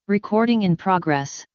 Recording in progress.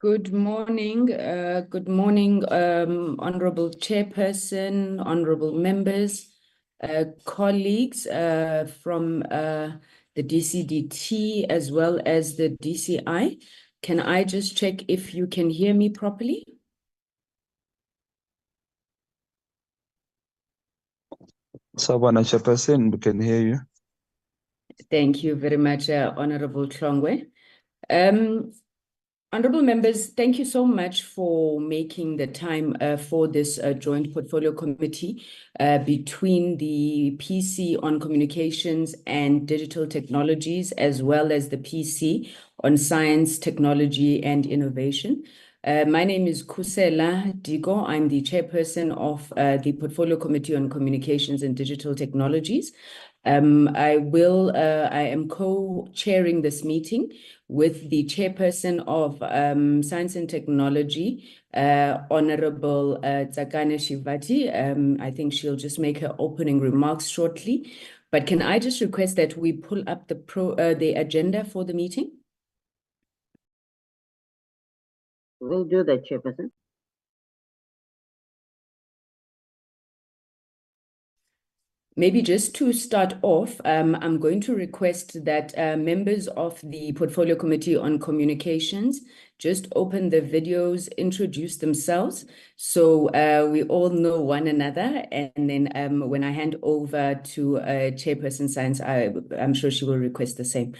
Good morning, Honorable Chairperson, honorable members, colleagues from the DCDT as well as the DCI. Can I just check if you can hear me properly? Sabana Chairperson, we can hear you. Thank you very much, Honorable Tlongwe. Honorable members, thank you so much for making the time for this joint portfolio committee between the PC on communications and digital technologies, as well as the PC on science, technology, and innovation. My name is Kusela Digo. I'm the chairperson of the portfolio committee on communications and digital technologies. I am co-chairing this meeting with the chairperson of Science and Technology, Honorable Tsakane Shivati. I think she'll just make her opening remarks shortly. But can I just request that we pull up the agenda for the meeting? We'll do that, Chairperson. Maybe just to start off, I'm going to request that members of the Portfolio Committee on Communications just open the videos, introduce themselves, so we all know one another. And then when I hand over to Chairperson Science, I'm sure she will request the same.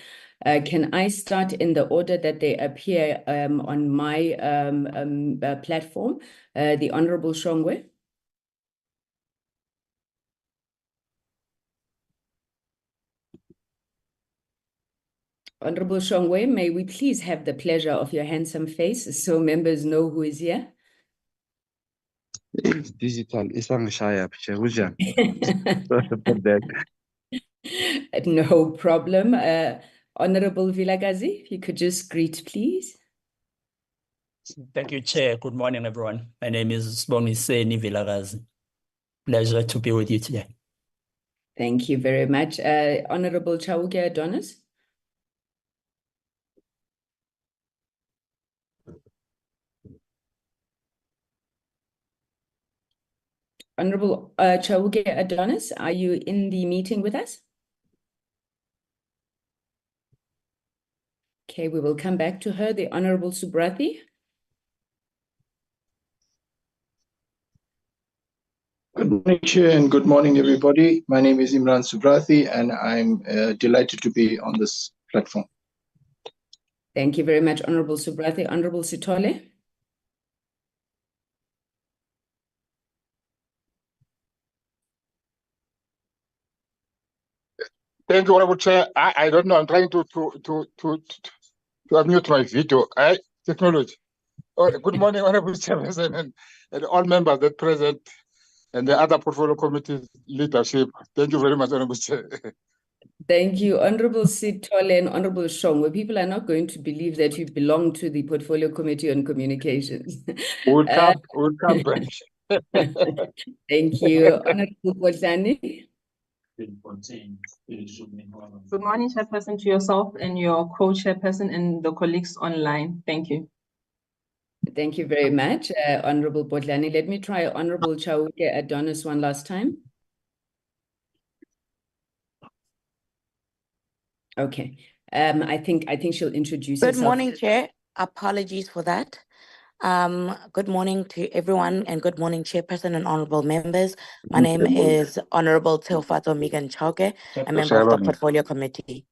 Can I start in the order that they appear on my platform? The Honorable Shongwe. Honorable Shongwe, may we please have the pleasure of your handsome face so members know who is here? It's digital, it's on Shire, Sorry for that. No problem. Honorable Vilakazi, if you could just greet, please. Thank you, Chair. Good morning, everyone. My name is Bomiseni Vilakazi. Pleasure to be with you today. Thank you very much. Honorable Chauke Adonis. Honorable Chauke Adonis, are you in the meeting with us? Okay, we will come back to her. The Honorable Subrathi. Good morning, Chair, and good morning, everybody. My name is Imran Subrathi, and I'm delighted to be on this platform. Thank you very much, Honorable Subrathi. Honorable Sitole. Thank you, Honorable Chair. I don't know. I'm trying to unmute my video. Technology. Good morning, Honorable Chairperson, and all members that present, and the other portfolio committee leadership. Thank you very much, Honorable Chair. Thank you, Honorable Sitole and Honorable Shongwe. People are not going to believe that you belong to the Portfolio Committee on Communications. We'll come back. Thank you, Honorable Botlani. Good morning, Chairperson, to yourself and your co-chairperson and the colleagues online. Thank you. Thank you very much, Honorable Botlani. Let me try Honorable Chauke Adonis one last time. Okay. I think she'll introduce herself. Good morning, Chair. Apologies for that. Good morning to everyone, and good morning, Chairperson and honorable members. My name is Honorable Teofato Megan Chauke, a member of the Portfolio Committee.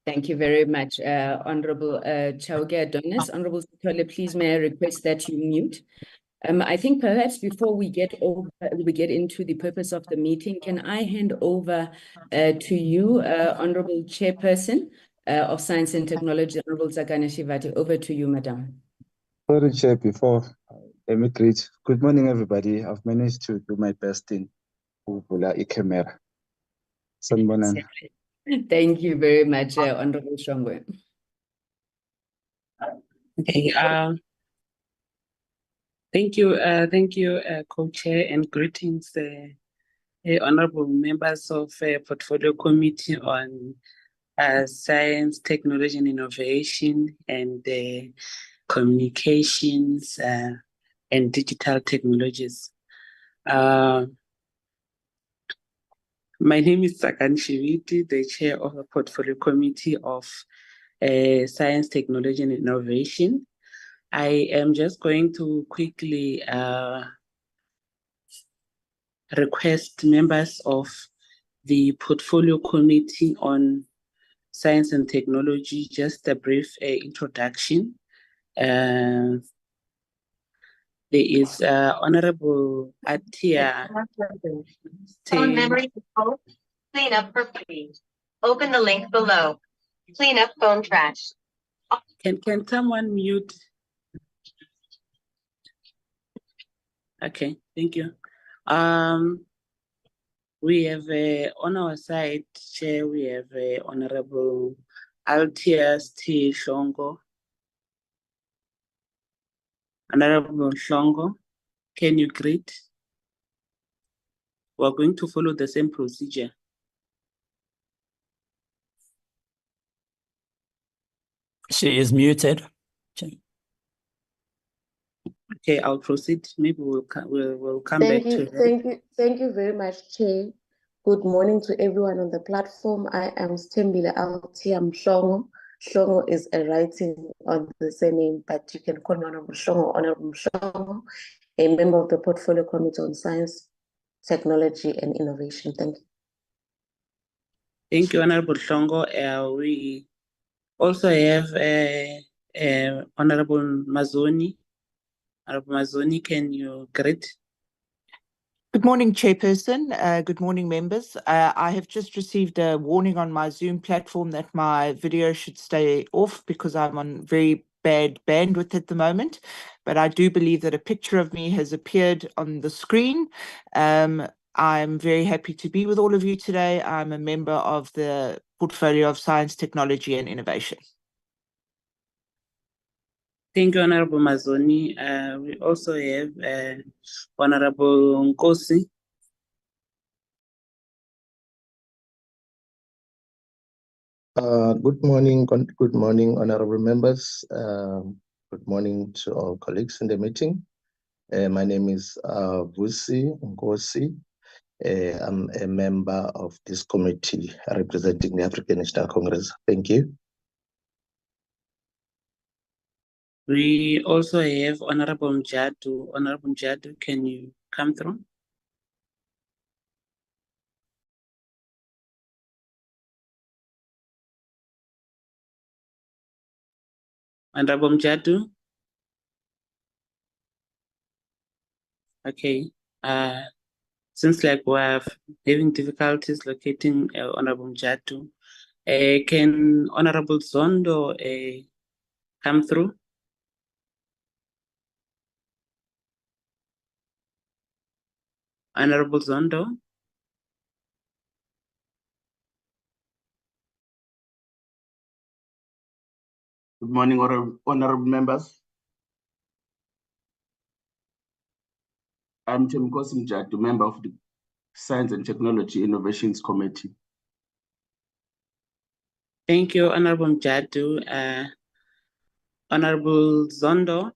Thank you very much, Honorable Chauke Adonis. Honorable Sitole, please may I request that you mute. I think perhaps before we get into the purpose of the meeting, can I hand over to you, Honorable Chairperson of Science and Technology, Honorable Tsakane Shivati. Over to you, Madam. Sorry, Chair, before let me greet. Good morning, everybody. I've managed to do my best in Ubula Ikemera. Thank you very much, Honorable Shongwe. Okay. Thank you, co-chair, and greetings, honorable members of Portfolio Committee on Science, Technology, and Innovation, and communications, and digital technologies. My name is Sakan Shiviti, the chair of the Portfolio Committee of Science, Technology and Innovation. I am just going to quickly request members of the Portfolio Committee on Science and Technology just a brief introduction. There is Honorable Atia. Phone memory control. Clean up for free. Open the link below. Clean up phone trash. Can someone mute? Okay, thank you. We have on our side, Chair, we have Honorable Altias T. Shongo. Honorable Shongo, can you greet? We're going to follow the same procedure. She is muted. Okay, I'll proceed. Maybe we'll come back to her. Thank you very much, Chair. Good morning to everyone on the platform. I am Stembile Altiam Shongo. Shongo is a writing on the surname, but you can call me Honorable Shongo, a member of the Portfolio Committee on Science, Technology and Innovation. Thank you. Thank you, Honorable Shongo. We also have Honorable Mazoni. Honorable Mazoni, can you greet? Good morning, Chairperson. Good morning, members. I have just received a warning on my Zoom platform that my video should stay off because I'm on very bad bandwidth at the moment. But I do believe that a picture of me has appeared on the screen. I'm very happy to be with all of you today. I'm a member of the Portfolio of Science, Technology and Innovation. Thank you, Honorable Mazoni. We also have Honorable Nkosi. Good morning, honorable members. Good morning to all colleagues in the meeting. My name is Vusi Nkosi. I'm a member of this committee representing the African National Congress. Thank you. We also have Honorable Mjadu. Honorable Mjadu, can you come through? Honorable Mjadu? Okay. Seems like we're having difficulties locating Honorable Mjadu. Can Honorable Zondo come through? Honorable Zondo? Good morning, honorable members. I'm Temkosi Mjadu, member of the Science and Technology Innovations Committee. Thank you, Honorable Mjadu. Honorable Zondo?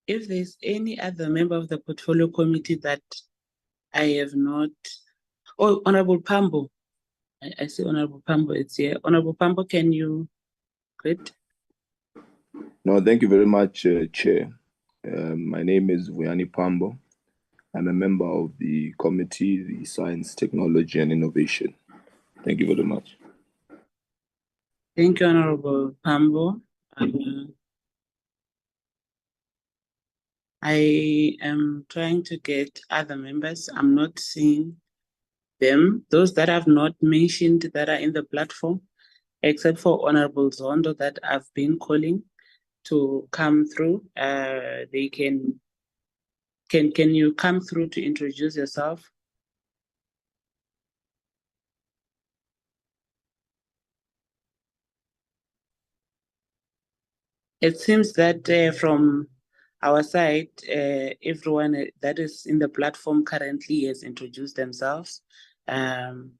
If there's any other member of the Portfolio Committee that I have not... Oh, Honorable Pambo. I see Honorable Pambo is here. Honorable Pambo, can you greet? No, thank you very much, Chair. My name is Vuyani Pambo. I'm a member of the committee, the Science, Technology and Innovation. Thank you very much. Thank you, Honorable Pambo. I am trying to get other members. I'm not seeing them. Those that I've not mentioned that are in the platform, except for Honorable Zondo that I've been calling to come through. They can you come through to introduce yourself? It seems that from our side, everyone that is in the platform currently has introduced themselves. Can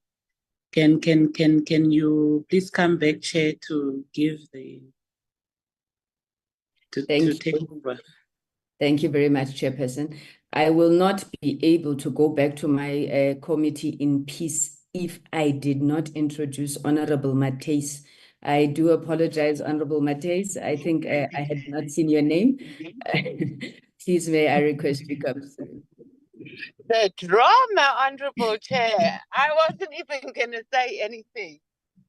you please come back, Chair, to give to take over? Thank you very much, Chairperson. I will not be able to go back to my committee in peace if I did not introduce Honorable Mateis. I do apologize, Honorable Mateis. I think I had not seen your name. Please, may I request you come through. The drama, Honorable Chair. I wasn't even going to say anything.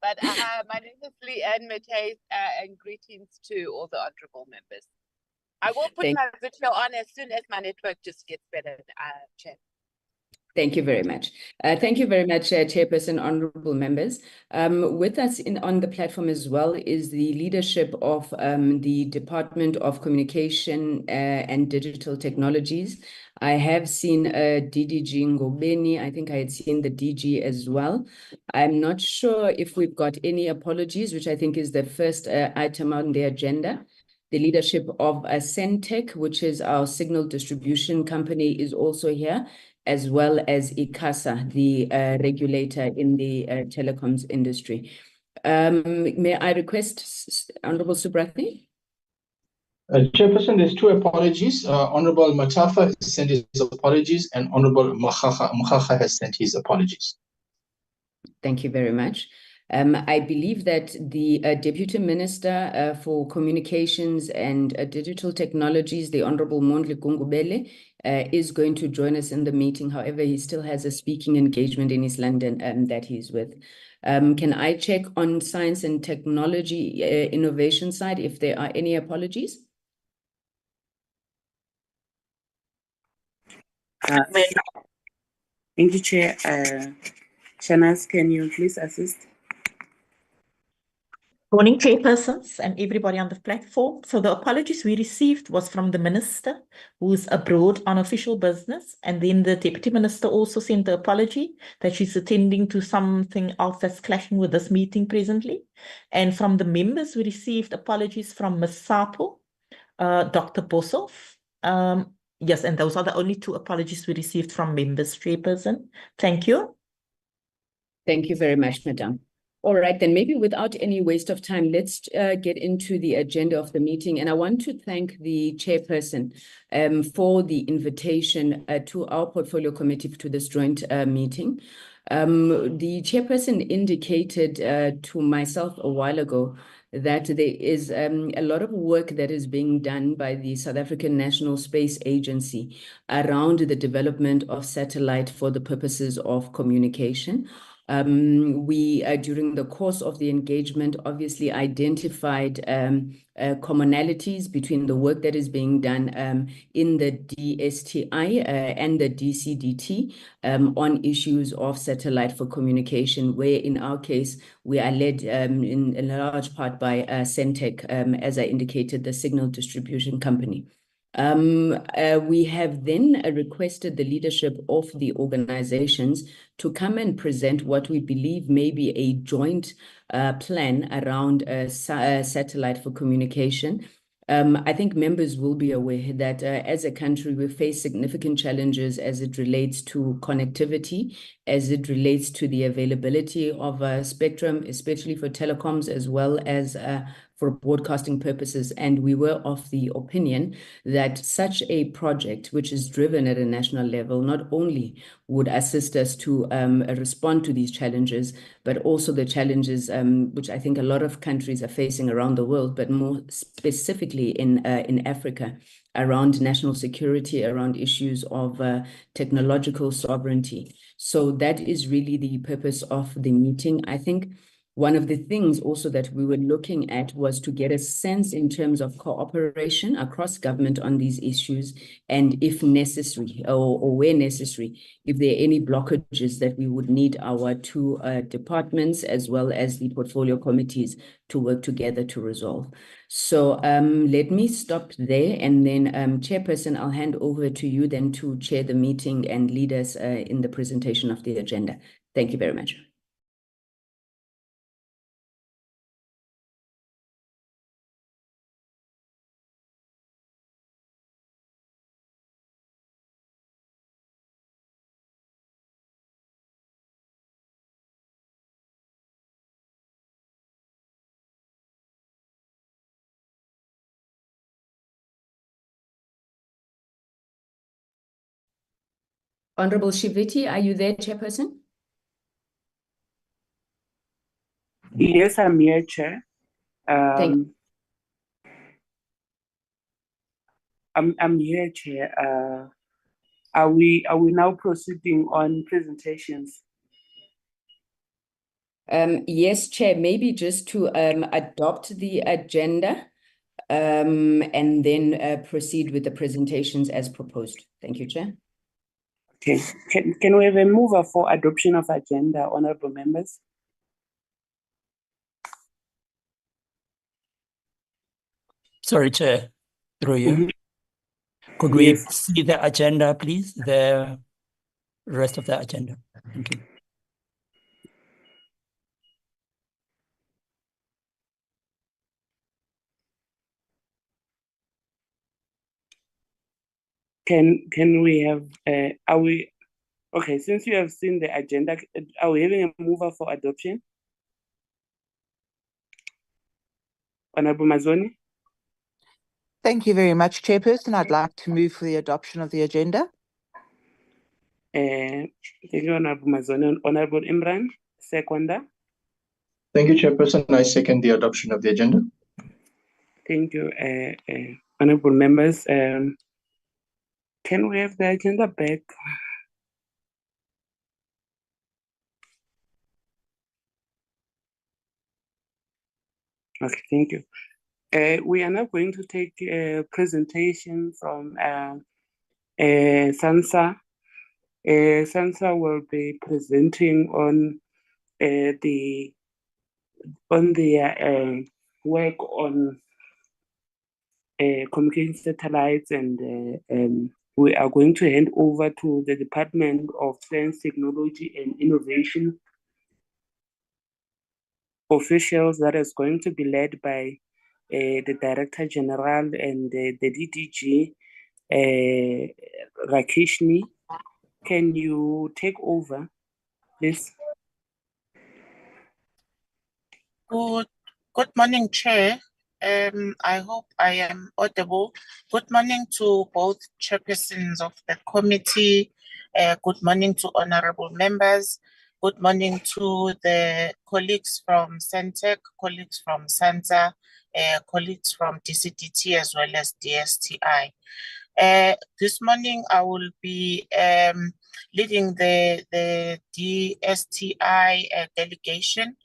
But my name is Leanne Mateis, and greetings to all the honorable members. I will put my video on as soon as my network just gets better, Chair. Thank you very much. Thank you very much, Chairperson, honorable members. With us on the platform as well is the leadership of the Department of Communication and Digital Technologies. I have seen DDG Ngobeni. I think I had seen the DG as well. I'm not sure if we've got any apologies, which I think is the first item on the agenda. The leadership of Centec, which is our signal distribution company, is also here, as well as ICASA, the regulator in the telecoms industry. May I request Honorable Subrathi? Chairperson, there's two apologies. Honorable Matafa has sent his apologies, and Honorable Mukhaha has sent his apologies. Thank you very much. I believe that the Deputy Minister for Communications and Digital Technologies, the Honorable Mondli Gungubele, is going to join us in the meeting. However, he still has a speaking engagement in East London that he's with. Can I check on science and technology innovation side if there are any apologies? Thank you, Chair. Shanaz, can you please assist? Morning, chairpersons and everybody on the platform. So the apologies we received was from the minister who's abroad on official business. And then the deputy minister also sent the apology that she's attending to something else that's clashing with this meeting presently. And from the members, we received apologies from Ms. Sapo, Dr. Bosov. Yes, and those are the only two apologies we received from members, chairperson. Thank you. Thank you very much, Madam. All right, then maybe without any waste of time, let's get into the agenda of the meeting. And I want to thank the chairperson for the invitation to our portfolio committee to this joint meeting. The chairperson indicated to myself a while ago that there is a lot of work that is being done by the South African National Space Agency around the development of satellite for the purposes of communication. We, during the course of the engagement, obviously identified commonalities between the work that is being done in the DSTI and the DCDT on issues of satellite for communication, where in our case, we are led in large part by Centec, as I indicated, the signal distribution company. We have then requested the leadership of the organizations to come and present what we believe may be a joint plan around satellite for communication. I think members will be aware that as a country, we face significant challenges as it relates to connectivity, as it relates to the availability of spectrum, especially for telecoms, as well as for broadcasting purposes. And we were of the opinion that such a project, which is driven at a national level, not only would assist us to respond to these challenges, but also the challenges which I think a lot of countries are facing around the world, but more specifically in Africa, around national security, around issues of technological sovereignty. So that is really the purpose of the meeting. I think one of the things also that we were looking at was to get a sense in terms of cooperation across government on these issues, and if necessary, or where necessary, if there are any blockages that we would need our two departments as well as the portfolio committees to work together to resolve. So let me stop there, and then Chairperson, I'll hand over to you then to chair the meeting and lead us in the presentation of the agenda. Thank you very much. Honorable Shiviti, are you there, Chairperson? Yes, I'm here, Chair. Thank I'm here, Chair. Are we now proceeding on presentations? Yes, Chair, maybe just to adopt the agenda and then proceed with the presentations as proposed. Thank you, Chair. Okay. Can we have a mover for adoption of agenda, honorable members? Sorry, Chair, through you. Could we see the agenda, please? The rest of the agenda. Thank you. Can we have, are we, okay, since you have seen the agenda, are we having a mover for adoption? Honorable Mazoni? Thank you very much, Chairperson. I'd like to move for the adoption of the agenda. Thank you, Honorable Mazoni. Honorable Imran, seconder. Thank you, Chairperson. I second the adoption of the agenda. Thank you, honorable members. Can we have the agenda back? Okay, thank you. We are now going to take a presentation from SANSA. SANSA will be presenting on their work on communication satellites, and we are going to hand over to the Department of Science, Technology and Innovation officials that is going to be led by the Director General and the DDG, Rakeshni. Can you take over, please? Good morning, Chair. I hope I am audible. Good morning to both chairpersons of the committee. Good morning to honorable members. Good morning to the colleagues from Centec, colleagues from SANSA, colleagues from DCDT as well as DSTI. This morning I will be leading the DSTI delegation,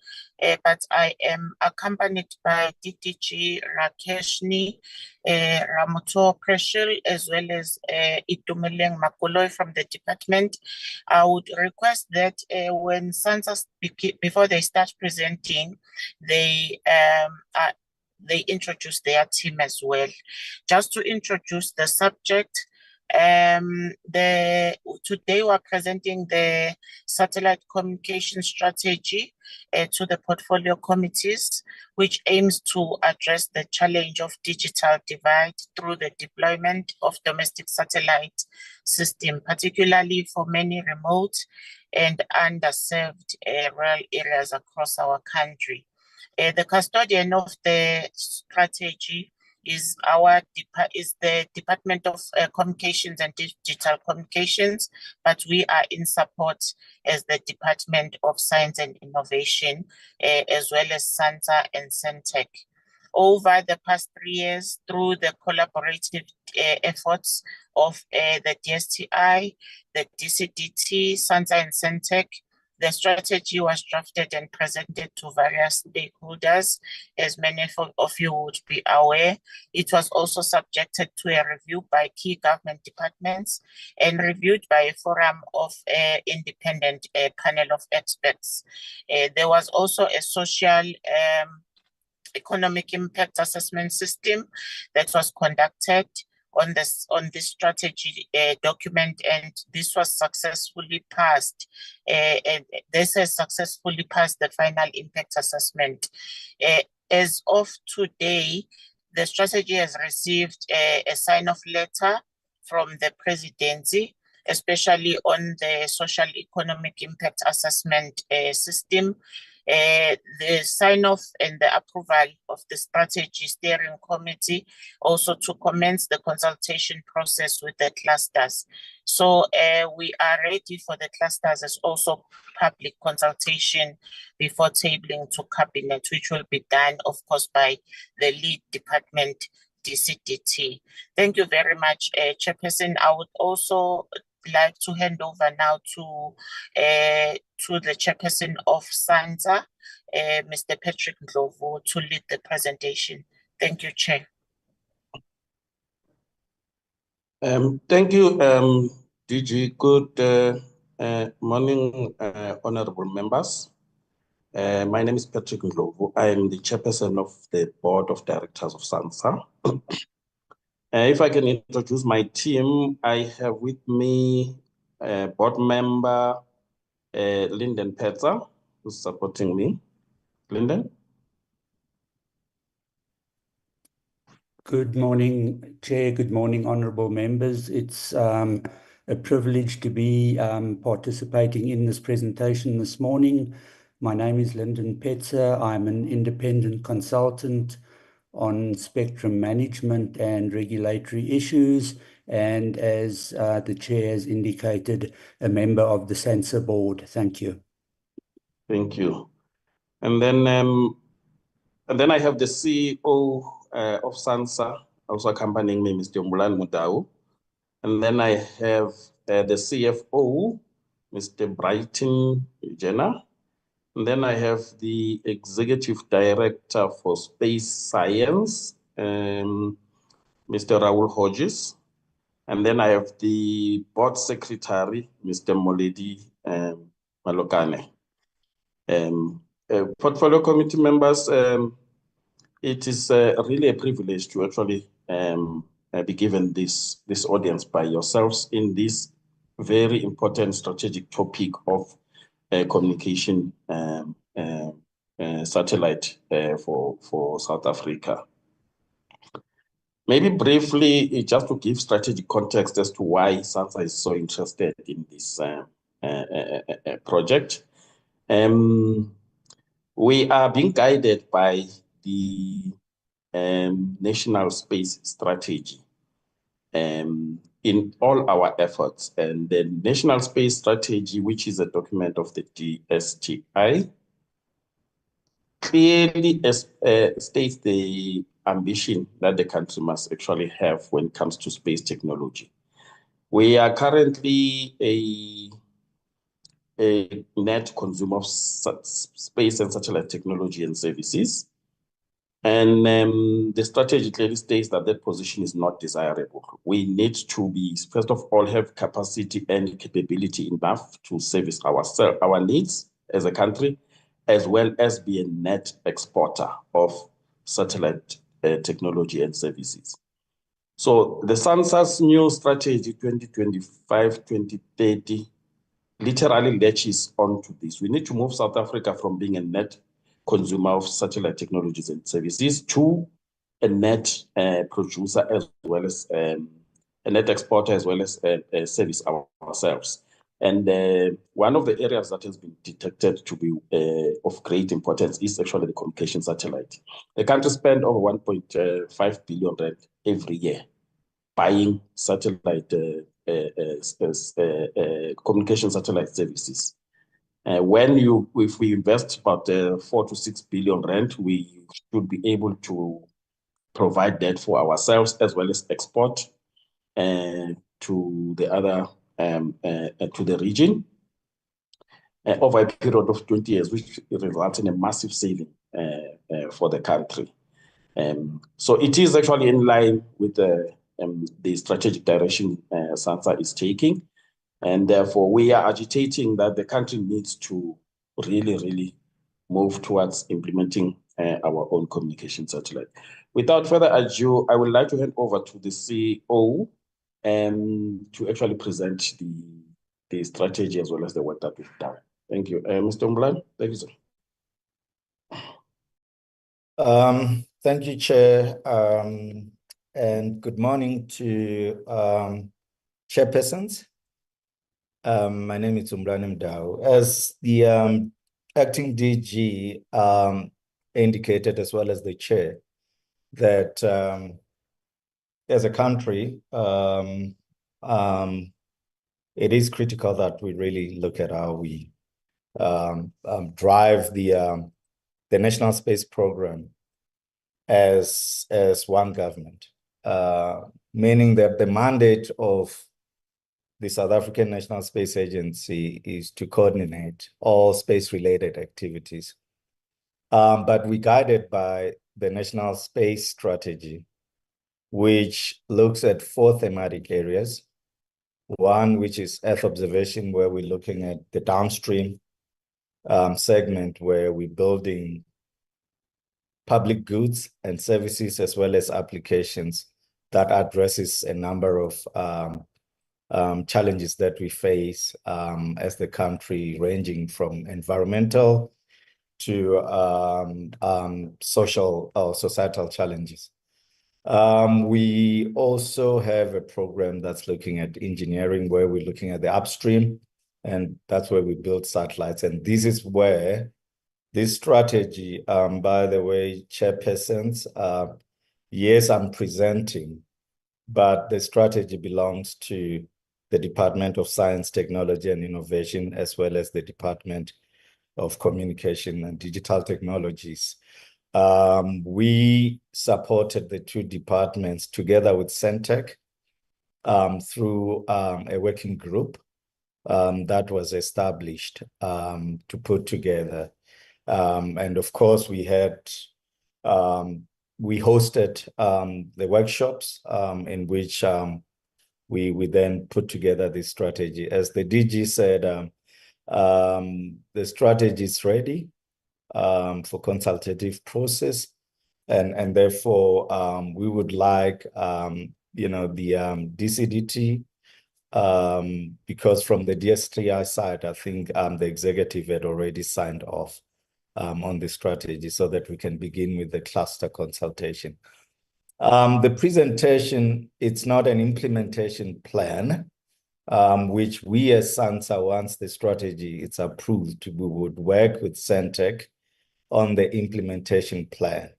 but I am accompanied by DDG Rakeshni, Ramuto Preshil, as well as Itumeleng Makoloi from the department. I would request that when SANSA before they start presenting, they introduce their team as well. Just to introduce the subject, today we're presenting the satellite communication strategy to the portfolio committees, which aims to address the challenge of digital divide through the deployment of domestic satellite system, particularly for many remote and underserved rural areas across our country. The custodian of the strategy is the Department of Communications and Digital Communications, but we are in support as the Department of Science and Innovation, as well as SANSA and Centec. Over the past 3 years, through the collaborative efforts of the DSTI, the DCDT, SANSA and Centec, the strategy was drafted and presented to various stakeholders, as many of you would be aware. It was also subjected to a review by key government departments and reviewed by a forum of independent panel of experts. There was also a social economic impact assessment system that was conducted on this strategy document, and this was successfully passed. And this has successfully passed the final impact assessment. As of today, the strategy has received a sign-off letter from the presidency, especially on the social economic impact assessment system. the sign-off and the approval of the strategy steering committee, also to commence the consultation process with the clusters. So we are ready for the clusters as also public consultation before tabling to cabinet, which will be done, of course, by the lead department, DCDT. Thank you very much, Chairperson. I would also like to hand over now to the Chairperson of SANSA, Mr. Patrick Ndlovu, to lead the presentation. Thank you, Chair. Thank you, DG. Good morning, honorable members. My name is Patrick Ndlovu. I am the chairperson of the board of directors of SANSA. If I can introduce my team, I have with me board member Lyndon Petzer, who's supporting me. Lyndon? Good morning, Chair. Good morning, honourable members. It's a privilege to be participating in this presentation this morning. My name is Lyndon Petzer. I'm an independent consultant on spectrum management and regulatory issues, and as the Chair has indicated, a member of the SANSA board. Thank you. Thank you. And then I have the CEO of SANSA, also accompanying me, Mr. Mudau. And then I have the CFO, Mr. Brighton Jenna. And then I have the Executive Director for Space Science, Mr. Raul Hodges. And then I have the Board Secretary, Mr. Moledi Malokane. Portfolio committee members, it is really a privilege to actually be given this audience by yourselves in this very important strategic topic of communication satellite for South Africa. Maybe briefly, just to give strategic context as to why SANSA is so interested in this project. We are being guided by the National Space Strategy in all our efforts. And the National Space Strategy, which is a document of the DSTI, clearly states the ambition that the country must actually have when it comes to space technology. We are currently a net consumer of space and satellite technology and services. And the strategy clearly states that that position is not desirable. We need to be, first of all, have capacity and capability enough to service our needs as a country, as well as be a net exporter of satellite technology and services. So the SANSA's new strategy 2025-2030 literally latches onto this. We need to move South Africa from being a net consumer of satellite technologies and services to a net producer, as well as a net exporter, as well as service ourselves. And one of the areas that has been detected to be of great importance is actually the communication satellite. The country spends over 1.5 billion rand every year buying satellite communication satellite services. If we invest about 4 to 6 billion rand, we should be able to provide that for ourselves as well as export to the other to the region over a period of 20 years, which results in a massive saving for the country. So it is actually in line with the strategic direction SANSA is taking. And therefore, we are agitating that the country needs to really move towards implementing our own communication satellite. Without further ado, I would like to hand over to the CEO to actually present the strategy as well as the work that we've done. Thank you. Mr. Mblan, thank you, sir. Thank you, Chair, and good morning to chairpersons. My name is Umbrani Mdau. As the acting DG indicated, as well as the chair, that as a country, it is critical that we really look at how we drive the National Space Program as one government, meaning that the mandate of the South African National Space Agency is to coordinate all space-related activities. But we're guided by the National Space Strategy, which looks at 4 thematic areas. One, which is Earth observation, where we're looking at the downstream segment, where we're building public goods and services, as well as applications that addresses a number of challenges that we face as the country, ranging from environmental to social or societal challenges. We also have a program that's looking at engineering, where we're looking at the upstream, and that's where we build satellites. And this is where this strategy, by the way, chairpersons, yes, I'm presenting, but the strategy belongs to the Department of Science, Technology and Innovation, as well as the Department of Communication and Digital Technologies. We supported the 2 departments together with Centec through a working group that was established to put together. And of course, we hosted the workshops in which we then put together this strategy. As the DG said, the strategy is ready for consultative process, and therefore we would like the DCDT, because from the DSTI side, I think the executive had already signed off on the strategy, so that we can begin with the cluster consultation. The presentation, it's not an implementation plan, which we as SANSA, once the strategy is approved, we would work with Centec on the implementation plan.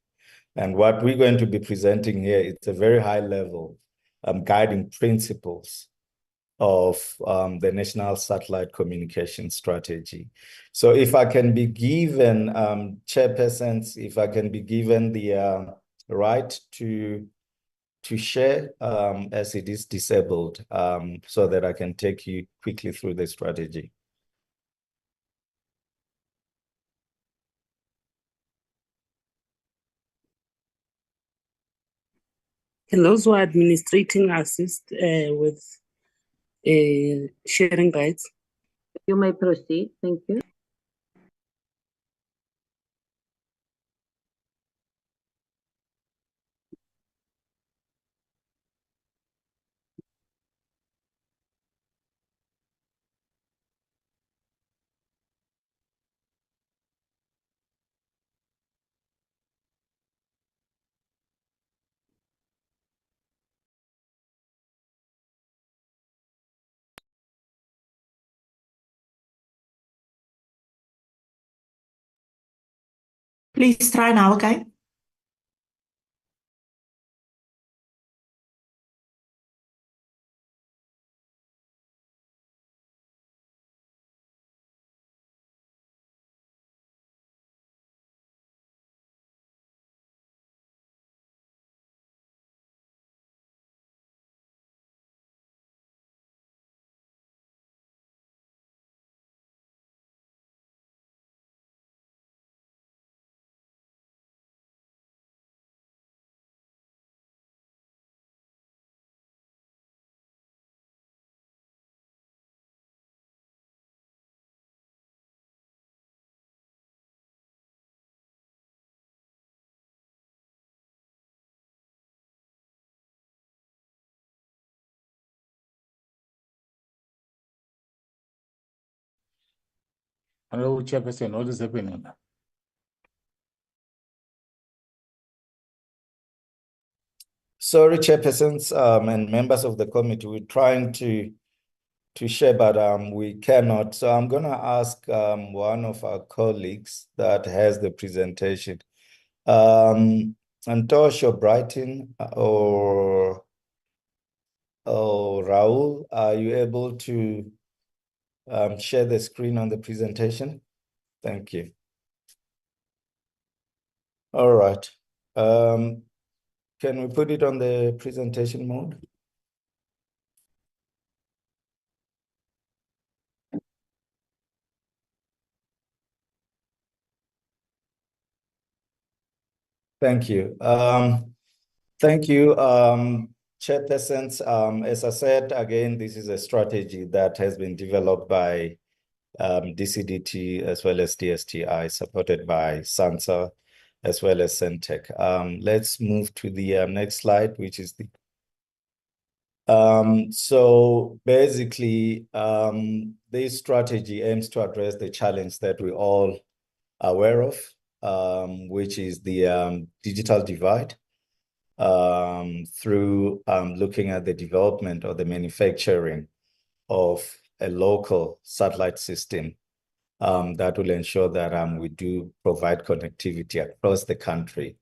And what we're going to be presenting here, it's a very high level guiding principles of the National Satellite Communication Strategy. So if I can be given, chairpersons, if I can be given the right to share as it is disabled, so that I can take you quickly through the strategy. Can those who are administrating assist with sharing rights? You may proceed. Thank you. Please try now, okay? Honorable Chairperson, what is happening? Sorry, chairpersons and members of the committee, we're trying to to share, but we cannot. So I'm going to ask one of our colleagues that has the presentation. Antosh or Brighton or Raul, are you able to share the screen on the presentation? Thank you. All right. Can we put it on the presentation mode? Thank you. Thank you, chairpersons. As I said, again, this is a strategy that has been developed by DCDT as well as DSTI, supported by SANSA as well as Centec. Let's move to the next slide, which is the so basically, this strategy aims to address the challenge that we all are aware of, which is the digital divide, through looking at the development or the manufacturing of a local satellite system that will ensure that we do provide connectivity across the country.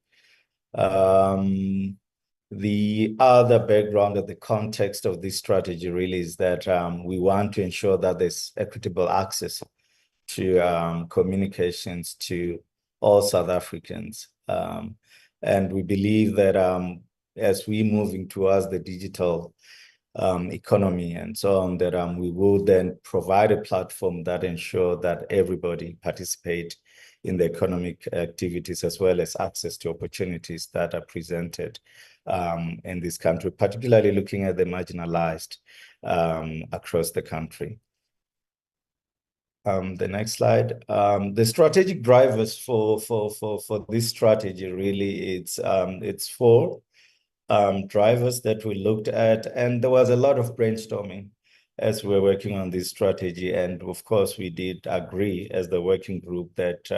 The other background of the context of this strategy really is that we want to ensure that there's equitable access to communications to all South Africans. And we believe that as we're moving towards the digital economy and so on, that we will then provide a platform that ensure that everybody participate in the economic activities as well as access to opportunities that are presented in this country, particularly looking at the marginalized across the country. The next slide. The strategic drivers for this strategy really it's four drivers that we looked at, and there was a lot of brainstorming as we're working on this strategy. And of course, we did agree as the working group that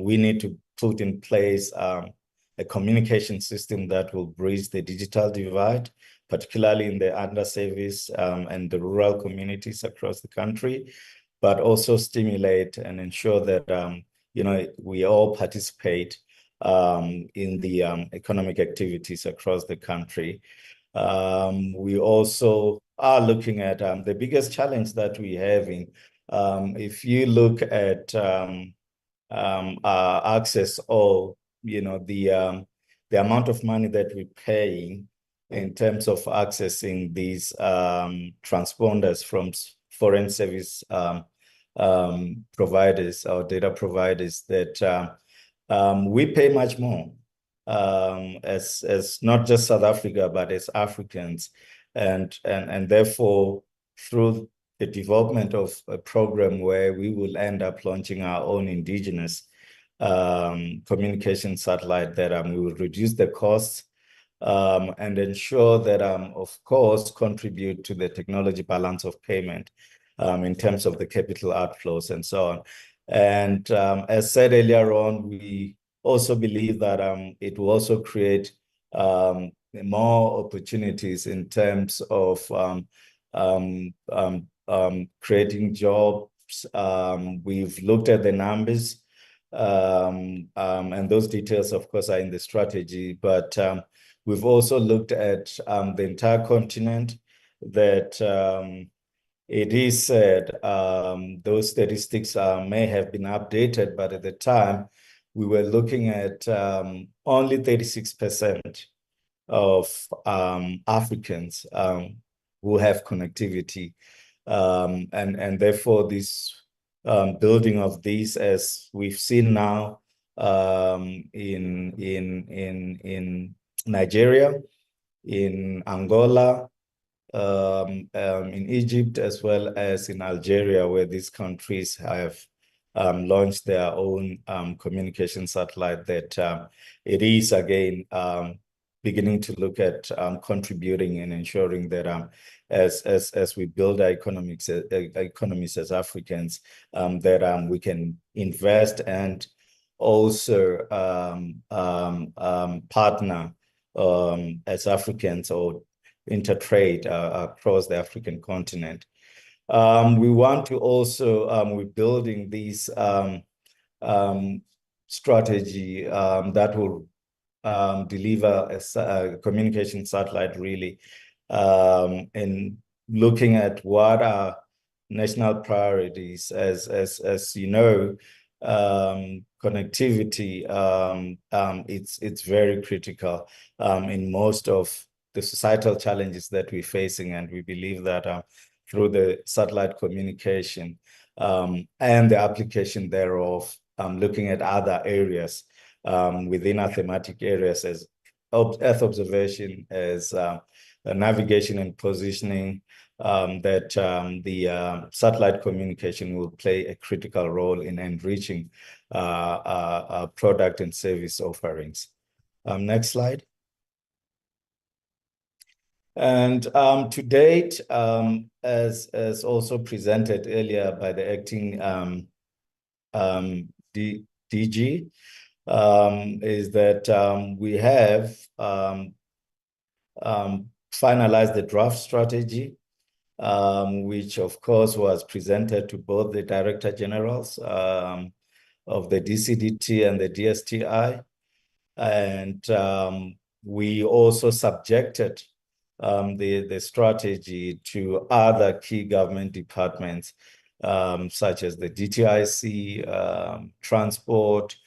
we need to put in place a communication system that will bridge the digital divide, particularly in the underserviced and the rural communities across the country, but also stimulate and ensure that we all participate in the economic activities across the country. We also are looking at the biggest challenge that we have in, if you look at access or the amount of money that we're paying in terms of accessing these transponders from foreign service providers or data providers, that we pay much more as not just South Africa, but as Africans. And therefore, through the development of a program where we will end up launching our own indigenous communication satellite, that we will reduce the costs and ensure that, of course, contribute to the technology balance of payment in terms of the capital outflows and so on. And as said earlier on, we also believe that it will also create more opportunities in terms of creating jobs. We've looked at the numbers, and those details, of course, are in the strategy. But we've also looked at the entire continent, that it is said those statistics may have been updated, but at the time we were looking at only 36% of Africans who have connectivity, and therefore this building of these, as we've seen now in Nigeria, in Angola, in Egypt, as well as in Algeria, where these countries have launched their own communication satellite, that it is again beginning to look at contributing and ensuring that as we build our economies as Africans, that we can invest and also partner as Africans, or intertrade across the African continent. We want to also, we're building these strategy that will deliver a communication satellite really, and looking at what are national priorities. As you know, connectivity, it's very critical in most of the societal challenges that we're facing, and we believe that through the satellite communication and the application thereof, looking at other areas within our thematic areas as Earth observation, as navigation and positioning, that the satellite communication will play a critical role in enriching product and service offerings. Next slide. And to date, as also presented earlier by the acting DG, is that we have finalized the draft strategy, which of course was presented to both the Director Generals of the DCDT and the DSTI. And we also subjected the strategy to other key government departments, such as the DTIC, transport,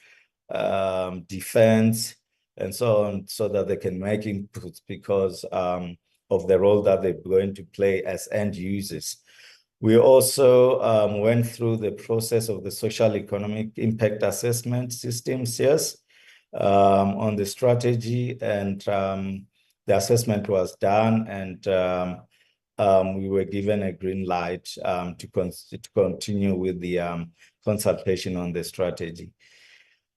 defense, and so on, so that they can make inputs because of the role that they're going to play as end users. We also went through the process of the social economic impact assessment system, SEAS, on the strategy, and the assessment was done, and we were given a green light to continue with the consultation on the strategy.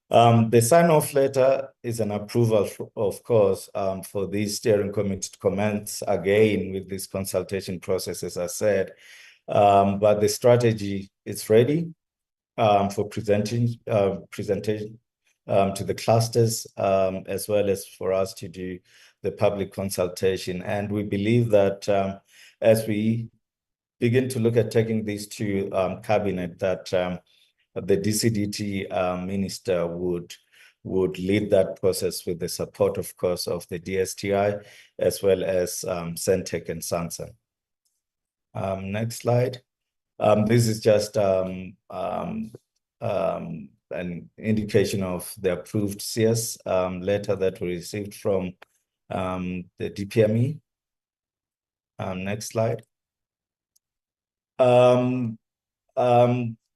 The sign-off letter is an approval, of course, for this steering committee to commence again with this consultation process, as I said. But the strategy is ready for presentation to the clusters, as well as for us to do the public consultation. And we believe that as we begin to look at taking these to cabinet, that the DCDT minister would lead that process with the support, of course, of the DSTI, as well as SANTEC and SANSA. Next slide. This is just an indication of the approved CS letter that we received from the DPME. Next slide.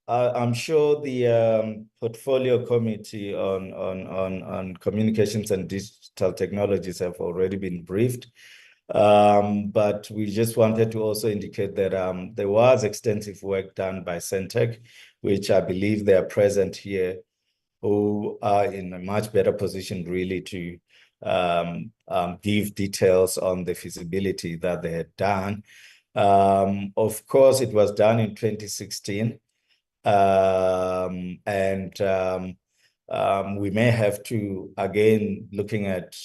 I'm sure the portfolio committee on communications and digital technologies have already been briefed. But we just wanted to also indicate that there was extensive work done by SANTEC, which I believe they are present here, who are in a much better position really to give details on the feasibility that they had done. Of course, it was done in 2016. We may have to, again, looking at,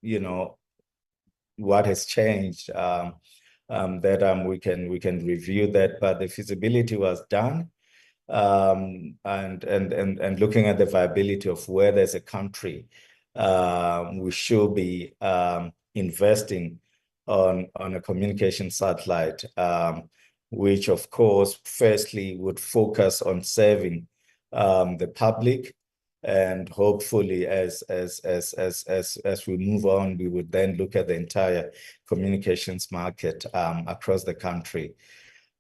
you know, what has changed, that we can review that, but the feasibility was done. And looking at the viability of where there's a country, we should be investing on a communication satellite, which of course, firstly would focus on serving the public, and hopefully as we move on, we would then look at the entire communications market across the country.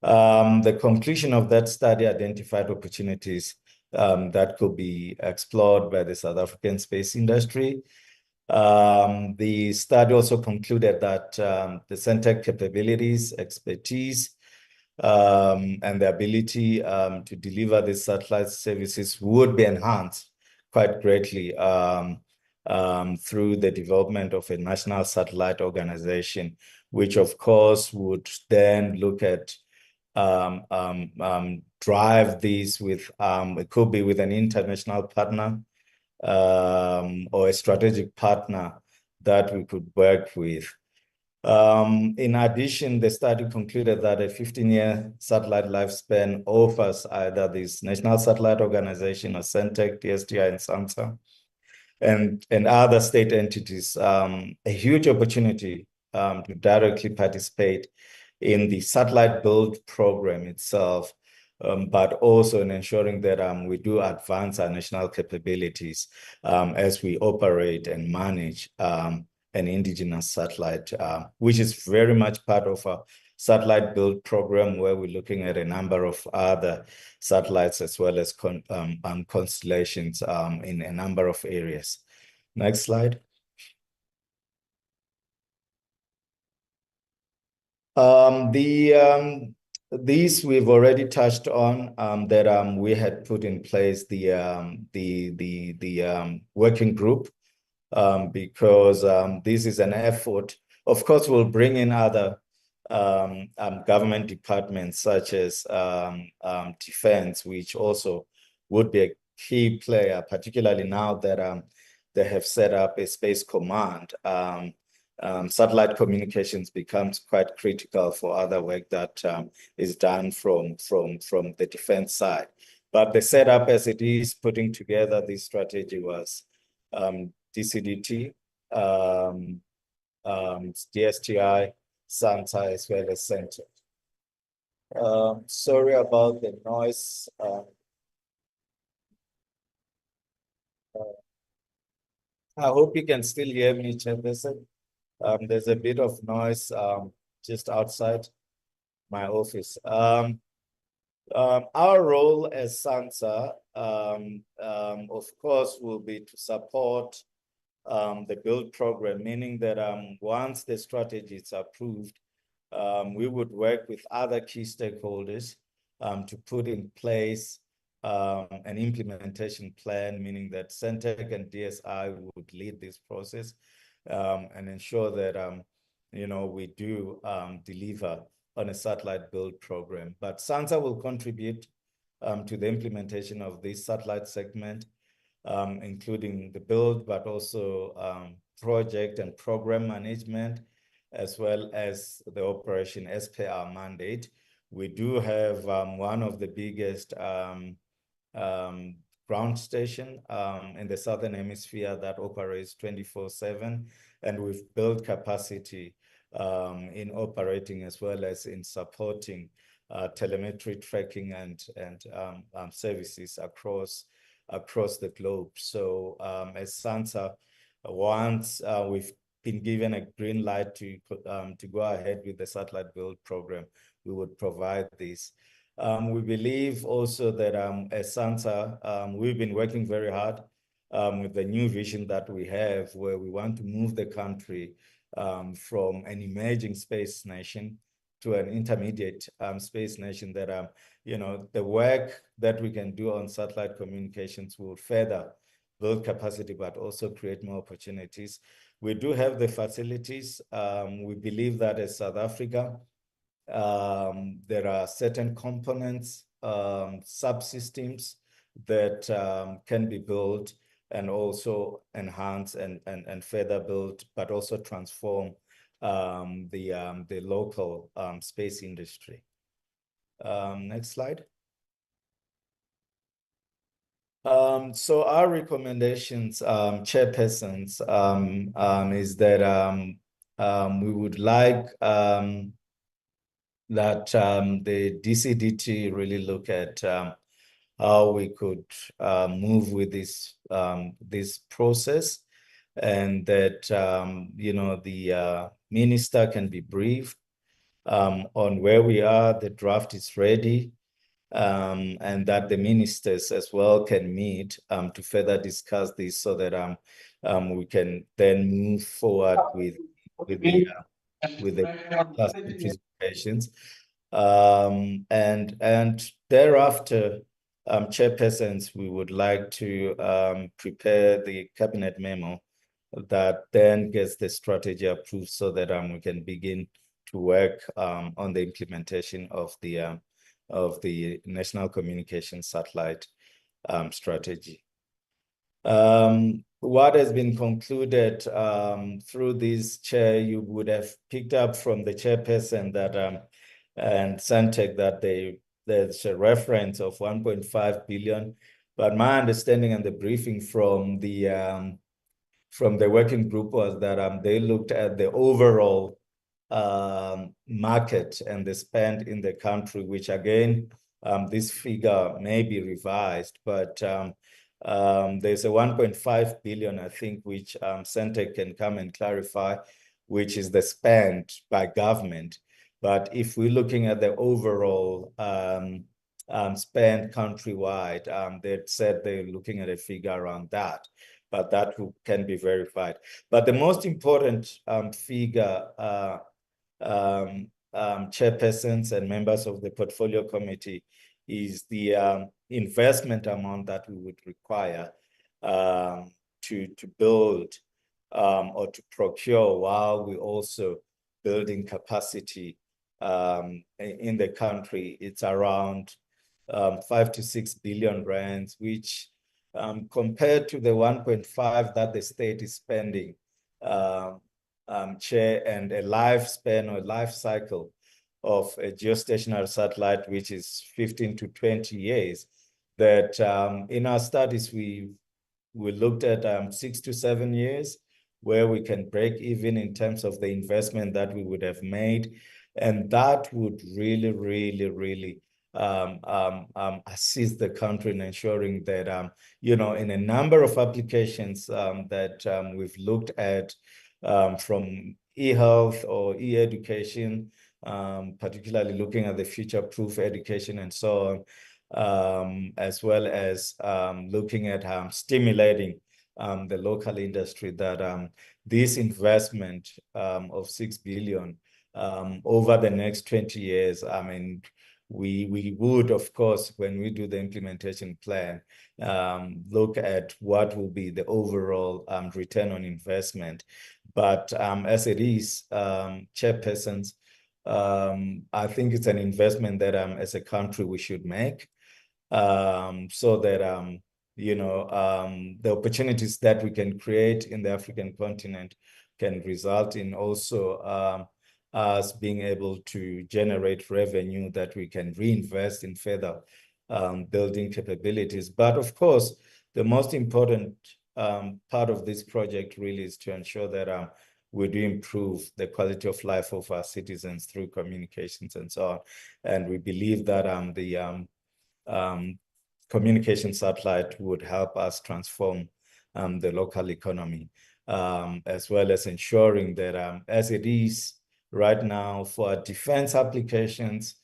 The conclusion of that study identified opportunities that could be explored by the South African space industry. The study also concluded that the SANTEC capabilities, expertise, and the ability to deliver these satellite services would be enhanced quite greatly through the development of a national satellite organization, which of course would then look at drive these with, it could be with an international partner or a strategic partner that we could work with. In addition, the study concluded that a 15-year satellite lifespan offers either this National Satellite Organization or SENTEC, DSTI, and SANSA, and other state entities a huge opportunity to directly participate in the satellite build program itself, but also in ensuring that we do advance our national capabilities as we operate and manage an indigenous satellite, which is very much part of a satellite build program where we're looking at a number of other satellites as well as constellations in a number of areas. Next slide. These we've already touched on, that we had put in place the working group, because this is an effort. Of course, we'll bring in other government departments such as defense, which also would be a key player, particularly now that they have set up a space command. Satellite communications becomes quite critical for other work that is done from the defense side. But the setup as it is, putting together this strategy was DCDT, DSTI, SANSA, as well as SENTEC. Sorry about the noise. I hope you can still hear me, Chairperson. There's a bit of noise just outside my office. Our role as SANSA, of course, will be to support the build program, meaning that once the strategy is approved, we would work with other key stakeholders to put in place an implementation plan, meaning that SENTEC and DSI would lead this process and ensure that we do deliver on a satellite build program. But SANSA will contribute to the implementation of this satellite segment, including the build, but also project and program management, as well as the operation as per our mandate. We do have one of the biggest ground station in the Southern Hemisphere that operates 24/7, and we've built capacity in operating as well as in supporting telemetry tracking and services across the globe. So as SANSA, once we've been given a green light to go ahead with the satellite build program, we would provide this. We believe also that as SANSA, we've been working very hard with the new vision that we have, where we want to move the country from an emerging space nation to an intermediate space nation that, the work that we can do on satellite communications will further build capacity, but also create more opportunities. We do have the facilities. We believe that as South Africa, there are certain components, subsystems that can be built and also enhance and further build, but also transform the local space industry. Next slide. So our recommendations, chairpersons, is that we would like that the DCDT really look at how we could move with this process, and that the minister can be briefed on where we are. The draft is ready, and that the ministers as well can meet to further discuss this, so that we can then move forward with the cluster presentations. And thereafter, chairpersons, we would like to prepare the cabinet memo that then gets the strategy approved, so that we can begin to work on the implementation of the National Communication Satellite strategy. What has been concluded through this, Chair, you would have picked up from the chairperson that and Santec that there's a reference of 1.5 billion, but my understanding and the briefing from the working group was that they looked at the overall market and the spend in the country, which again, this figure may be revised, but there's a 1.5 billion, I think, which Santec can come and clarify, which is the spend by government. But if we're looking at the overall spend countrywide, they said they're looking at a figure around that, but that can be verified. But the most important figure, chairpersons and members of the portfolio committee, is the investment amount that we would require to build or to procure while we also building capacity in the country. It's around 5 to 6 billion rands, which compared to the 1.5 that the state is spending, Chair, and a lifespan or life cycle of a geostationary satellite, which is 15 to 20 years, that in our studies, we looked at 6 to 7 years, where we can break even in terms of the investment that we would have made. And that would really, really, really assist the country in ensuring that, you know, in a number of applications that we've looked at, from e-health or e-education, particularly looking at the future-proof education and so on, as well as looking at stimulating the local industry, that this investment of 6 billion over the next 20 years, I mean, we would, of course, when we do the implementation plan, look at what will be the overall return on investment. But as it is, chairpersons, I think it's an investment that as a country we should make, so that you know, the opportunities that we can create in the African continent can result in also us being able to generate revenue that we can reinvest in further building capabilities. But of course, the most important part of this project really is to ensure that we do improve the quality of life of our citizens through communications and so on. And we believe that the communication satellite would help us transform the local economy, as well as ensuring that as it is right now for defense applications,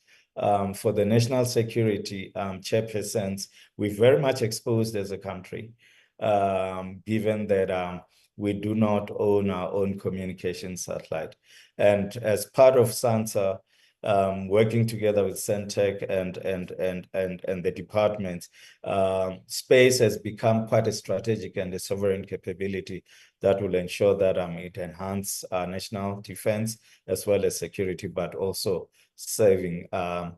for the national security, chairpersons, we're very much exposed as a country, given that we do not own our own communication satellite. And as part of SANSA, working together with Santec and the departments, space has become quite a strategic and a sovereign capability that will ensure that it enhances our national defense as well as security, but also saving and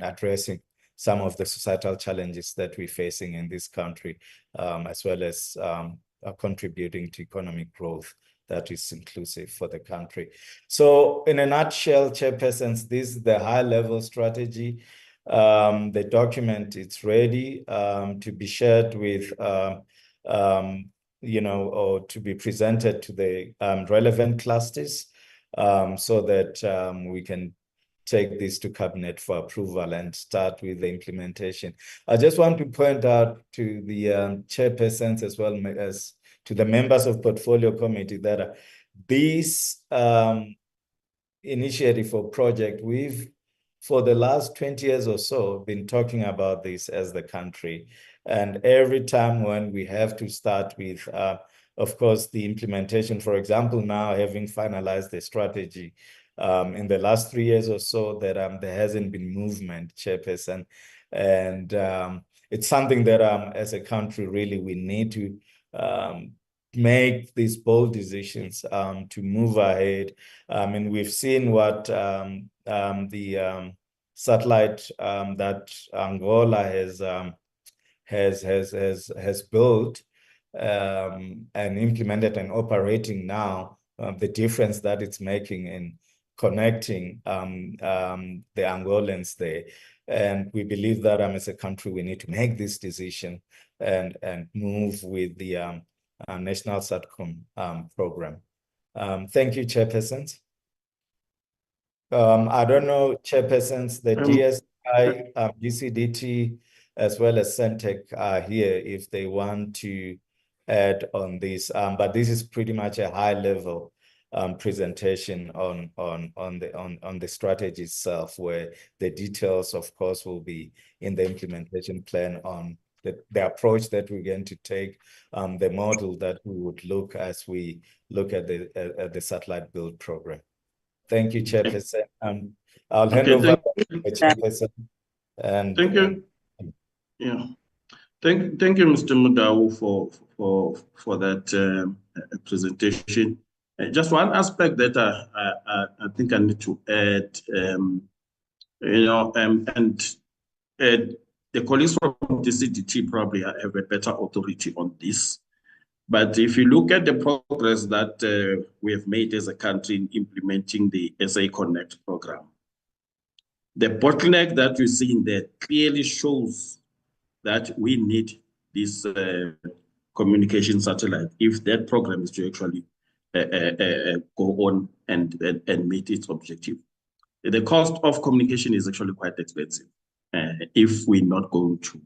addressing some of the societal challenges that we're facing in this country, as well as contributing to economic growth that is inclusive for the country. So in a nutshell, chairpersons, this is the high-level strategy. The document, it's ready to be shared with, you know, or to be presented to the relevant clusters, so that we can take this to cabinet for approval and start with the implementation. I just want to point out to the chairpersons as well as to the members of portfolio committee that this initiative or project, we've for the last 20 years or so been talking about this as the country. And every time when we have to start with, of course, the implementation, for example, now having finalized the strategy, in the last 3 years or so, that there hasn't been movement, chairperson. And it's something that as a country, really, we need to make these bold decisions to move ahead. And we've seen what the satellite that Angola has built and implemented and operating now, the difference that it's making in connecting the Angolans there. And we believe that as a country, we need to make this decision and move with the National SATCOM program. Thank you, Chairpersons. I don't know, Chairpersons, the DSI, DCDT, as well as Centec are here if they want to add on this. But this is pretty much a high-level presentation on the strategy itself, where the details, of course, will be in the implementation plan on the approach that we're going to take, the model that we would look as we look at the satellite build program. Thank you, Chairperson. I'll hand over to the Chairperson. And thank you. Yeah, thank you, Mr. Mudau, for that presentation. Just one aspect that I think I need to add, the colleagues from DCDT probably have a better authority on this. But if you look at the progress that we have made as a country in implementing the SA Connect program, the bottleneck that you see in there clearly shows that we need this communication satellite if that program is to actually go on and meet its objective. The cost of communication is actually quite expensive if we're not going to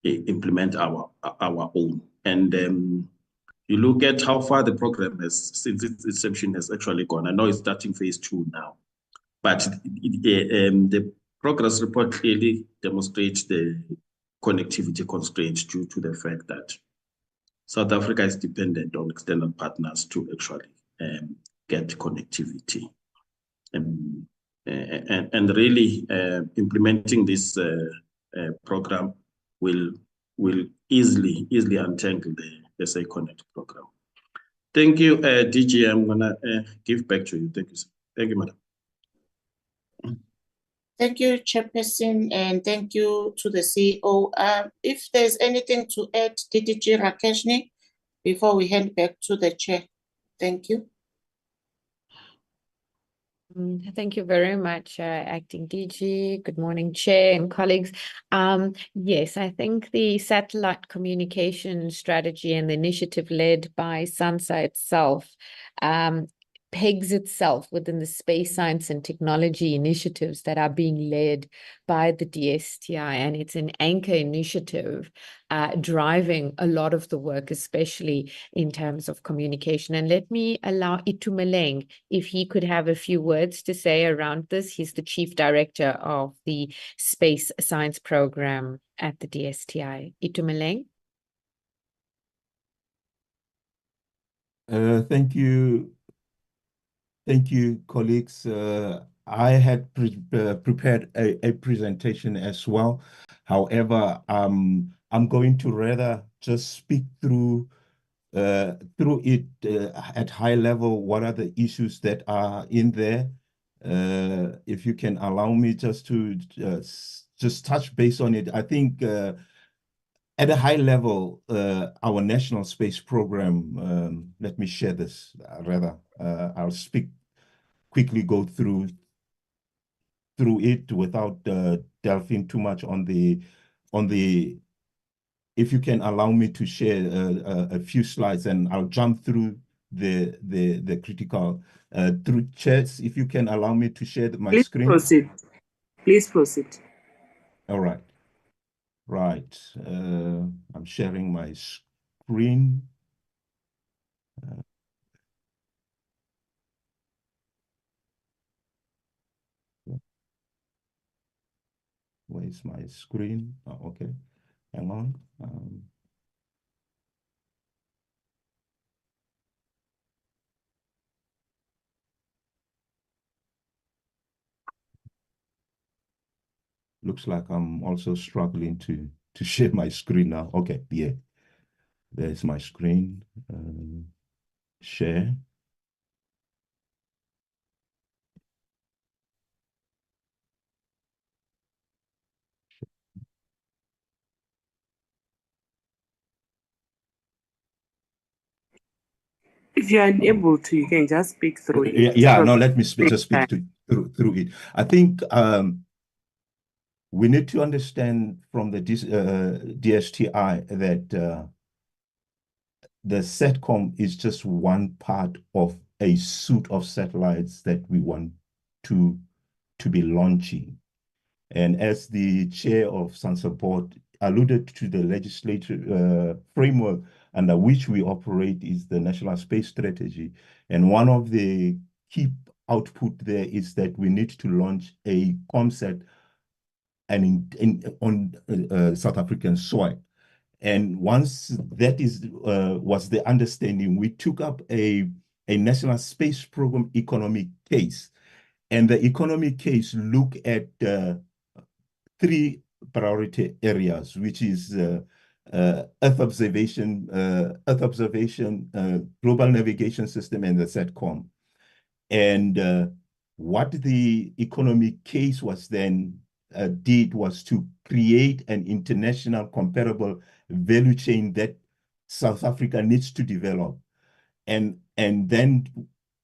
implement our own. And you look at how far the program has, since its inception, has actually gone. I know it's starting phase 2 now, but the progress report clearly demonstrates the connectivity constraints due to the fact that South Africa is dependent on external partners to actually get connectivity. And really implementing this program will easily untangle the SA Connect program. Thank you, DG. I'm gonna give back to you. Thank you, sir. Thank you, madam. Thank you, Chairperson, and thank you to the CEO. If there's anything to add, DDG Rakeshni, before we hand back to the chair. Thank you. Thank you very much, Acting DG. Good morning, Chair and colleagues. Yes, I think the satellite communication strategy and the initiative led by SANSA itself pegs itself within the space science and technology initiatives that are being led by the DSTI, and it's an anchor initiative driving a lot of the work, especially in terms of communication. And let me allow Itumeleng, if he could have a few words to say around this. He's the Chief Director of the Space Science Program at the DSTI. Itumeleng. Thank you. Thank you, colleagues. I had prepared a presentation as well. However, I'm going to rather just speak through it at high level. What are the issues that are in there? If you can allow me just to just touch base on it. I think at a high level, our national space program, let me share this rather. I'll quickly go through it without delving too much on the. If you can allow me to share a few slides, and I'll jump through the critical through chats. If you can allow me to share my screen. Please proceed. All right. Right. I'm sharing my screen. Where's my screen? Oh, okay. Hang on. Looks like I'm also struggling to share my screen now. Okay, yeah. There's my screen. Share. If you're unable to, you can just speak through it. Yeah, no, let me just speak through it. I think we need to understand from the DSTI that the SATCOM is just one part of a suite of satellites that we want to be launching. And as the chair of SANSA board alluded to, the legislative framework under which we operate is the National Space Strategy. And one of the key output there is that we need to launch a COMSAT on South African soil. And once that was the understanding, we took up a National Space Program economic case. And the economic case look at 3 priority areas, which is Earth observation, global navigation system, and the SATCOM. And what the economic case was then did was to create an international comparable value chain that South Africa needs to develop. And then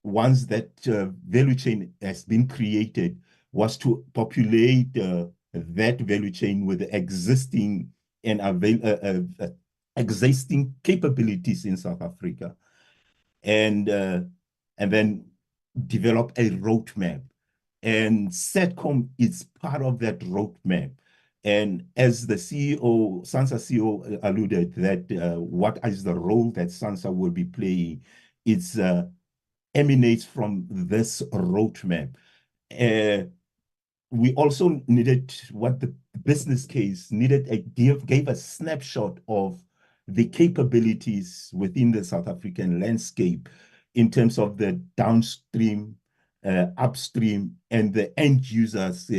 once that value chain has been created, was to populate that value chain with existing and existing capabilities in South Africa, and then develop a roadmap. And SATCOM is part of that roadmap. And as the CEO, SANSA CEO alluded that what is the role that SANSA will be playing, it's emanates from this roadmap. We also needed what the business case needed, gave a snapshot of the capabilities within the South African landscape in terms of the downstream, upstream, and the end users.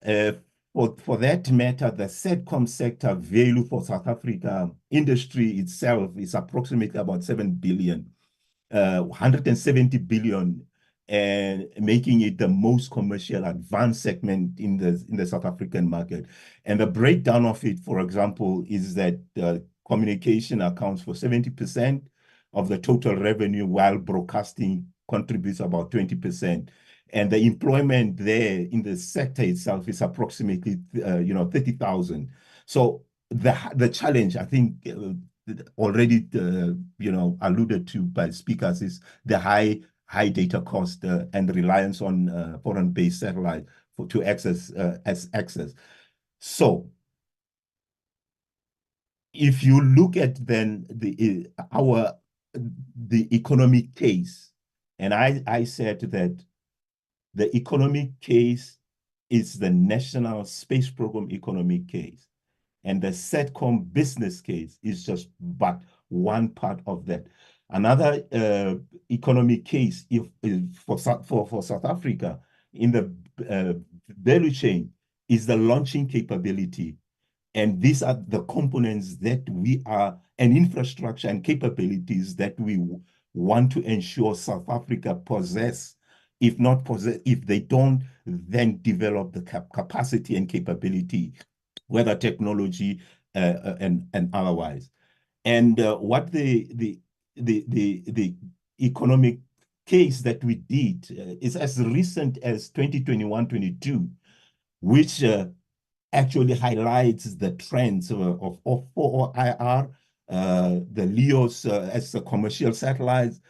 For that matter, the SATCOM sector value for South Africa industry itself is approximately about 7 billion, 170 billion, and making it the most commercial advanced segment in the South African market. And the breakdown of it, for example, is that communication accounts for 70% of the total revenue, while broadcasting contributes about 20%. And the employment there in the sector itself is approximately 30,000. So the challenge, I think, already alluded to by speakers, is the high data cost and reliance on foreign-based satellite to access. So if you look at then the economic case, and I said that the economic case is the National Space Program economic case, and the SATCOM business case is just but one part of that. Another economic case for South Africa in the value chain is the launching capability. And these are the components that we are, and infrastructure and capabilities that we want to ensure South Africa possess. If not possess, if they don't, then develop the capacity and capability, whether technology and otherwise. And what the economic case that we did is as recent as 2021-22, which actually highlights the trends of 4IR, the LEOs as the commercial satellites,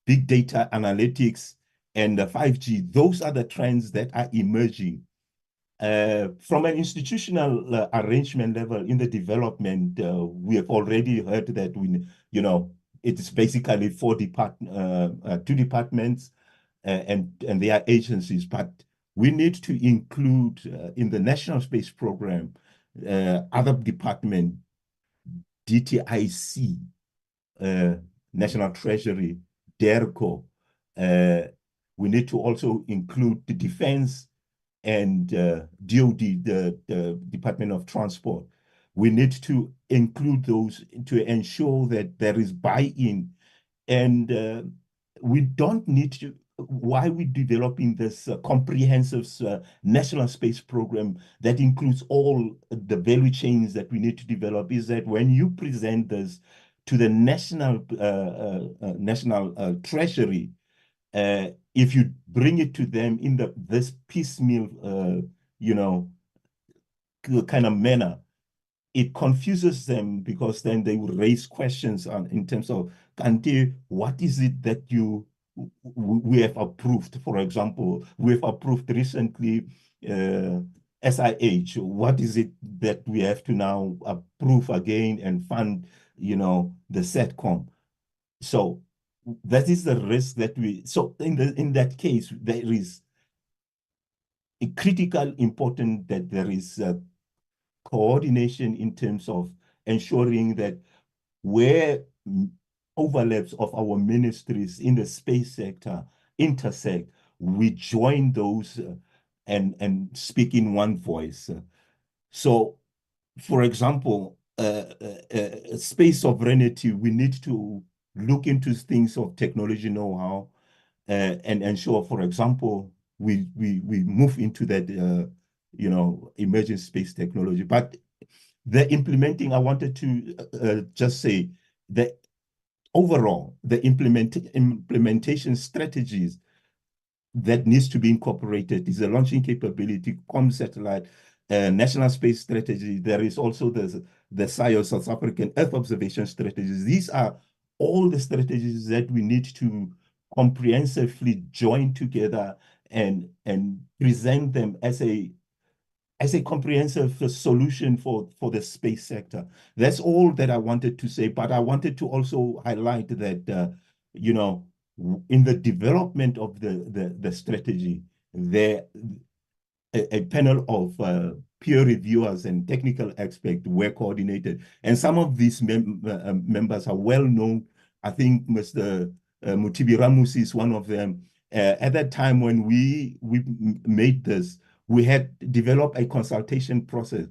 big data analytics, and the 5G. Those are the trends that are emerging. From an institutional arrangement level in the development, we have already heard that it is basically 2 departments and their agencies, but we need to include in the National Space Program other department, DTIC, National Treasury, DERCO. We need to also include the Defense and DOD, the Department of Transport. We need to include those to ensure that there is buy-in. And we don't need to, why we're developing this comprehensive National Space Program that includes all the value chains that we need to develop, is that when you present this to the national treasury, if you bring it to them in this piecemeal, kind of manner, it confuses them, because then they will raise questions in terms of, Kante, what is it that we have approved? For example, we have approved recently SIH. What is it that we have to now approve again and fund, the SETCOM? So that is the risk that so in that case, there is a critical important that there is coordination in terms of ensuring that where overlaps of our ministries in the space sector intersect, we join those and speak in one voice. So, for example, space sovereignty, we need to look into things of technology know-how and ensure, for example, we move into that emerging space technology. But the implementing, I wanted to just say that overall, the implementation strategies that needs to be incorporated is a launching capability, comm satellite, national space strategy. There is also the SAIO, South African Earth observation strategies. These are all the strategies that we need to comprehensively join together and present them as a comprehensive solution for the space sector. That's all that I wanted to say, but I wanted to also highlight that, in the development of the strategy, a panel of peer reviewers and technical experts were coordinated. And some of these members are well known. I think Mr. Mutibi Ramusi is one of them. At that time when we made this, we had developed a consultation process.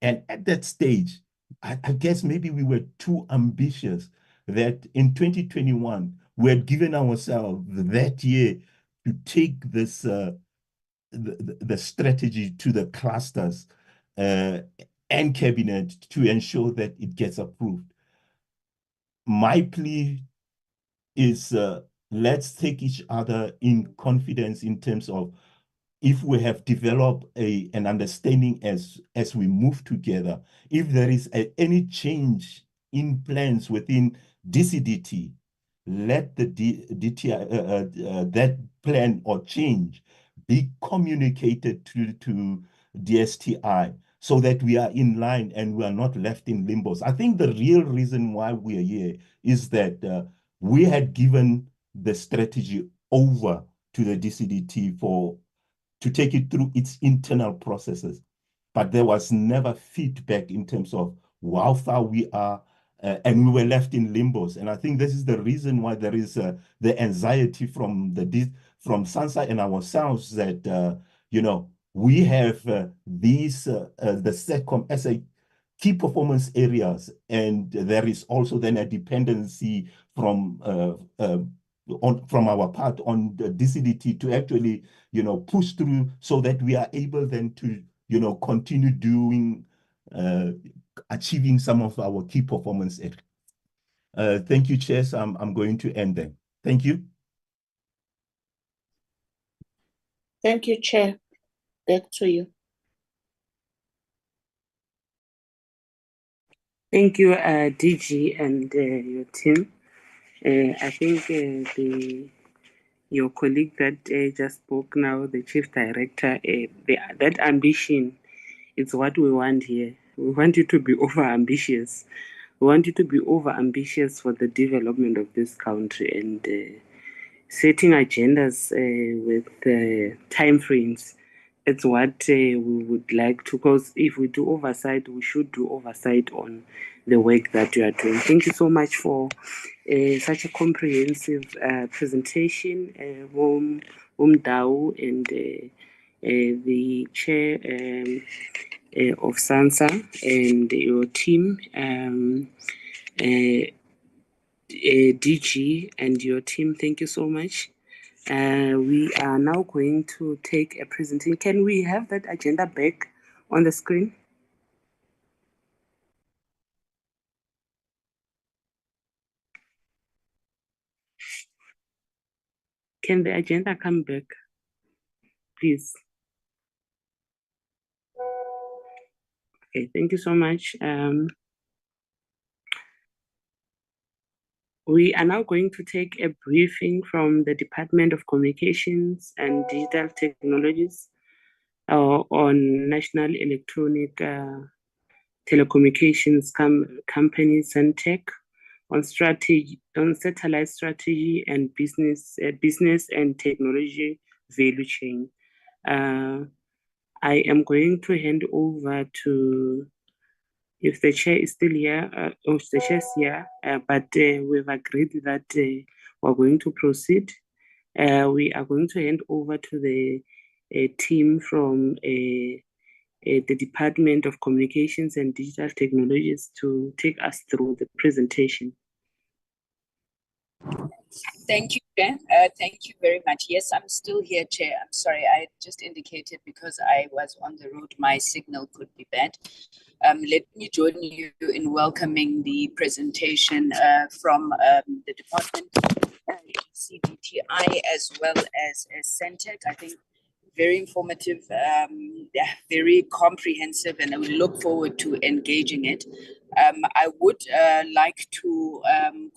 And at that stage, I guess maybe we were too ambitious that in 2021, we had given ourselves that year to take this the strategy to the clusters and cabinet to ensure that it gets approved. My plea is let's take each other in confidence in terms of, if we have developed an understanding as we move together, if there is any change in plans within DCDT, let the that plan or change be communicated to DSTI so that we are in line and we are not left in limbos. I think the real reason why we are here is that we had given the strategy over to the DCDT to take it through its internal processes. But there was never feedback in terms of how far we are, and we were left in limbos. And I think this is the reason why there is the anxiety from SANSA and ourselves that, we have these, the SETCOM as a key performance areas, and there is also then a dependency from our part on the DCDT to actually, push through so that we are able then to, continue doing, achieving some of our key performance areas. Thank you, Chair. So I'm going to end there. Thank you. Thank you, Chair. Back to you. Thank you, DG and your team. I think your colleague that just spoke now, the Chief Director, that ambition is what we want here. We want you to be over-ambitious. We want you to be over-ambitious for the development of this country and setting agendas with timeframes. It's what we would like to, because if we do oversight, we should do oversight on the work that you are doing. Thank you so much for such a comprehensive presentation, Dao and the chair of SANSA and your team, DG and your team. Thank you so much. We are now going to take a presentation. Can we have that agenda back on the screen? Can the agenda come back, please? Okay, thank you so much. We are now going to take a briefing from the Department of Communications and Digital Technologies on National Electronic Telecommunications Company, SANTEC, on satellite strategy and business and technology value chain. I am going to hand over to, if the chair is still here, or if the chair is here, but we've agreed that we're going to proceed. We are going to hand over to the team from the Department of Communications and Digital Technologies to take us through the presentation. Thank you, Chair. Thank you very much. Yes, I'm still here, Chair. I'm sorry, I just indicated because I was on the road, my signal could be bad. Let me join you in welcoming the presentation from the department, CDTI, as well as SANTEC. I think very informative, very comprehensive, and I will look forward to engaging it. I would like to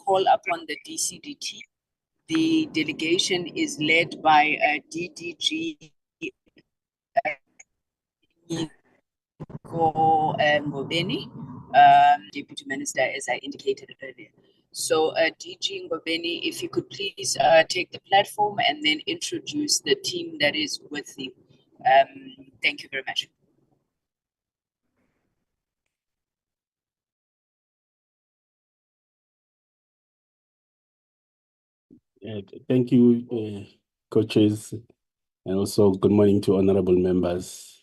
call upon the DCDT. The delegation is led by DDG Ngobeni, Deputy Minister, as I indicated earlier. So DG Ngobeni, if you could please take the platform and then introduce the team that is with you. Thank you very much. Thank you, coaches, and also good morning to honorable members.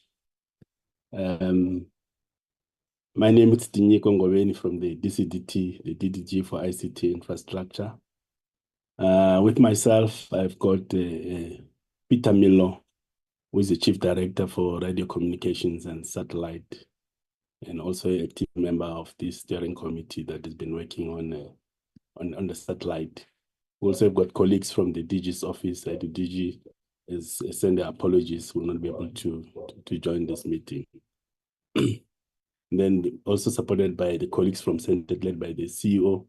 My name is Dinyeko Ngobeni from the DCDT, the DDG for ICT infrastructure. With myself, I've got Peter Milo, who is the Chief Director for Radio Communications and Satellite, and also a team member of this steering committee that has been working on the satellite. We also have got colleagues from the DG's office. The DG has sent their apologies, will not be able to join this meeting. And then also supported by the colleagues from SANTEC, led by the CEO,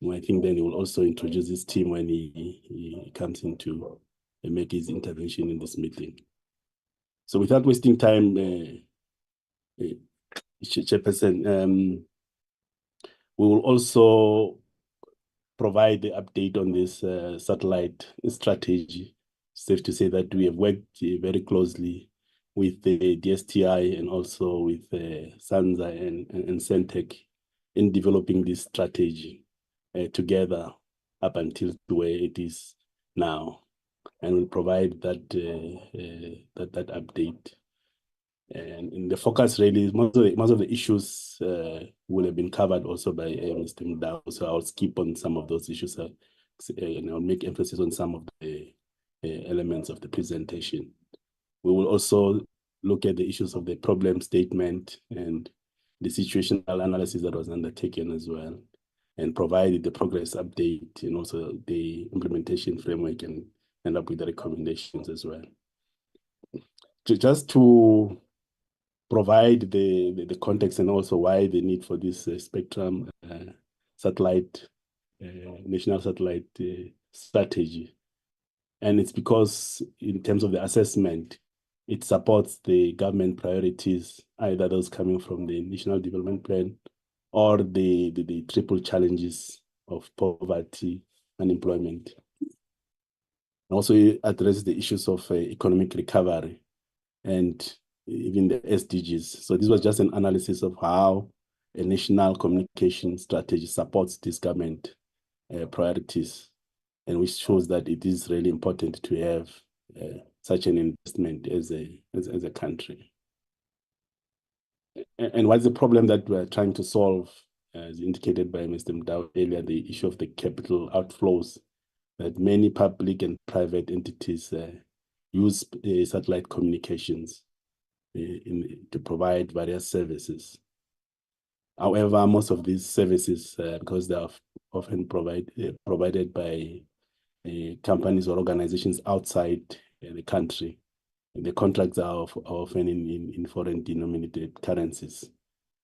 who I think then he will also introduce his team when he comes in to make his intervention in this meeting. So without wasting time, Chairperson, we will also provide the update on this satellite strategy. Safe to say that we have worked very closely with the DSTI and also with SANSA and SANTEC in developing this strategy together up until where it is now, and we'll provide that that update. And in the focus, really, most of the issues will have been covered also by Mr. Mdao, so I'll skip on some of those issues and I'll make emphasis on some of the elements of the presentation. We will also look at the issues of the problem statement and the situational analysis that was undertaken as well, and provide the progress update and also the implementation framework and end up with the recommendations as well. Just to provide the context and also why the need for this spectrum satellite, national satellite strategy. And it's because in terms of the assessment, it supports the government priorities, either those coming from the National Development Plan or the triple challenges of poverty, unemployment. Also, it addresses the issues of economic recovery and even the SDGs. So this was just an analysis of how a national communication strategy supports these government priorities, and which shows that it is really important to have such an investment as a country. And what's the problem that we're trying to solve, as indicated by Mr. Mdao earlier, the issue of the capital outflows, that many public and private entities use satellite communications to provide various services. However, most of these services, because they are often provided by companies or organizations outside the country. The contracts are often in foreign denominated currencies,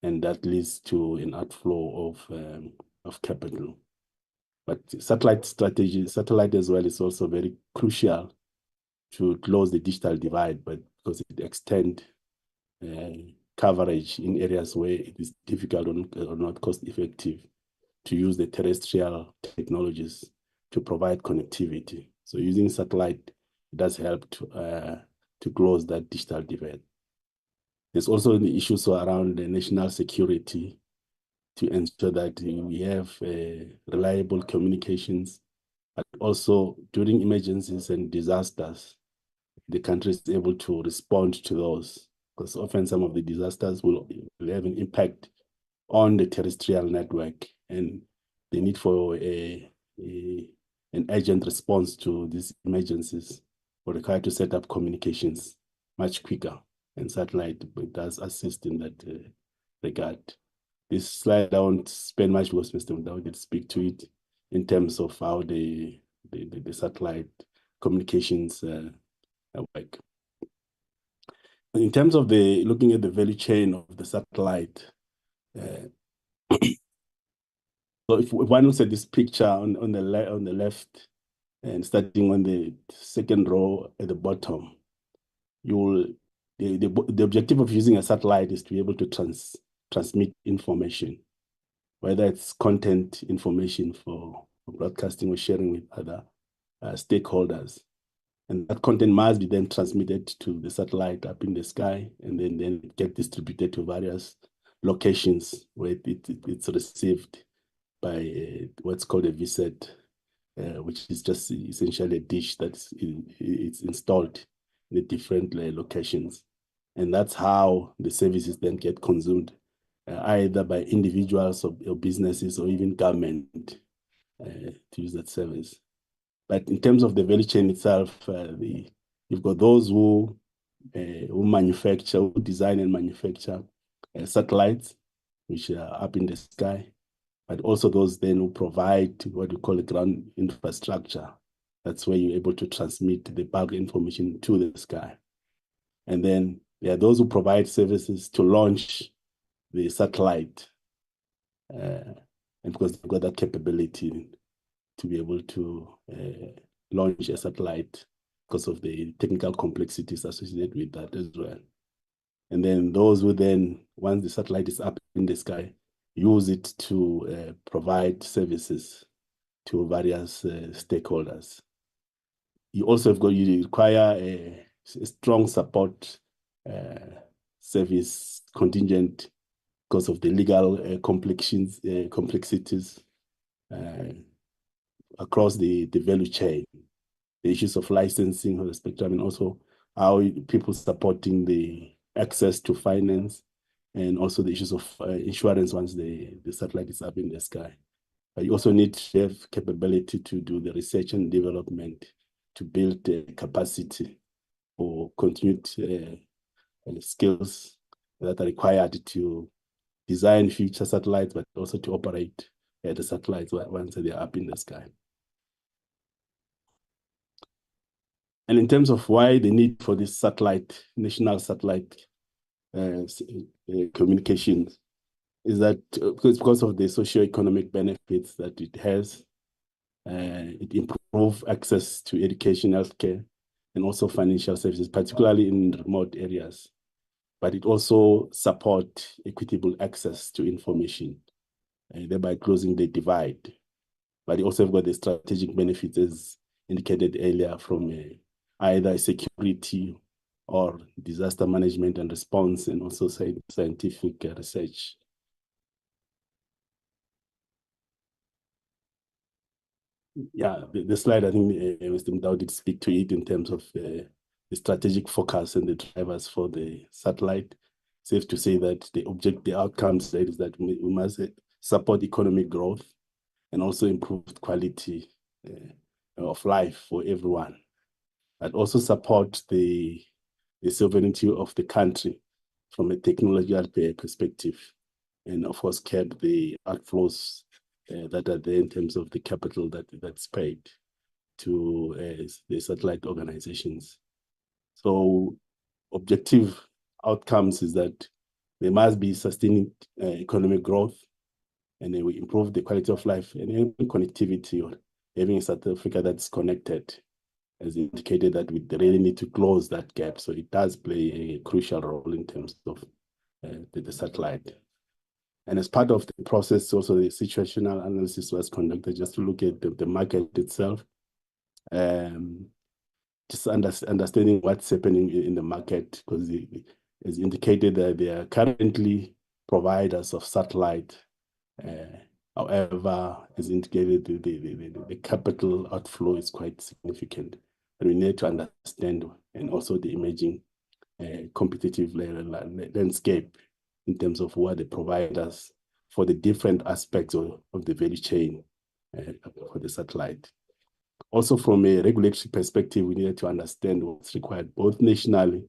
and that leads to an outflow of capital. But satellite as well is also very crucial to close the digital divide, but because it extends coverage in areas where it is difficult or not cost effective to use the terrestrial technologies to provide connectivity. So using satellite does help to close that digital divide. There's also the issues around the national security to ensure that we have reliable communications, but also during emergencies and disasters, the country is able to respond to those, because often some of the disasters will have an impact on the terrestrial network, and the need for an urgent response to these emergencies will require to set up communications much quicker, and satellite does assist in that regard. This slide, I won't spend much because Mr. Mdawi did speak to it in terms of how the satellite communications work. In terms of looking at the value chain of the satellite, so if one looks at this picture on the left, and starting on the second row at the bottom, the objective of using a satellite is to be able to transmit information, whether it's content information for broadcasting or sharing with other stakeholders. And that content must be then transmitted to the satellite up in the sky, and then get distributed to various locations where it's received by what's called a VSAT, which is just essentially a dish that's it's installed in the different locations. And that's how the services then get consumed, either by individuals or businesses or even government to use that service. But in terms of the value chain itself, you've got those who manufacture, who design and manufacture satellites, which are up in the sky, but also those then who provide what we call a ground infrastructure. That's where you're able to transmit the bulk information to the sky. And then there are those who provide services to launch the satellite, and because they've got that capability to be able to launch a satellite because of the technical complexities associated with that as well. And then those who then, once the satellite is up in the sky, use it to provide services to various stakeholders. You also you require a strong support service contingent because of the legal complexities across the value chain, the issues of licensing of the spectrum, and also how people supporting the access to finance, and also the issues of insurance once the satellite is up in the sky. But you also need to have capability to do the research and development to build capacity for continued skills that are required to design future satellites, but also to operate the satellites once they're up in the sky. And in terms of why the need for this national satellite communications, is that because of the socio-economic benefits that it has. It improves access to education, healthcare, and also financial services, particularly in remote areas. But it also supports equitable access to information, thereby closing the divide. But it also have got the strategic benefits, as indicated earlier, from either security or disaster management and response, and also scientific research. Yeah, the slide, I think Mr. Mdawi did speak to it in terms of the strategic focus and the drivers for the satellite. Safe to say that the outcomes is that we must support economic growth and also improve quality of life for everyone, but also support the sovereignty of the country from a technological perspective, and of course cap the outflows that are there in terms of the capital that's paid. to the satellite organizations. So objective outcomes is that there must be sustained economic growth, and then we improve the quality of life and connectivity, or having a South Africa that's connected, as indicated that we really need to close that gap. So it does play a crucial role in terms of the satellite. And as part of the process, also the situational analysis was conducted just to look at the market itself, just understanding what's happening in the market, because it's indicated that there are currently providers of satellite. However, as indicated, the capital outflow is quite significant, and we need to understand, and also the emerging competitive landscape in terms of who are the providers for the different aspects of the value chain for the satellite. Also, from a regulatory perspective, we need to understand what's required both nationally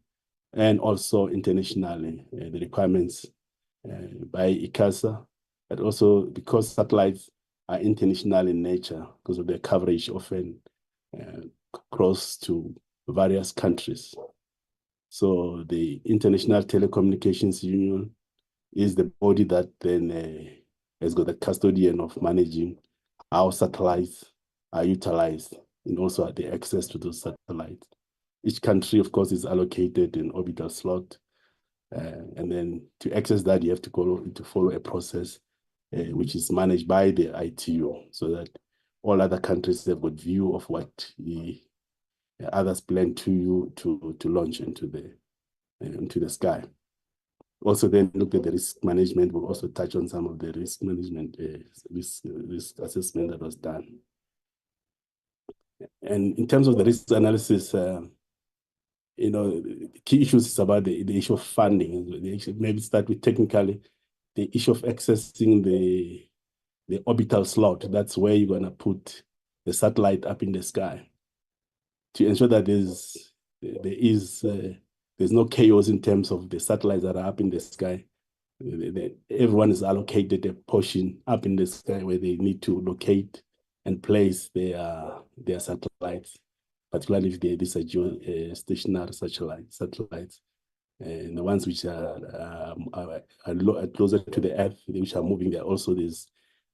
and also internationally, the requirements by ICASA, but also because satellites are international in nature because of their coverage often across to various countries. So the International Telecommunications Union is the body that then has got the custodian of managing how satellites are utilized and also the access to those satellites. Each country, of course, is allocated an orbital slot. And then to access that, you have to follow a process which is managed by the ITU, so that all other countries have got view of what the others plan to launch into the sky. Also, then look at the risk management. We'll also touch on some of the risk management, risk assessment that was done. And in terms of the risk analysis, you know, the key issues is about the issue of funding. Maybe start with technically the issue of accessing the orbital slot. That's where you're gonna put the satellite up in the sky to ensure that there's no chaos in terms of the satellites that are up in the sky. Everyone is allocated a portion up in the sky where they need to locate and place their satellites, particularly if these are geostationary satellites, and the ones which are closer to the Earth, which are moving. There also there's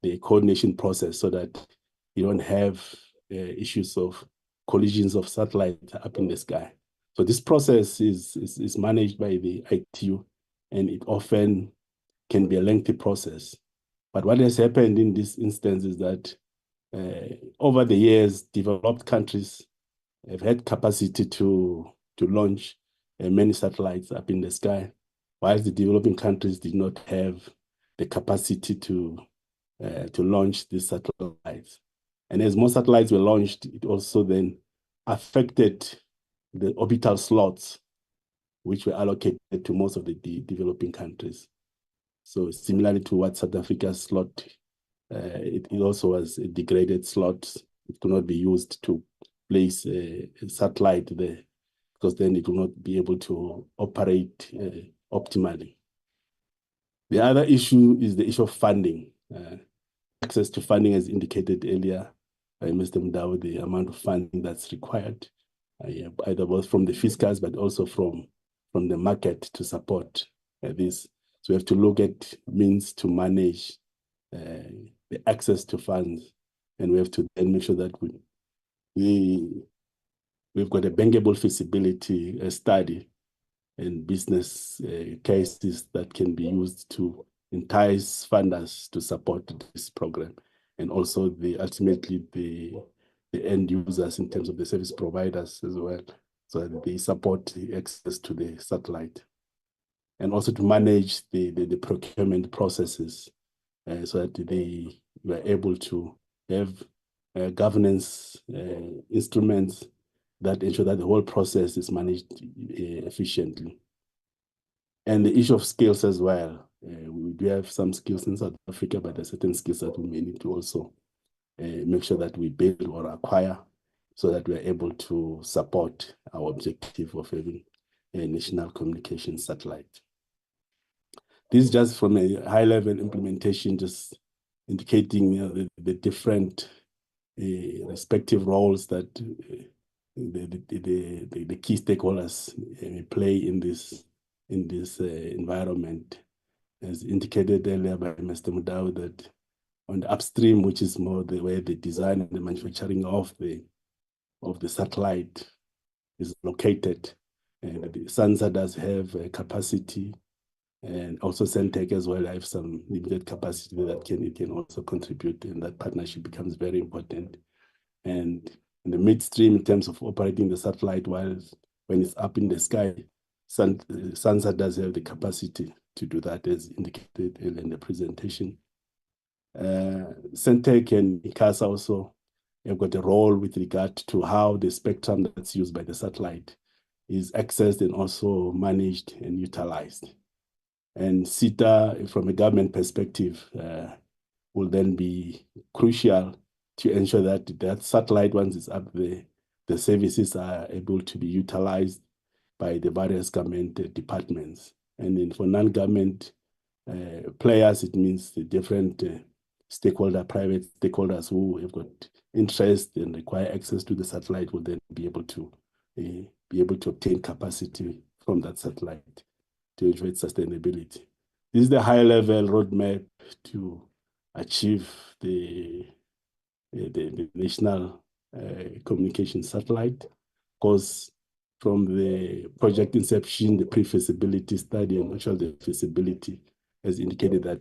the coordination process so that you don't have issues of collisions of satellites up in the sky. So this process is managed by the ITU, and it often can be a lengthy process. But what has happened in this instance is that over the years, developed countries have had capacity to launch many satellites up in the sky, whilst the developing countries did not have the capacity to launch these satellites. And as more satellites were launched, it also then affected the orbital slots, which were allocated to most of the developing countries. So similarly to what South Africa's slot, it also was a degraded slot. It could not be used to place a satellite there, because then it will not be able to operate optimally. The other issue is the issue of funding. Access to funding, as indicated earlier by Mr. Mdao, the amount of funding that's required, either both from the fiscals, but also from the market to support this. So we have to look at means to manage the access to funds, and we have to then make sure that we've got a bankable feasibility study and business cases that can be used to entice funders to support this program, and also ultimately the end users in terms of the service providers as well, so that they support the access to the satellite, and also to manage the procurement processes so that they were able to have governance instruments that ensure that the whole process is managed efficiently. And the issue of skills as well. We do have some skills in South Africa, but there are certain skills that we may need to also make sure that we build or acquire, so that we're able to support our objective of having a national communication satellite. This is just from a high-level implementation, just indicating the different respective roles that the key stakeholders play in this environment. As indicated earlier by Mr. Mudau, that on the upstream, which is more the way the design and the manufacturing of the satellite is located, and the SANSA does have a capacity, and also Centec as well have some limited capacity that it can also contribute, and that partnership becomes very important. And in the midstream, in terms of operating the satellite when it's up in the sky, SANSA does have the capacity to do that, as indicated in the presentation. Centec and ICASA also have got a role with regard to how the spectrum that's used by the satellite is accessed and also managed and utilized. And CETA, from a government perspective, will then be crucial to ensure that that satellite, once it's up there, the services are able to be utilized by the various government departments. And then for non-government players, it means the different private stakeholders who have got interest and require access to the satellite will then be able to obtain capacity from that satellite to ensure its sustainability. This is the high-level roadmap to achieve the national communication satellite. Of course, from the project inception, the pre-feasibility study and actual the feasibility has indicated that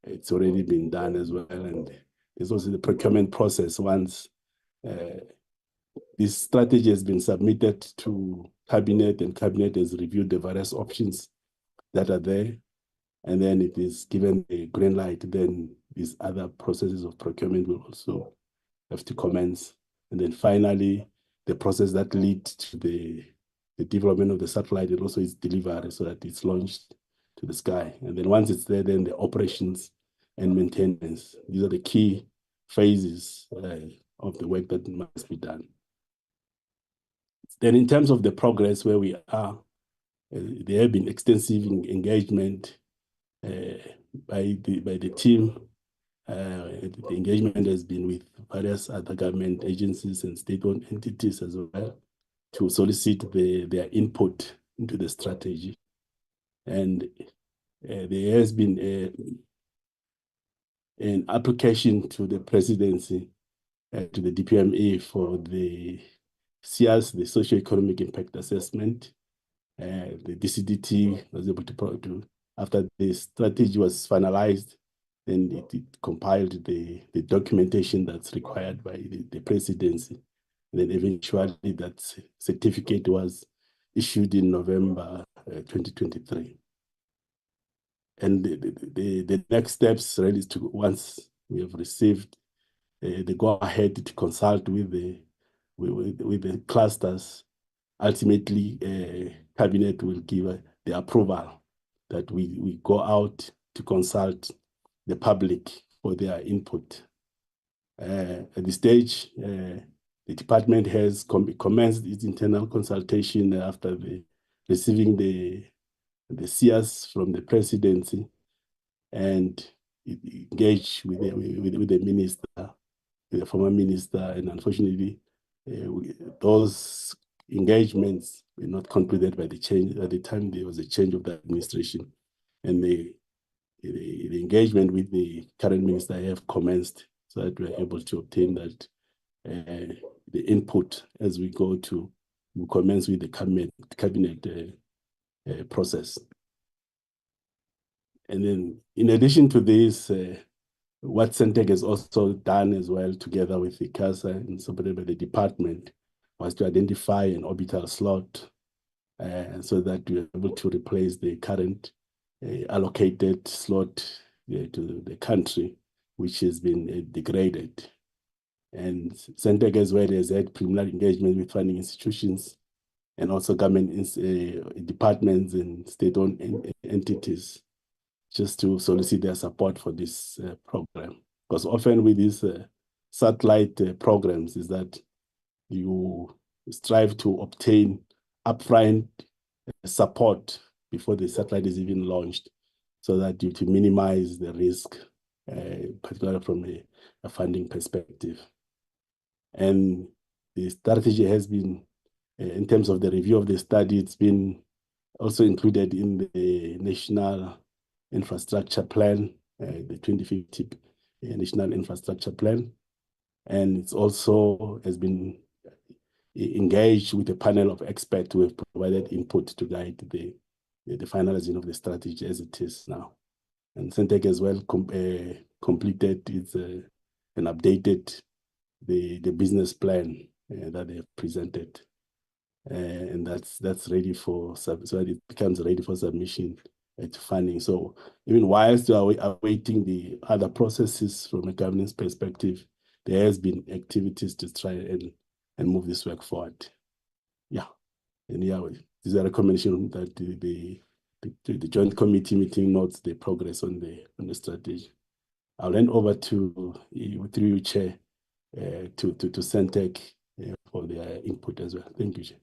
it's already been done as well. And there's also the procurement process. Once this strategy has been submitted to Cabinet and Cabinet has reviewed the various options that are there, and then it is given a green light, then these other processes of procurement will also have to commence. And then finally, the process that leads to the development of the satellite and also its delivery so that it's launched to the sky. And then once it's there, then the operations and maintenance. These are the key phases of the work that must be done. Then in terms of the progress where we are, there have been extensive engagement by the team. The engagement has been with various other government agencies and state-owned entities as well to solicit their input into the strategy. And there has been an application to the presidency, to the DPMA for the SIAS, the Socio-Economic Impact Assessment. The DCDT was able to, after the strategy was finalized, then it compiled the documentation that's required by the presidency. And then eventually that certificate was issued in November 2023. And the next steps really is to, once we have received the go-ahead to consult with the clusters, ultimately Cabinet will give the approval that we go out to consult the public for their input. At this stage, the department has commenced its internal consultation after receiving the SIAS from the presidency, and engaged with the minister, the former minister, and unfortunately, those engagements were not concluded by the change. At the time, there was a change of the administration, and the engagement with the current minister have commenced so that we're able to obtain that the input as we commence with the cabinet process. And then in addition to this, what Centec has also done as well together with the ICASA and supported by the department was to identify an orbital slot so that we're able to replace the current allocated slot to the country, which has been degraded. And Centec as well has had preliminary engagement with funding institutions and also government departments and state-owned entities just to solicit their support for this program. Because often with these satellite programs is that you strive to obtain upfront support before the satellite is even launched, so that to minimize the risk, particularly from a funding perspective. And the strategy has been, in terms of the review of the study, it's been also included in the National Infrastructure Plan, the 2050 National Infrastructure Plan. And it's also has been engaged with a panel of experts who have provided input to guide the finalizing of the strategy as it is now. And SANTEC as well completed its and updated the business plan that they have presented. And that's ready for, so it becomes ready for submission to funding. So even whilst we are awaiting the other processes from a governance perspective, there has been activities to try and move this work forward. Yeah, and yeah, these are recommendations that the joint committee meeting notes the progress on the strategy. I'll hand over to you, through you, Chair, to SANTEC for their input as well. Thank you, Chair.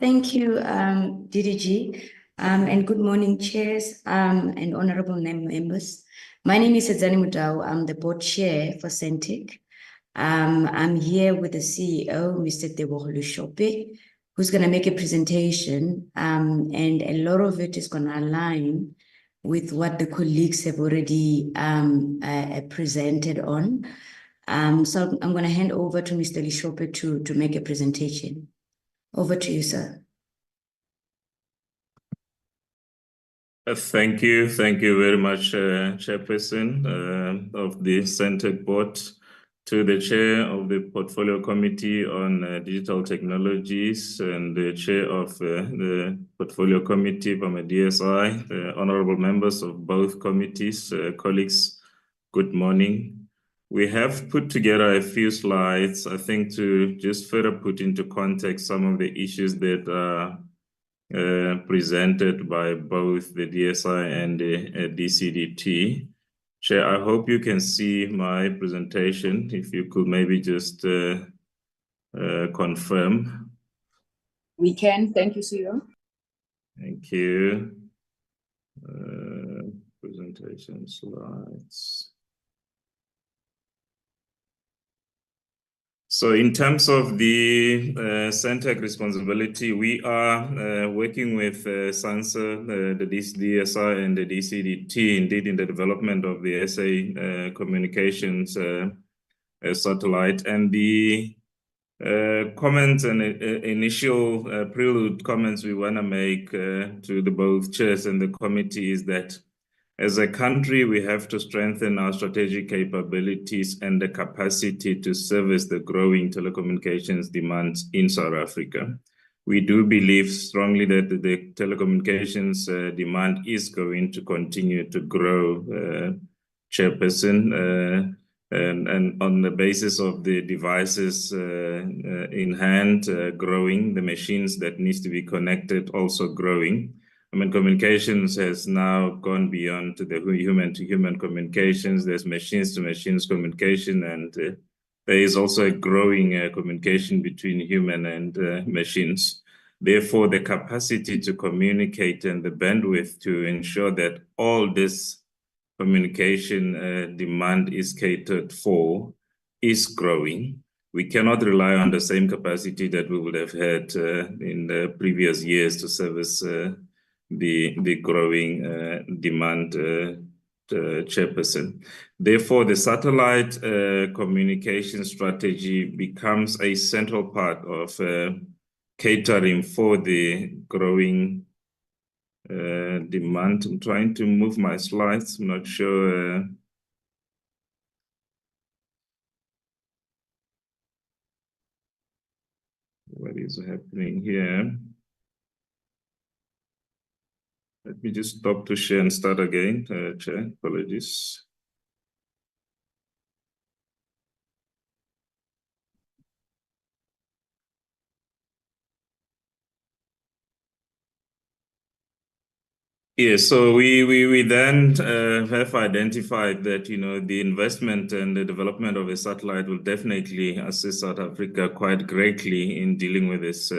Thank you, DDG, and good morning, chairs and honorable members. My name is Edzani Mudau. I'm the board chair for SANTEC. I'm here with the CEO, Mr. Tebogo Lushope, who's going to make a presentation, and a lot of it is going to align with what the colleagues have already presented on. So I'm going to hand over to Mr. Lushope to make a presentation. Over to you, sir. Thank you very much, Chairperson of the SANTEC board, to the Chair of the Portfolio Committee on Digital Technologies and the Chair of the Portfolio Committee from a DSI, the honorable members of both committees, colleagues, good morning. We have put together a few slides, I think, to just further put into context some of the issues that are presented by both the DSI and the DCDT. Chair, I hope you can see my presentation. If you could maybe just confirm. We can. Thank you, CEO. Thank you. Presentation slides. So in terms of the SANTEC responsibility, we are working with SANSA, the DSI and the DCDT, indeed, in the development of the SA communications satellite. And the comments and initial prelude comments we want to make to the both chairs and the committee is that as a country, we have to strengthen our strategic capabilities and the capacity to service the growing telecommunications demands in South Africa. We do believe strongly that the telecommunications demand is going to continue to grow, Chairperson, and on the basis of the devices in hand growing, the machines that needs to be connected also growing. I mean, communications has now gone beyond to the human-to-human communications. There's machines-to-machines communication, and there is also a growing communication between human and machines. Therefore, the capacity to communicate and the bandwidth to ensure that all this communication demand is catered for is growing. We cannot rely on the same capacity that we would have had in the previous years to service the growing demand, Chairperson. Therefore, the satellite communication strategy becomes a central part of catering for the growing demand. I'm trying to move my slides. I'm not sure. What is happening here? Let me just stop to share and start again, Chair. Apologies. Yeah, so we then have identified that, you know, the investment and the development of a satellite will definitely assist South Africa quite greatly in dealing with this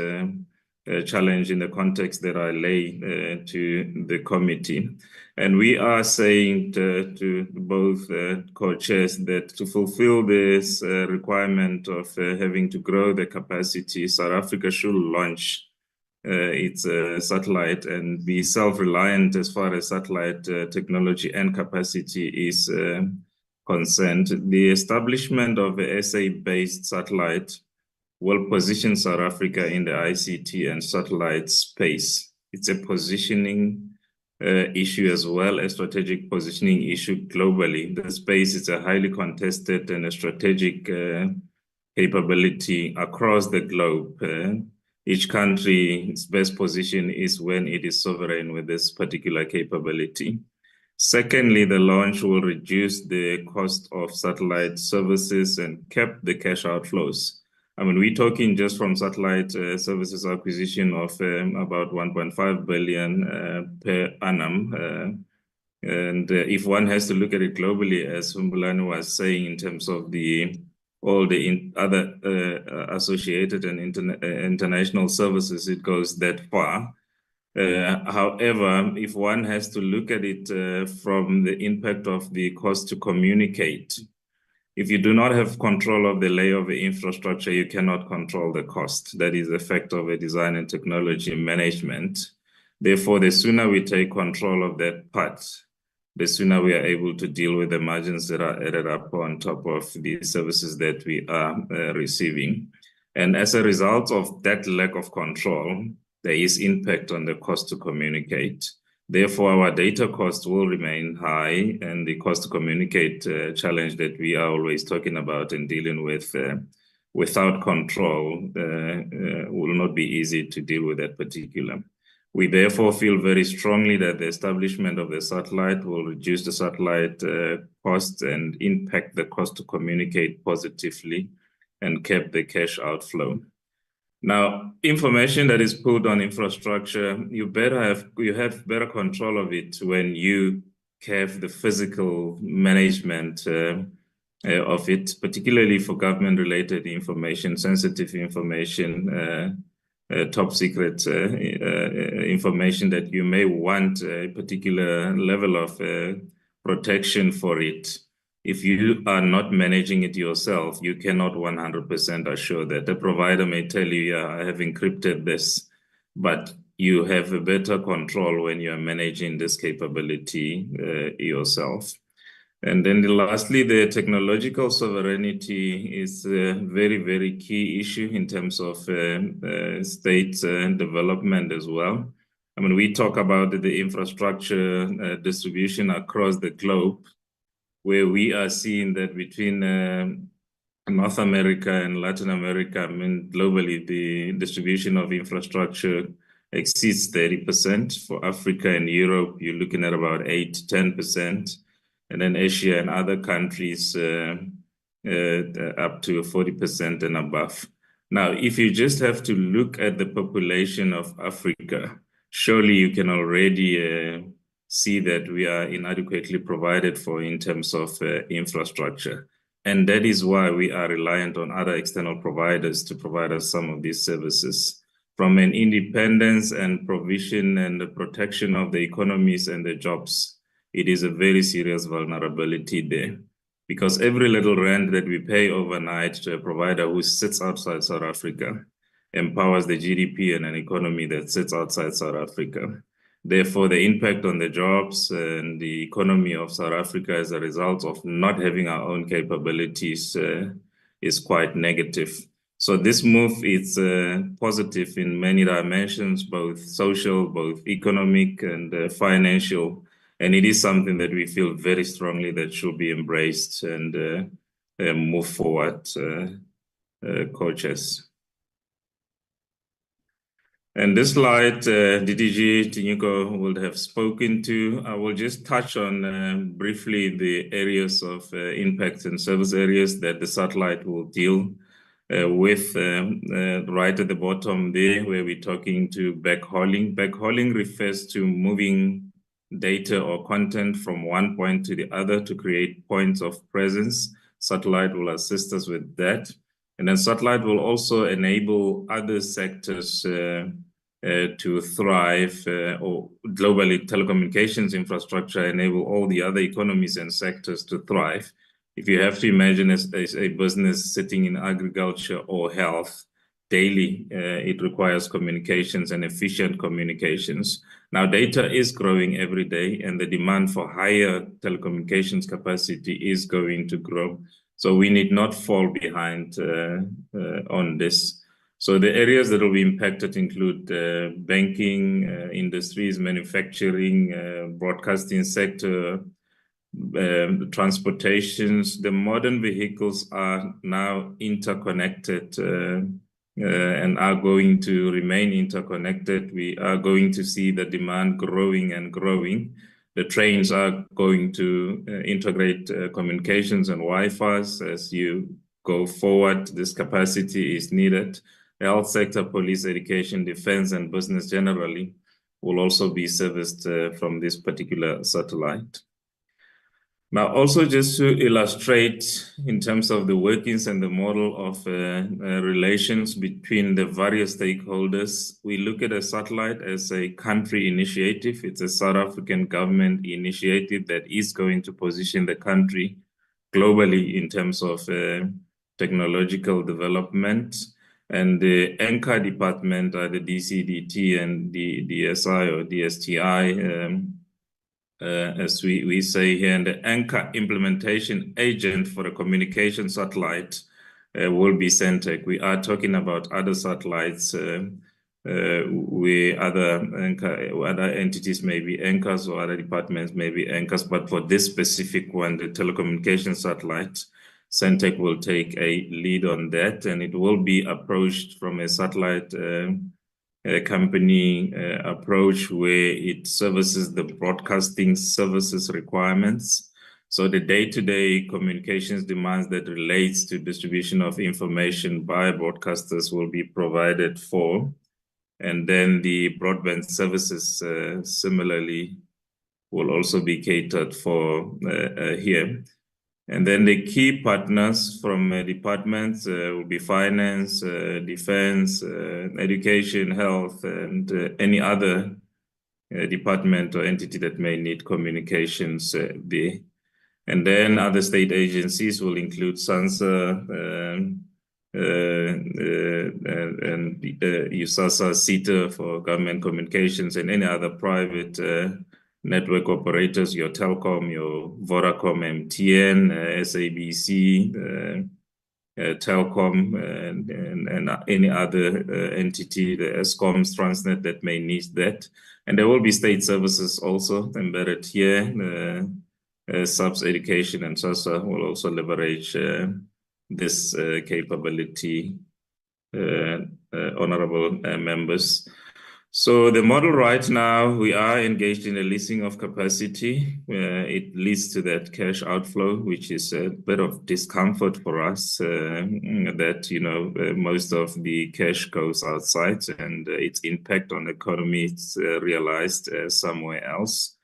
challenge in the context that I lay to the committee. And we are saying to both co-chairs that to fulfill this requirement of having to grow the capacity, South Africa should launch its satellite and be self-reliant as far as satellite technology and capacity is concerned. The establishment of a SA-based satellite will position South Africa in the ICT and satellite space. It's a positioning issue as well as strategic positioning issue globally. The space is a highly contested and a strategic capability across the globe. Each country's best position is when it is sovereign with this particular capability. Secondly, the launch will reduce the cost of satellite services and cap the cash outflows. I mean, we're talking just from satellite services acquisition of about 1.5 billion per annum. And if one has to look at it globally, as Humbulani was saying, in terms of all the other associated and international services, it goes that far. However, if one has to look at it from the impact of the cost to communicate, if you do not have control of the layer of the infrastructure, you cannot control the cost. That is the effect of a design and technology management. Therefore, the sooner we take control of that part, the sooner we are able to deal with the margins that are added up on top of the services that we are receiving. And as a result of that lack of control, there is impact on the cost to communicate. Therefore, our data cost will remain high, and the cost to communicate challenge that we are always talking about and dealing with without control will not be easy to deal with that particular. We therefore feel very strongly that the establishment of the satellite will reduce the satellite costs and impact the cost to communicate positively and cap the cash outflow. Now, information that is put on infrastructure, you have better control of it when you have the physical management of it, particularly for government-related information, sensitive information, top secret information that you may want a particular level of protection for it. If you are not managing it yourself, you cannot 100% assure that. The provider may tell you, yeah, I have encrypted this, but you have a better control when you are managing this capability yourself. And then lastly, the technological sovereignty is a very, very key issue in terms of state development as well. I mean, we talk about the infrastructure distribution across the globe, where we are seeing that between North America and Latin America, I mean, globally, the distribution of infrastructure exceeds 30%. For Africa and Europe, you're looking at about 8-10%. And then Asia and other countries up to 40% and above. Now, if you just have to look at the population of Africa, surely you can already see that we are inadequately provided for in terms of infrastructure. And that is why we are reliant on other external providers to provide us some of these services. From an independence and provision and the protection of the economies and the jobs, it is a very serious vulnerability there. Because every little rand that we pay overnight to a provider who sits outside South Africa empowers the GDP and an economy that sits outside South Africa. Therefore, the impact on the jobs and the economy of South Africa as a result of not having our own capabilities is quite negative. So this move is positive in many dimensions, both social, both economic and financial. And it is something that we feel very strongly that should be embraced and move forward, coaches. And this slide, DDG Tinyuko will have spoken to. I will just touch on briefly the areas of impact and service areas that the satellite will deal with. Right at the bottom there, where we're talking to backhauling. Backhauling refers to moving data or content from one point to the other to create points of presence. Satellite will assist us with that. And then satellite will also enable other sectors to thrive, or globally telecommunications infrastructure enable all the other economies and sectors to thrive. If you have to imagine as a business sitting in agriculture or health, daily, it requires communications and efficient communications. Now, data is growing every day, and the demand for higher telecommunications capacity is going to grow. So we need not fall behind on this. So the areas that will be impacted include banking, industries, manufacturing, broadcasting sector, the transportations. The modern vehicles are now interconnected and are going to remain interconnected. We are going to see the demand growing and growing. The trains are going to integrate communications and Wi-Fi's as you go forward. This capacity is needed. The health sector, police, education, defense, and business generally will also be serviced from this particular satellite. Now, also just to illustrate in terms of the workings and the model of relations between the various stakeholders, we look at a satellite as a country initiative. It's a South African government initiative that is going to position the country globally in terms of technological development. And the anchor department are the DCDT and the DSI or DSTI, as we say here, and the anchor implementation agent for a communication satellite will be SANTEC. We are talking about other satellites where other entities may be anchors or other departments may be anchors, but for this specific one, the telecommunication satellite, SANTEC will take a lead on that, and it will be approached from a satellite company approach where it services the broadcasting services requirements. So the day-to-day communications demands that relates to distribution of information by broadcasters will be provided for. And then the broadband services similarly will also be catered for here. And then the key partners from departments will be finance, defense, education, health, and any other department or entity that may need communications there. And then other state agencies will include SANSA, and USASA, CETA for government communications, and any other private network operators, your Telkom, your Vodacom, MTN, SABC, Telkom, and any other entity, the Escoms, Transnet that may need that. And there will be state services also embedded here. SAPS Education and SASA will also leverage this capability, honorable members. So the model right now, we are engaged in a leasing of capacity. It leads to that cash outflow, which is a bit of discomfort for us, that, you know, most of the cash goes outside and its impact on the economy is realized somewhere else.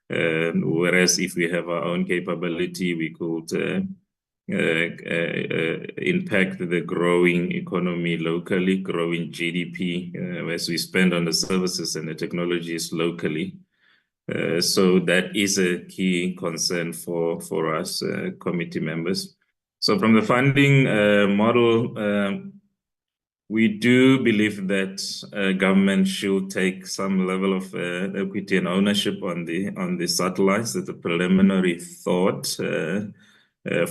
Whereas if we have our own capability, we could impact the growing economy locally, growing GDP, as we spend on the services and the technologies locally. So that is a key concern for us committee members. So from the funding model, we do believe that government should take some level of equity and ownership on the satellites. That's a preliminary thought.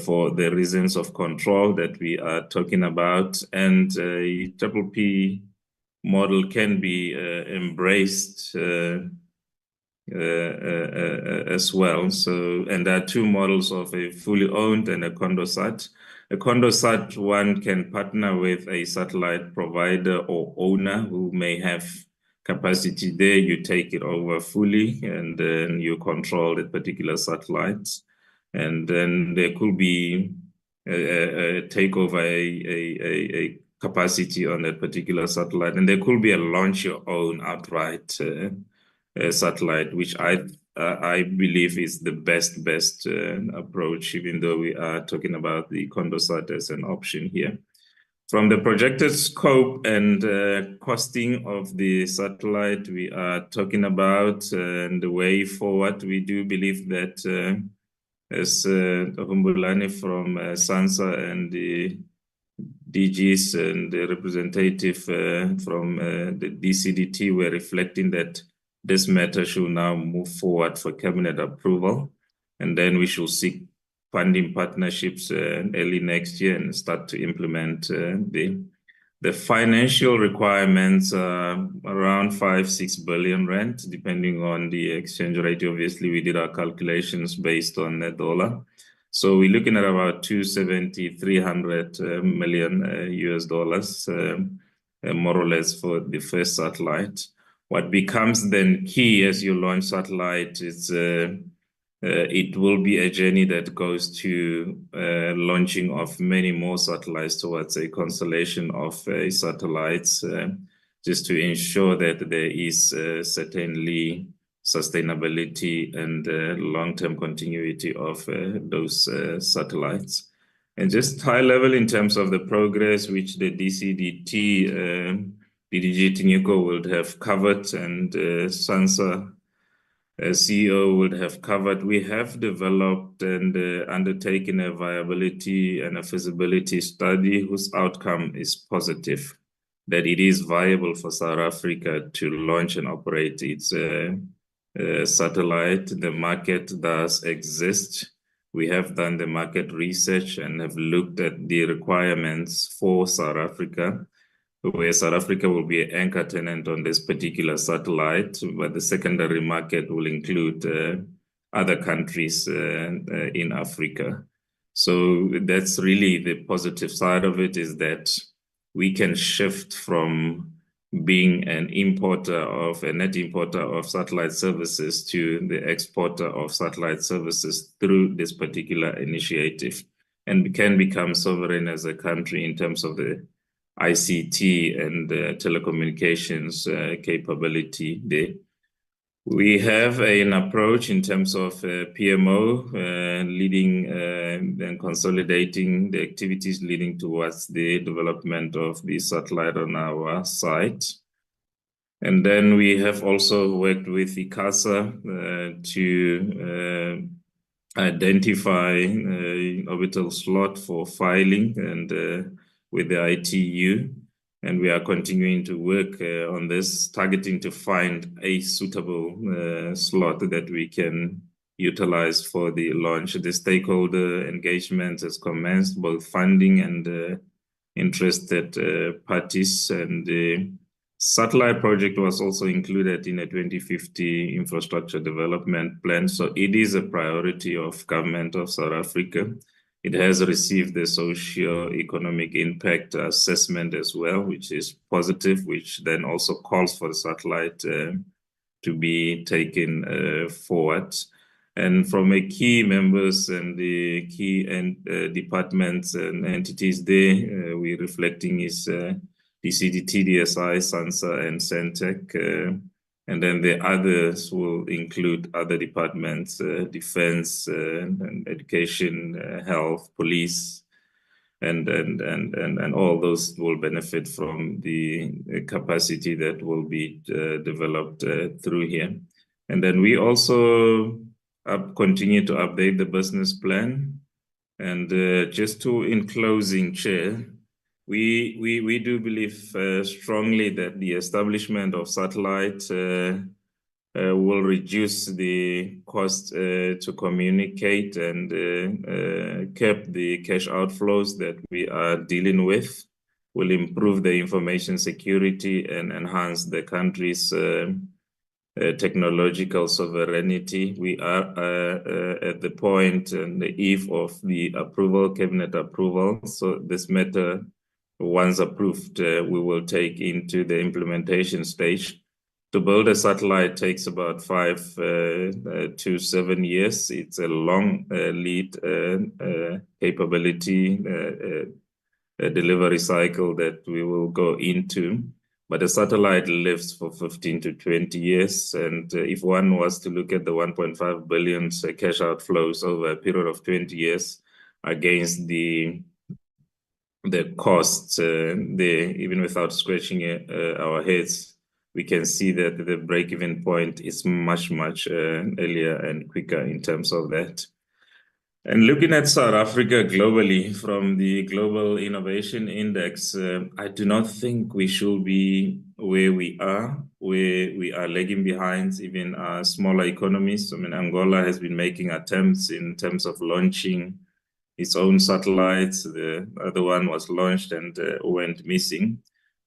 For the reasons of control that we are talking about, and a triple P model can be embraced as well. So, and there are two models of a fully owned and a Condosat. A Condosat one can partner with a satellite provider or owner who may have capacity there. You take it over fully, and then you control that particular satellite. And then there could be a takeover, a capacity on that particular satellite, and there could be a launch your own outright satellite, which I believe is the best approach, even though we are talking about the Condosat as an option here. From the projected scope and costing of the satellite we are talking about and the way forward, we do believe that as Humbulani from SANSA and the DGs and the representative from the DCDT were reflecting that this matter should now move forward for cabinet approval, and then we should seek funding partnerships early next year and start to implement the financial requirements around 5-6 billion rand, depending on the exchange rate. Obviously, we did our calculations based on the dollar. So we're looking at about 270-300 million US dollars, more or less, for the first satellite. What becomes then key as you launch satellite is it will be a journey that goes to launching of many more satellites towards a constellation of satellites, just to ensure that there is certainly sustainability and long-term continuity of those satellites. And just high level in terms of the progress which the DCDT, DDG Tinyuko would have covered, and SANSA CEO would have covered. We have developed and undertaken a viability and a feasibility study whose outcome is positive, that it is viable for South Africa to launch and operate its satellite. The market does exist. We have done the market research and have looked at the requirements for South Africa, where South Africa will be an anchor tenant on this particular satellite, but the secondary market will include other countries in Africa. So that's really the positive side of it, is that we can shift from being a net importer of satellite services to the exporter of satellite services through this particular initiative, and we can become sovereign as a country in terms of the ICT and telecommunications capability there. We have an approach in terms of PMO leading and consolidating the activities leading towards the development of the satellite on our site. And then we have also worked with ICASA to identify orbital slot for filing and with the ITU, and we are continuing to work on this, targeting to find a suitable slot that we can utilize for the launch. The stakeholder engagement has commenced, both funding and interested parties, and the satellite project was also included in a 2050 infrastructure development plan. So it is a priority of government of South Africa. It has received the socio-economic impact assessment as well, which is positive, which then also calls for the satellite to be taken forward. And from a key members and the key departments and entities there, we're reflecting is DCDT, DSI, SANSA, and CENTEC. And then the others will include other departments, defense, and education, health, police, and all those will benefit from the capacity that will be developed through here. And then we also continue to update the business plan. And just to, in closing, Chair, we do believe strongly that the establishment of satellite will reduce the cost to communicate and cap the cash outflows that we are dealing with, will improve the information security and enhance the country's technological sovereignty. We are at the point and the eve of the approval, cabinet approval. So this matter, once approved, we will take into the implementation stage. To build a satellite takes about 5 to 7 years. It's a long lead capability delivery cycle that we will go into. But a satellite lives for 15 to 20 years. And if one was to look at the 1.5 billion cash outflows over a period of 20 years against the the costs there, even without scratching our heads, we can see that the break-even point is much earlier and quicker in terms of that. And looking at South Africa globally from the Global Innovation Index, I do not think we should be where we are lagging behind even smaller economies. I mean, Angola has been making attempts in terms of launching its own satellites. The other one was launched and went missing.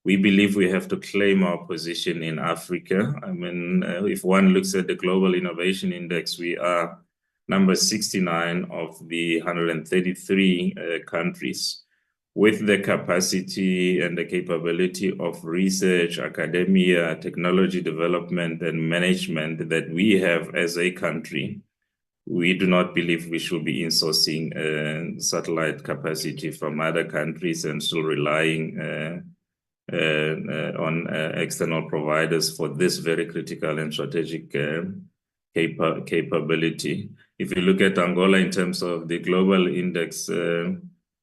We believe we have to claim our position in Africa. I mean, if one looks at the Global Innovation Index, we are number 69 of the 133 countries with the capacity and the capability of research, academia, technology development, and management that we have as a country. We do not believe we should be insourcing satellite capacity from other countries and still relying on external providers for this very critical and strategic capability. If you look at Angola in terms of the global index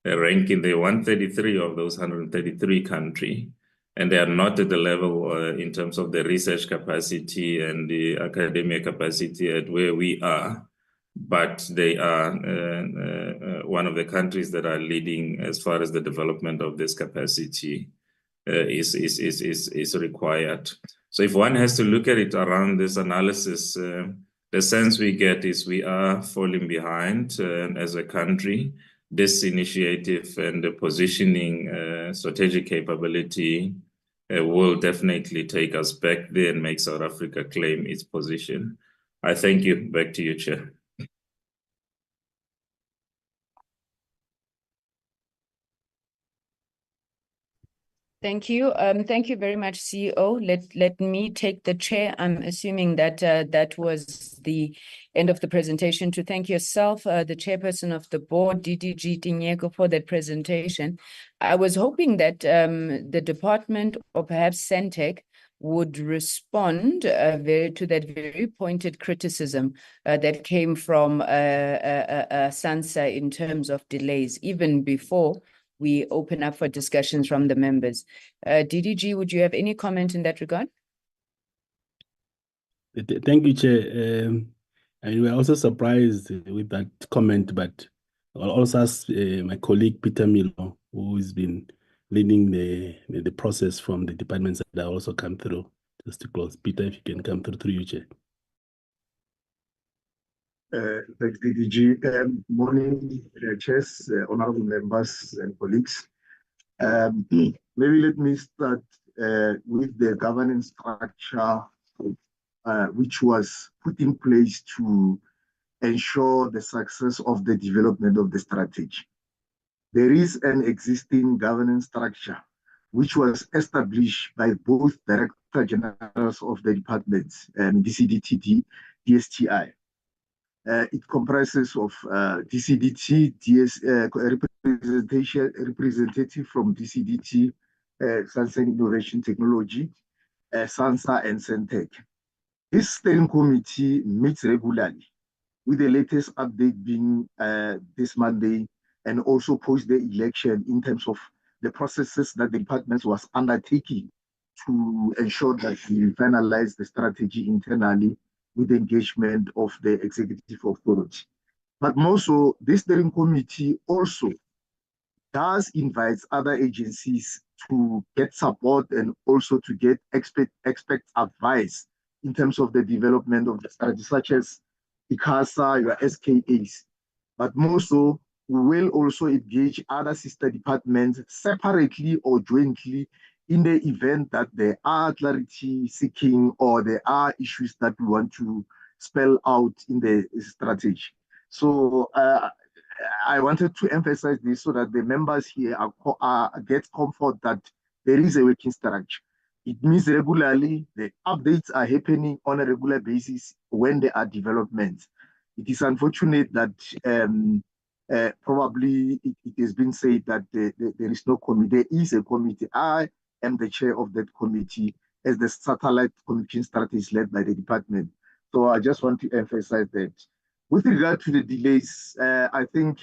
ranking, they're 133 of those 133 countries, and they are not at the level in terms of the research capacity and the academic capacity at where we are. But they are one of the countries that are leading as far as the development of this capacity is required. So if one has to look at it around this analysis, the sense we get is we are falling behind as a country. This initiative and the positioning strategic capability will definitely take us back there and make South Africa claim its position. I thank you. Back to you, Chair. Thank you. Thank you very much, CEO. Let me take the chair. I'm assuming that that was the end of the presentation. To thank yourself, the chairperson of the board, DDG Tinyeko, for that presentation. I was hoping that the department or perhaps SANTEC would respond to that very pointed criticism that came from SANSA in terms of delays, even before we open up for discussions from the members. DDG, would you have any comment in that regard? Thank you, Chair. And we're also surprised with that comment, but I'll also ask my colleague Peter Milo, who has been leading the process from the departments that also come through, just to close. Peter, if you can come through you, Chair. Thanks, DDG. Morning, chairs, honorable members and colleagues. Maybe let me start with the governance structure which was put in place to ensure the success of the development of the strategy. There is an existing governance structure which was established by both Director Generals of the departments, DCDTD, DSTI. It comprises of DCDT, representative from DCDT, Science and Innovation Technology, SANSA and SANTEC. This steering committee meets regularly, with the latest update being this Monday, and also post the election in terms of the processes that the department was undertaking to ensure that we finalize the strategy internally with the engagement of the executive authority. But more so, this steering committee also does invite other agencies to get support and also to get expert advice in terms of the development of the strategy, such as ICASA, your SKAs. But more so, we will also engage other sister departments separately or jointly in the event that there are clarity seeking or there are issues that we want to spell out in the strategy. So I wanted to emphasize this so that the members here get comfort that there is a working structure. It means regularly the updates are happening on a regular basis when there are developments. It is unfortunate that probably it has been said that there is no committee. There is a committee. I am the chair of that committee as the satellite communication strategy led by the department. So I just want to emphasize that. With regard to the delays, I think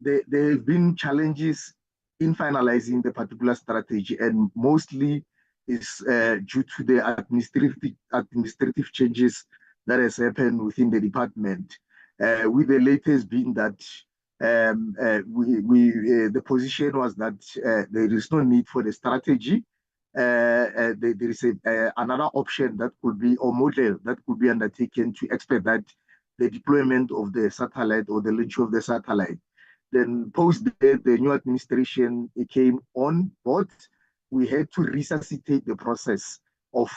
there have been challenges in finalizing the particular strategy, and mostly is due to the administrative changes that has happened within the department, with the latest being that the position was that there is no need for the strategy. There is another option that could be, or model that could be undertaken to expedite the deployment of the satellite or the launch of the satellite. Then post the new administration came on board, we had to resuscitate the process of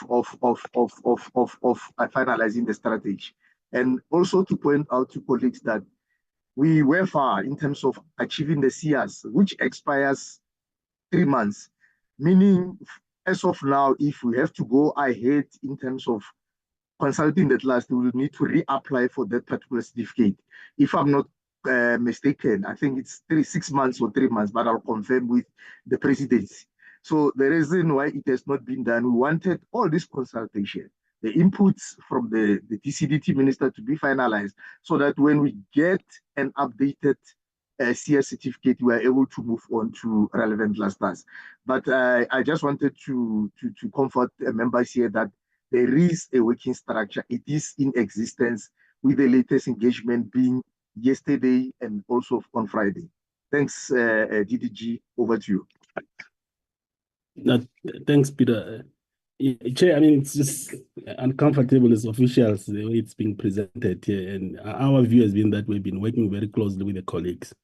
finalizing the strategy. And also to point out to colleagues that we were far in terms of achieving the CS, which expires 3 months, meaning as of now, if we have to go ahead in terms of consulting that last, we will need to reapply for that particular certificate. If I'm not mistaken, I think it's 6 months or 3 months, but I'll confirm with the presidency. So the reason why it has not been done, we wanted all this consultation, the inputs from the TCDT minister to be finalized, so that when we get an updated CS certificate, we are able to move on to relevant clusters. But I just wanted to comfort members here that there is a working structure. It is in existence, with the latest engagement being yesterday and also on Friday. Thanks, DDG. Over to you. Thanks, Peter. Chair, I mean, it's just uncomfortable as officials, the way it's being presented here. And our view has been that we've been working very closely with the colleagues.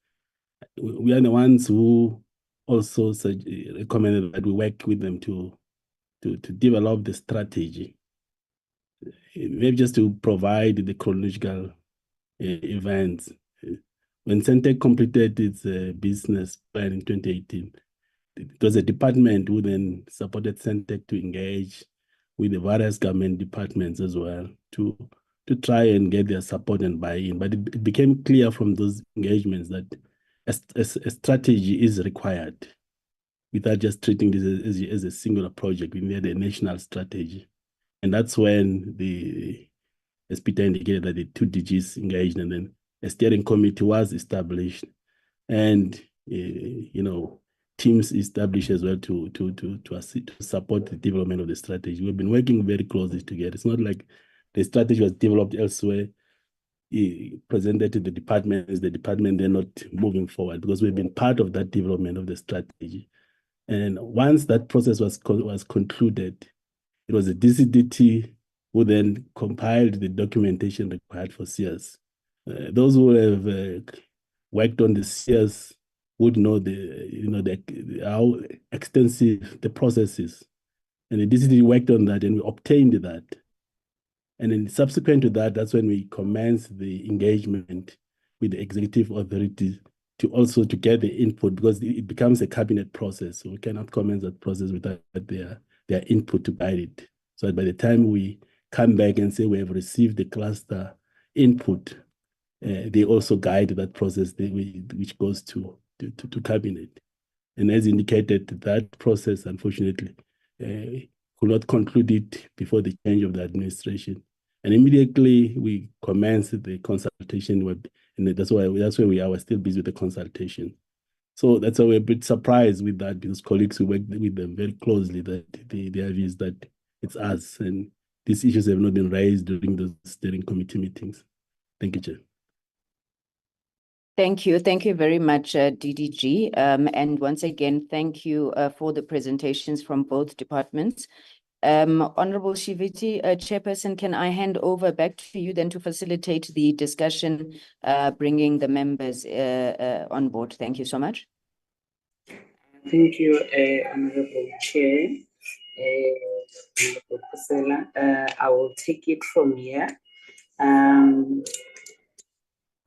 We are the ones who also recommended that we work with them to develop the strategy. Maybe just to provide the chronological events. When SANTEC completed its business plan in 2018, it was a department who then supported SANTEC to engage with the various government departments as well to try and get their support and buy-in. But it became clear from those engagements that a strategy is required without just treating this as a singular project. We need a national strategy. And that's when as Peter indicated, that the 2 DGs engaged, and then a steering committee was established, and teams established as well to support the development of the strategy. We've been working very closely together. It's not like the strategy was developed elsewhere, presented to the departments, the department, they're not moving forward, because we've been part of that development of the strategy. And once that process was concluded, it was the DCDT who then compiled the documentation required for CS. Those who have worked on the CS would know how extensive the process is. And the DCDT worked on that, and we obtained that. And then subsequent to that, that's when we commenced the engagement with the executive authorities to also to get the input, because it becomes a cabinet process. So we cannot commence that process without their input to guide it. So by the time we come back and say we have received the cluster input, they also guide that process which goes to cabinet. And as indicated, that process, unfortunately, could not conclude it before the change of the administration. And immediately we commenced the consultation, and that's where we are. We're still busy with the consultation. So that's why we're a bit surprised with that, because colleagues who work with them very closely, that their view is that it's us, and these issues have not been raised during the steering committee meetings. Thank you, Chair. Thank you. Thank you very much, DDG. And once again, thank you for the presentations from both departments. Honorable Shiviti, Chairperson, can I hand over back to you then to facilitate the discussion, bringing the members on board? Thank you so much. Thank you, Honorable Chair. Honorable Kusela. I will take it from here.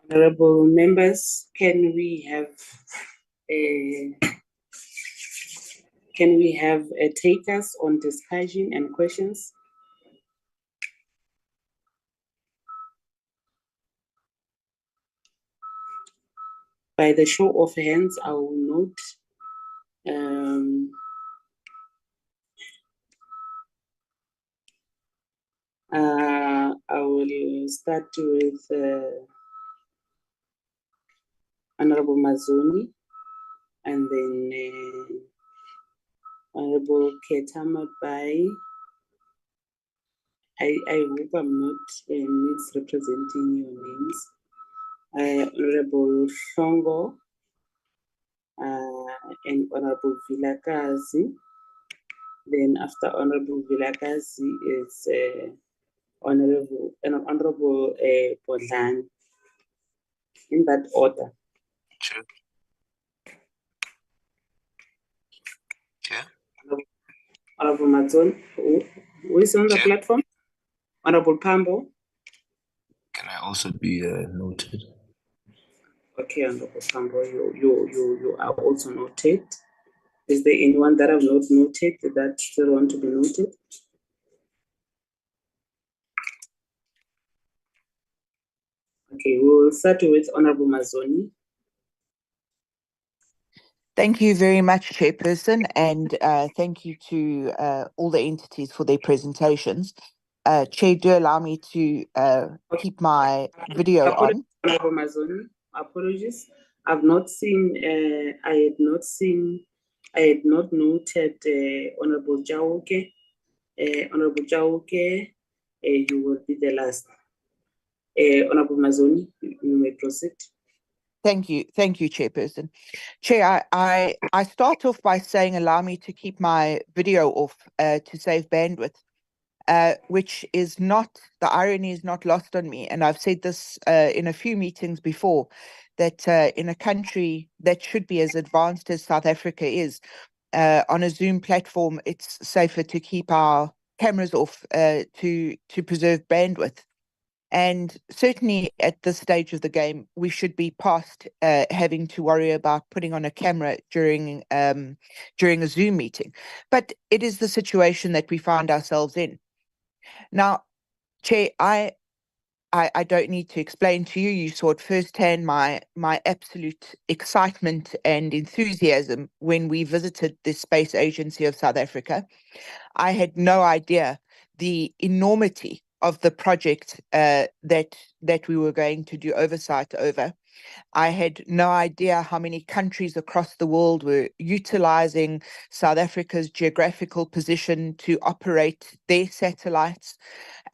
Honorable members, can we have takers on discussion and questions? By the show of hands, I will note. I will start with Honorable Mazoni. and then Honorable Ketama Bai. I hope I'm not misrepresenting your names. Honorable Shongo and Honorable Vilakazi. Then after Honorable Vilakazi is Honorable Bodlan. In that order. Chair. Chair. Honorable Matson, who is on the platform? Honorable Pambo. Can I also be noted? Okay, Honorable Pambo, you are also noted. Is there anyone that I've not noted that still want to be noted? Okay, we'll start with Honorable Mazoni. Thank you very much, Chairperson, and thank you to all the entities for their presentations. Chair, do allow me to keep my video on. Honorable Mazoni, apologies. I've not seen, I had not noted Honorable Jauke. Honorable Jauke, you will be the last. Honorable Mazoni, you may proceed. Thank you, Chairperson. Chair, I start off by saying allow me to keep my video off to save bandwidth, which is not, the irony is not lost on me. And I've said this in a few meetings before, that in a country that should be as advanced as South Africa is, on a Zoom platform, it's safer to keep our cameras off to preserve bandwidth. And certainly at this stage of the game, we should be past having to worry about putting on a camera during a Zoom meeting. But it is the situation that we find ourselves in. Now, Chair, I don't need to explain to you, you saw it firsthand, my absolute excitement and enthusiasm when we visited the Space Agency of South Africa. I had no idea the enormity of the project that we were going to do oversight over. I had no idea how many countries across the world were utilizing South Africa's geographical position to operate their satellites.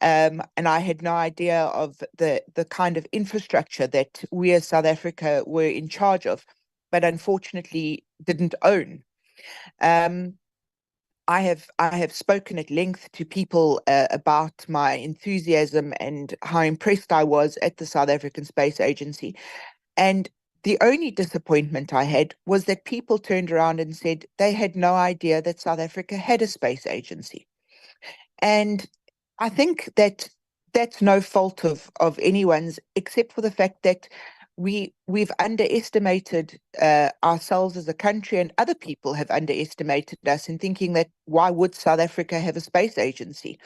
And I had no idea of the kind of infrastructure that we as South Africa were in charge of, but unfortunately didn't own. I have spoken at length to people about my enthusiasm and how impressed I was at the South African Space Agency. And the only disappointment I had was that people turned around and said they had no idea that South Africa had a space agency. And I think that that's no fault of anyone's, except for the fact that we've underestimated ourselves as a country, and other people have underestimated us in thinking that why would South Africa have a space agency?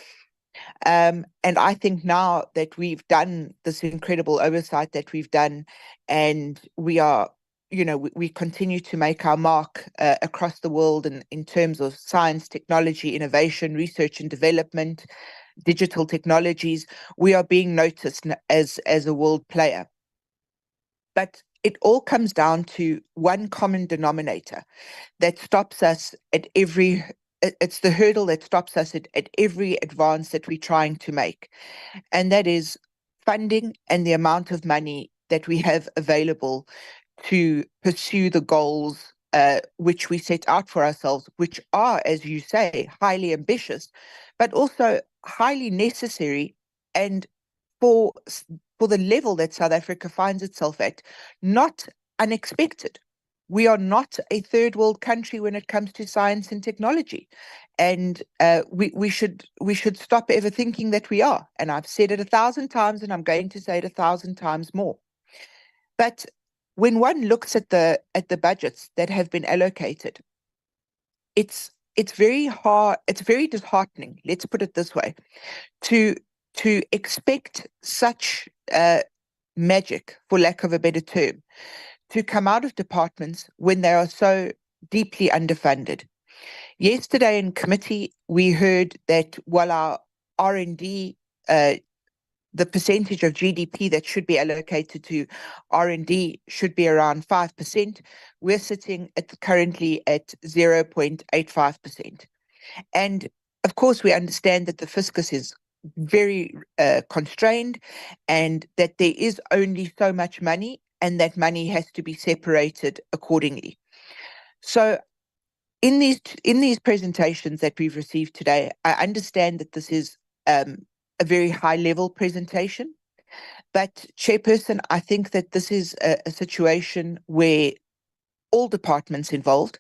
And I think now that we've done this incredible oversight that we've done, and we are, we continue to make our mark across the world in terms of science, technology, innovation, research and development, digital technologies, we are being noticed as a world player. But it all comes down to one common denominator that stops us at every, it's the hurdle that stops us at every advance that we're trying to make. And that is funding and the amount of money that we have available to pursue the goals which we set out for ourselves, which are, as you say, highly ambitious, but also highly necessary, and for the level that South Africa finds itself at, not unexpected. We are not a third world country when it comes to science and technology, and we should stop ever thinking that we are. And I've said it 1,000 times, and I'm going to say it 1,000 times more. But when one looks at the budgets that have been allocated, it's very hard. It's very disheartening. Let's put it this way: to expect such magic, for lack of a better term, to come out of departments when they are so deeply underfunded. Yesterday in committee, we heard that while our R&D the percentage of GDP that should be allocated to R&D should be around 5%. We're sitting currently at 0.85%. And of course, we understand that the fiscus is very constrained and that there is only so much money and that money has to be separated accordingly. So in these presentations that we've received today, I understand that this is a very high level presentation, but Chairperson, I think that this is a situation where all departments involved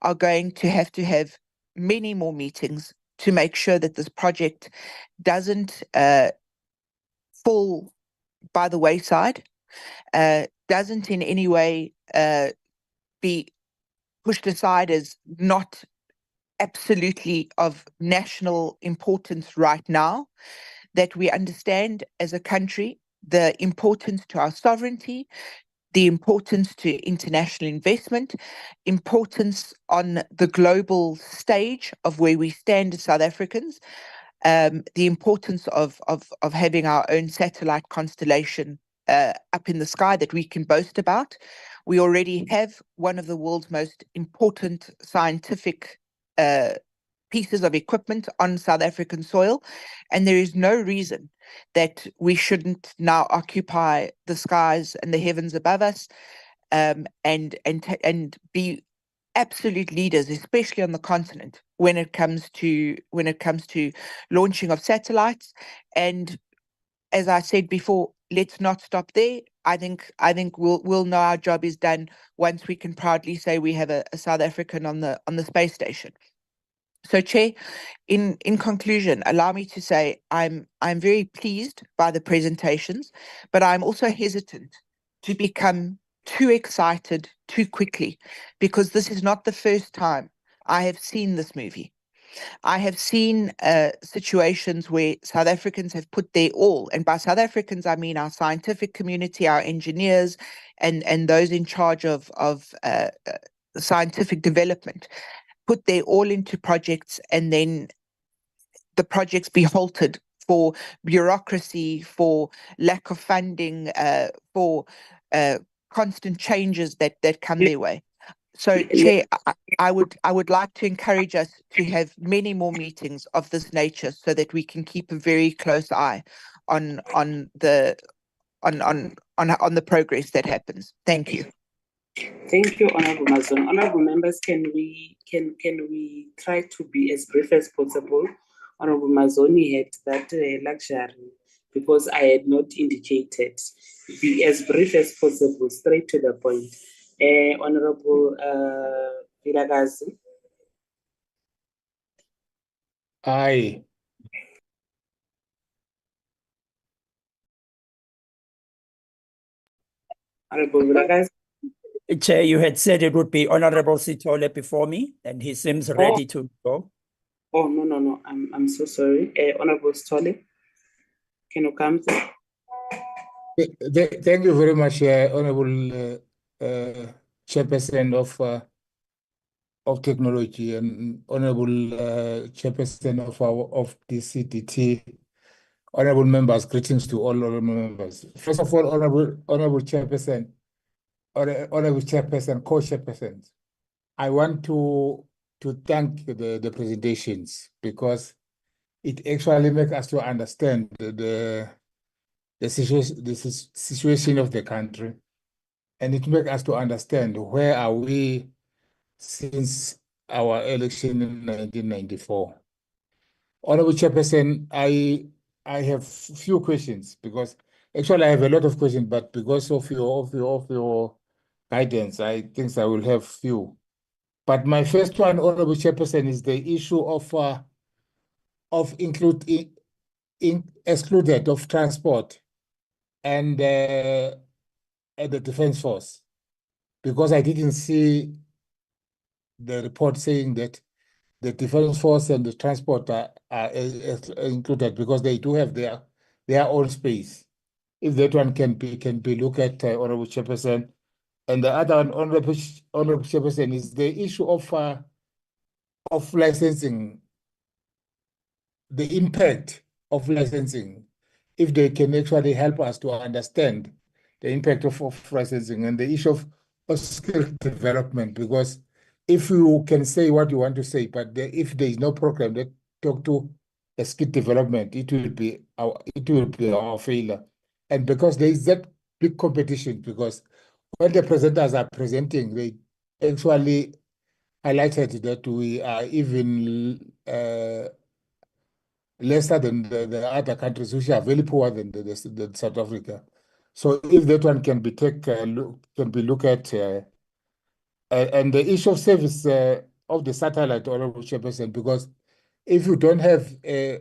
are going to have many more meetings to make sure that this project doesn't fall by the wayside, doesn't in any way be pushed aside as not absolutely of national importance right now, that we understand as a country the importance to our sovereignty, the importance to international investment, importance on the global stage of where we stand as South Africans, the importance of having our own satellite constellation up in the sky that we can boast about. We already have one of the world's most important scientific pieces of equipment on South African soil, and there is no reason that we shouldn't now occupy the skies and the heavens above us, and be absolute leaders, especially on the continent, when it comes to launching of satellites. And as I said before, let's not stop there. I think we'll know our job is done once we can proudly say we have a South African on the space station. So, Chair, in conclusion, allow me to say I'm very pleased by the presentations, but I'm also hesitant to become too excited too quickly, because this is not the first time I have seen this movie. I have seen situations where South Africans have put their all, and by South Africans I mean our scientific community, our engineers, and those in charge of scientific development, put their all into projects, and then the projects be halted for bureaucracy, for lack of funding, for constant changes that come their way. So, Chair, I would like to encourage us to have many more meetings of this nature so that we can keep a very close eye on the progress that happens. Thank you. Thank you, Honourable Mazon. Honourable members, can we try to be as brief as possible? Honourable Mazoni had that luxury because I had not indicated. Be as brief as possible, straight to the point. Honourable Vilakazi. Aye. Honourable Vilakazi. Chair, you had said it would be Honourable Sithole before me, and he seems ready to go. Oh, no. I'm so sorry. Honourable Sithole, can you come through? Thank you very much, Honourable Chairperson of Technology and Honourable Chairperson of DCDT. Honourable members, greetings to all honourable members. First of all, Honourable Chairperson, Honourable Chairperson, co-chairperson, I want to thank the presentations, because it actually makes us to understand the situation of the country, and it makes us to understand where are we since our election in 1994. Honourable Chairperson, I have few questions, because actually I have a lot of questions, but because of your guidance, I think I will have few. But my first one, Honourable Chairperson, is the issue of excluded of transport and the Defence Force, because I didn't see the report saying that the Defence Force and the transport are included, because they do have their own space. If that one can be looked at, Honourable Chairperson. And the other one, Honourable Chairperson, is the issue of licensing, the impact of licensing if they can actually help us to understand the impact of licensing and the issue of skill development, because if you can say what you want to say, but if there is no program that talk to the skill development, it will be our failure. And because there is that big competition, because when the presenters are presenting, they actually highlighted that we are even lesser than the other countries, which are very poor than the South Africa. So if that one can be looked at, and the issue of service of the satellite, Honorable Chairperson, because if you don't have a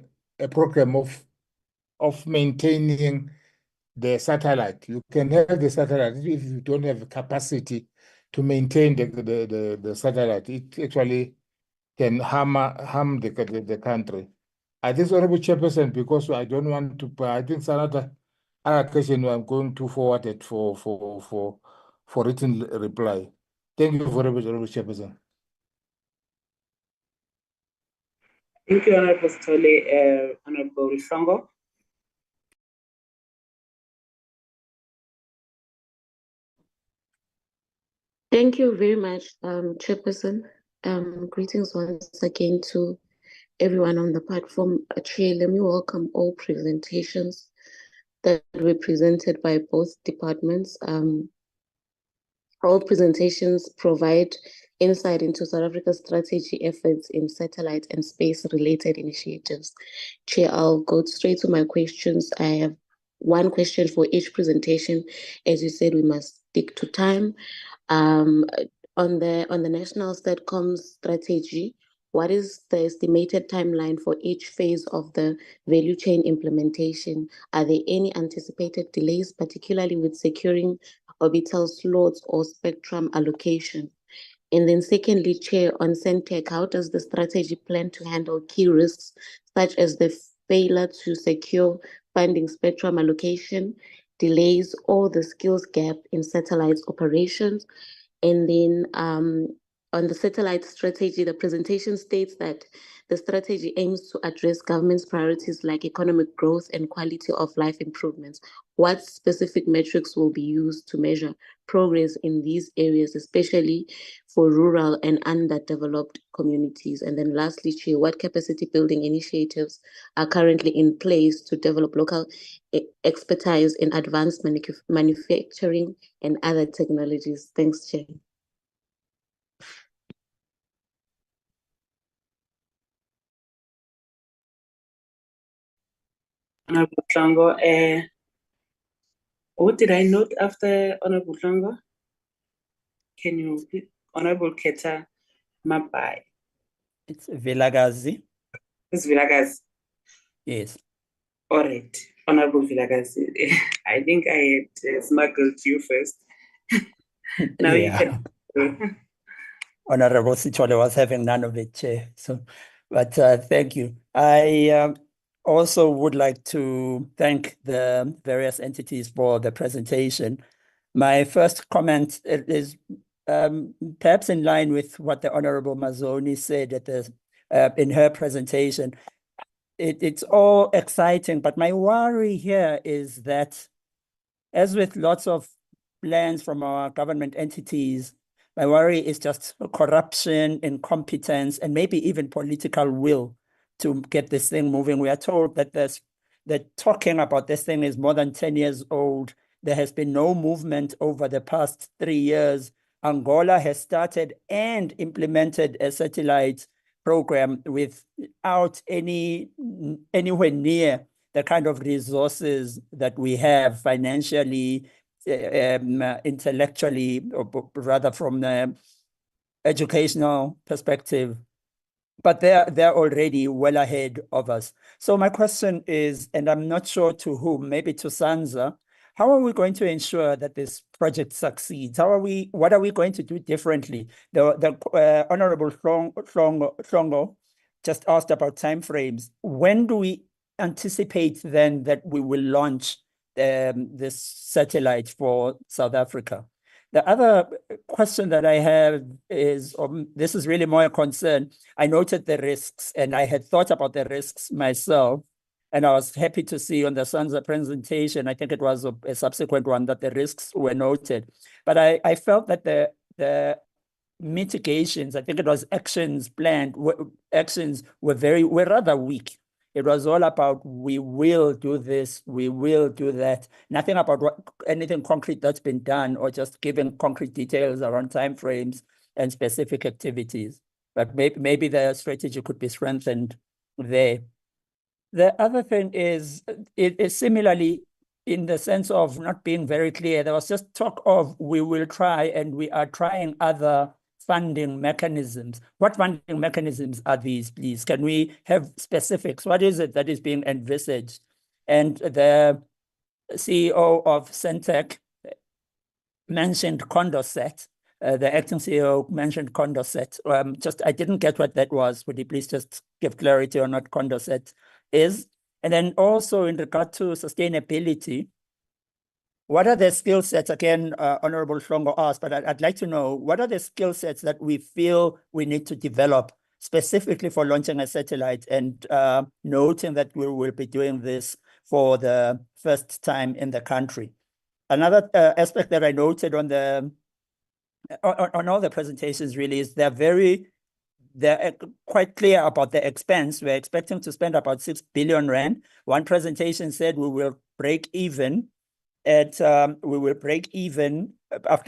program of maintaining the satellite, you can have the satellite if you don't have the capacity to maintain the satellite. It actually can harm the country. I think, Honorable Chairperson, because I don't want to, I think it's another question I'm going to forward it for written reply. Thank you very much, Honorable Chairperson. Thank you, Honorable Stole. Honorable Rishongo. Thank you very much, Chairperson. Greetings once again to everyone on the platform. Chair, let me welcome all presentations that were presented by both departments. All presentations provide insight into South Africa's strategy efforts in satellite and space-related initiatives. Chair, I'll go straight to my questions. I have one question for each presentation. As you said, we must stick to time. On the National SATCOM strategy, what is the estimated timeline for each phase of the value chain implementation? Are there any anticipated delays, particularly with securing orbital slots or spectrum allocation? And then secondly, Chair, on SENTEC, how does the strategy plan to handle key risks such as the failure to secure funding spectrum allocation, delays, or the skills gap in satellite operations? And then on the satellite strategy, the presentation states that the strategy aims to address government's priorities like economic growth and quality of life improvements. What specific metrics will be used to measure progress in these areas, especially for rural and underdeveloped communities? And then lastly, Chair, what capacity building initiatives are currently in place to develop local expertise in advanced manufacturing and other technologies? Thanks, Chair. Honorable Tlongo, what did I note after Honorable Tlongo? Can you repeat? Honorable Keta Mabai. It's Vilagazi. It's Vilagazi. Yes. All right. Honorable Vilagazi. I think I had smuggled you first. Now Yeah. you can. Honorable Sithole was having none of it, Chair. So, but thank you. I also would like to thank the various entities for the presentation. My first comment is perhaps in line with what the Honorable Mazoni said at the in her presentation. It's all exciting, but my worry here is that, as with lots of plans from our government entities, my worry is just corruption, incompetence, and maybe even political will to get this thing moving. We are told that that talking about this thing is more than 10 years old. There has been no movement over the past 3 years. Angola has started and implemented a satellite program without anywhere near the kind of resources that we have financially, intellectually, or rather from the educational perspective, but they're already well ahead of us. So my question is, and I'm not sure to whom, maybe to SANSA, how are we going to ensure that this project succeeds? What are we going to do differently? The Honorable Tlongo just asked about timeframes. When do we anticipate then that we will launch this satellite for South Africa? The other question that I have is, this is really more a concern. I noted the risks and I had thought about the risks myself. And I was happy to see on the SANSA presentation, I think it was a subsequent one, that the risks were noted. But I felt that the mitigations, I think it was actions planned, actions were rather weak. It was all about, we will do this, we will do that. Nothing about anything concrete that's been done, or just giving concrete details around timeframes and specific activities. But maybe the strategy could be strengthened there. The other thing is, it is similarly in the sense of not being very clear. There was just talk of, we will try, and we are trying other funding mechanisms. What funding mechanisms are these, please? Can we have specifics? What is it that is being envisaged? And the CEO of SANTEC mentioned Condorcet. The acting CEO mentioned Condorcet. I didn't get what that was. Would you please just give clarity on what Condorcet is? And then also in regard to sustainability, what are the skill sets? Again, Honorable Hlongo asked, but I'd like to know, what are the skill sets that we feel we need to develop specifically for launching a satellite, and noting that we will be doing this for the first time in the country? Another aspect that I noted on all the presentations really is they're quite clear about the expense. We're expecting to spend about 6 billion rand. One presentation said we will break even after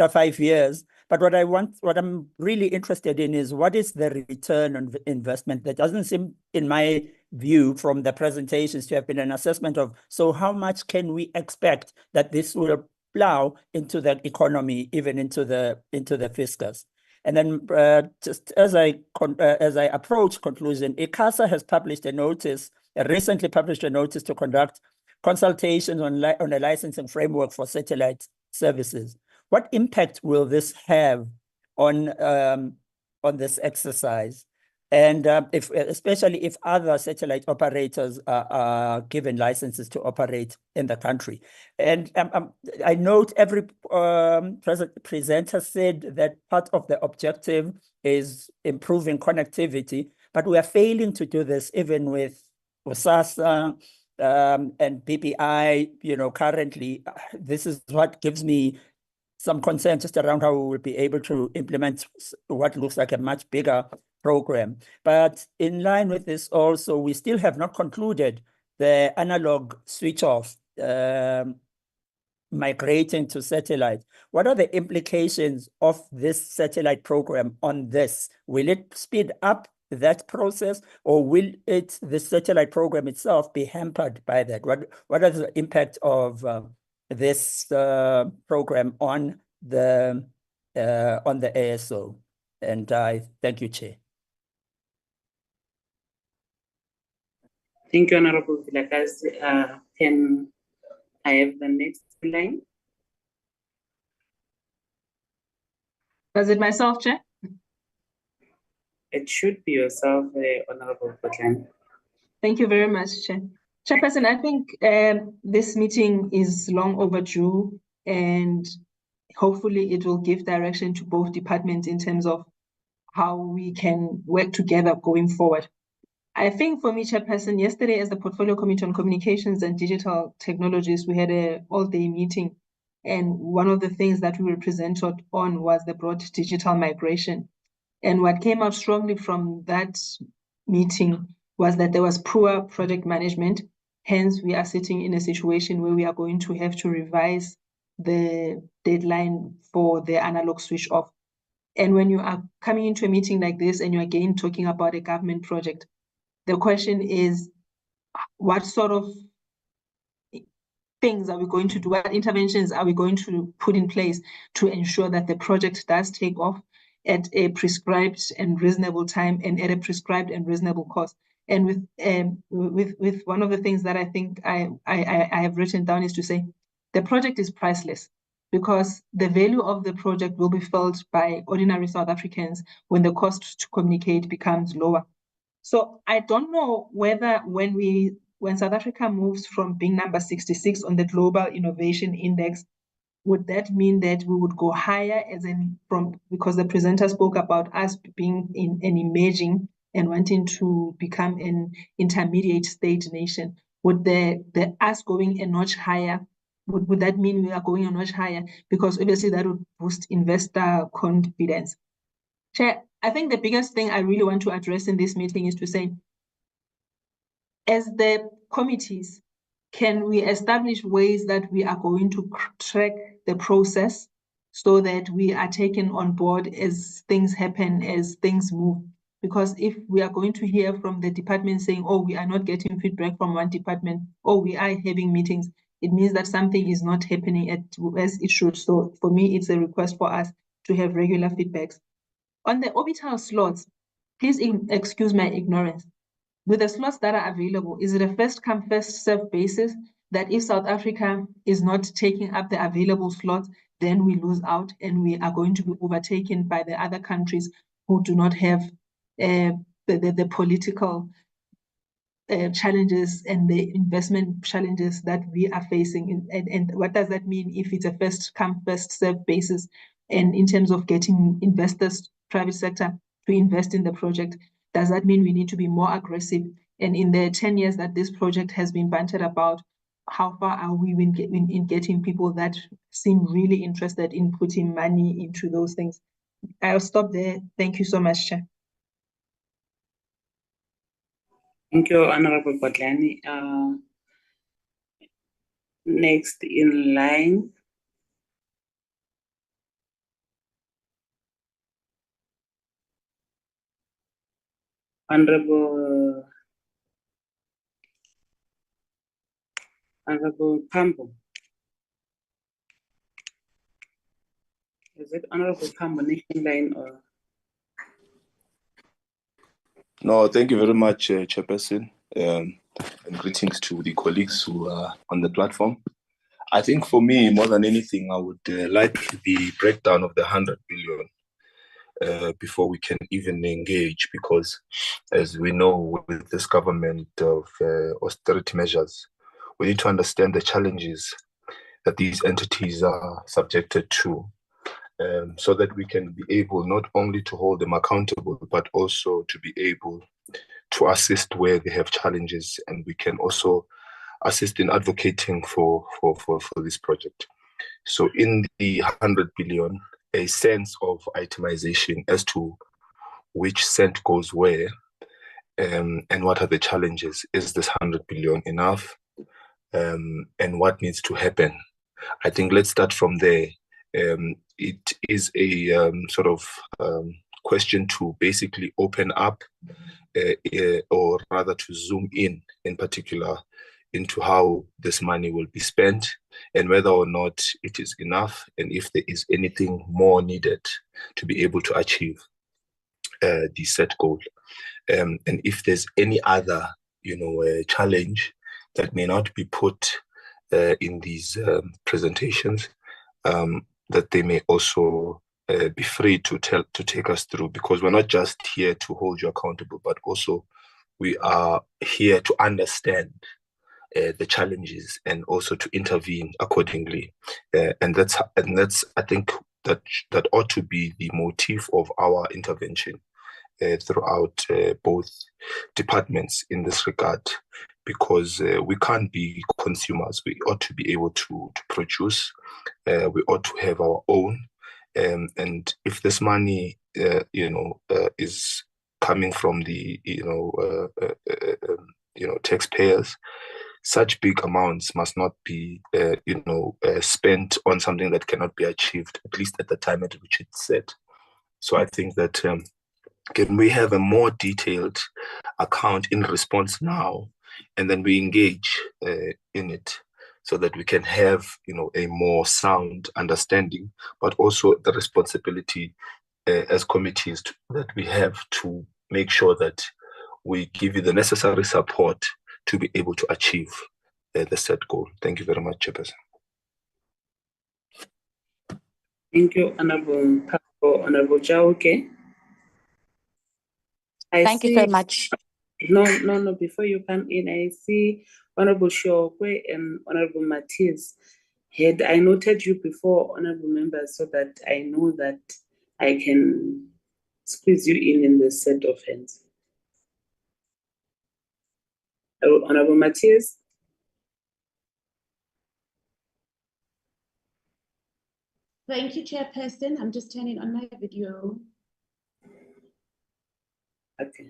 5 years. But what I'm really interested in is, what is the return on investment? That doesn't seem, in my view, from the presentations, to have been an assessment of, so how much can we expect that this will plow into the economy, even into the fiscus? And then just as I approach conclusion, ICASA has recently published a notice to conduct consultations on a licensing framework for satellite services. What impact will this have on this exercise? And especially if other satellite operators are given licenses to operate in the country. And I note every presenter said that part of the objective is improving connectivity, but we are failing to do this even with SASA and BPI. Currently, this is what gives me some concern just around how we will be able to implement what looks like a much bigger program. But in line with this also, we still have not concluded the analog switch off, migrating to satellite. What are the implications of this satellite program on this? Will it speed up that process, or will the satellite program itself be hampered by that? What are the impact of this program on the ASO? And I thank you, Chair. Thank you, Honorable Vilakazi. Can I have the next line? Was it myself, Chair? It should be yourself, Honorable Kotlani. Thank you very much, Chair. Chairperson, I think this meeting is long overdue, and hopefully it will give direction to both departments in terms of how we can work together going forward. I think for me, Chairperson, yesterday as the Portfolio Committee on Communications and Digital Technologies, we had an all-day meeting, and one of the things that we were presented on was the broad digital migration. And what came out strongly from that meeting was that there was poor project management. Hence, we are sitting in a situation where we are going to have to revise the deadline for the analog switch off. And when you are coming into a meeting like this and you're again talking about a government project, the question is, what sort of things are we going to do? What interventions are we going to put in place to ensure that the project does take off at a prescribed and reasonable time and at a prescribed and reasonable cost? And with one of the things that I think I have written down is to say, the project is priceless, because the value of the project will be felt by ordinary South Africans when the cost to communicate becomes lower. So I don't know whether when South Africa moves from being number 66 on the Global Innovation Index, would that mean that we would go higher, because the presenter spoke about us being in an emerging and wanting to become an intermediate state nation? would the us going a notch higher, would that mean we are going a notch higher? Because obviously that would boost investor confidence. Chair, I think the biggest thing I really want to address in this meeting is to say, as the committees, can we establish ways that we are going to track the process so that we are taken on board as things happen, as things move? Because if we are going to hear from the department saying, oh, we are not getting feedback from one department, or we are having meetings, it means that something is not happening as it should. So for me, it's a request for us to have regular feedbacks. On the orbital slots, please excuse my ignorance. With the slots that are available, is it a first come, first served basis that if South Africa is not taking up the available slots, then we lose out and we are going to be overtaken by the other countries who do not have the political challenges and the investment challenges that we are facing? And what does that mean if it's a first come, first served basis? And in terms of getting investors, private sector, to invest in the project, does that mean we need to be more aggressive? And in the 10 years that this project has been bantered about, how far are we in getting people that seem really interested in putting money into those things? I'll stop there. Thank you so much, Chair. Thank you, Honorable Botlani. Next in line, Honorable Pambo. Is it Honorable Pambo next in line or? No, thank you very much, Chairperson, and greetings to the colleagues who are on the platform. I think for me, more than anything, I would like the breakdown of the 100 billion before we can even engage, because as we know, with this government of austerity measures, we need to understand the challenges that these entities are subjected to, so that we can be able not only to hold them accountable, but also to be able to assist where they have challenges, and we can also assist in advocating for this project. So in the 100 billion, a sense of itemization as to which cent goes where, and what are the challenges. Is this 100 billion enough? And what needs to happen? I think let's start from there. It is a sort of question to basically open up, or rather to zoom in particular, into how this money will be spent and whether or not it is enough, and if there is anything more needed to be able to achieve the set goal. And if there's any other, challenge that may not be put in these presentations, that they may also be free to take us through, because we're not just here to hold you accountable, but also we are here to understand the challenges and also to intervene accordingly. And that's I think that ought to be the motive of our intervention throughout both departments in this regard, because we can't be consumers. We ought to be able to produce. We ought to have our own. And if this money, is coming from the, taxpayers, such big amounts must not be, spent on something that cannot be achieved, at least at the time at which it's set. So I think that can we have a more detailed account in response now, and then we engage in it, so that we can have, a more sound understanding, but also the responsibility as committees that we have to make sure that we give you the necessary support to be able to achieve the set goal. Thank you very much, Chairperson. Thank you, Honorable Pambo. Honorable Jauke. Thank you so much. No, before you come in, I see Honorable Shokwe and Honorable Matthias. Had I noted you before, Honorable members, so that I know that I can squeeze you in the set of hands. Honorable Matthias. Thank you, Chairperson. I'm just turning on my video. Okay.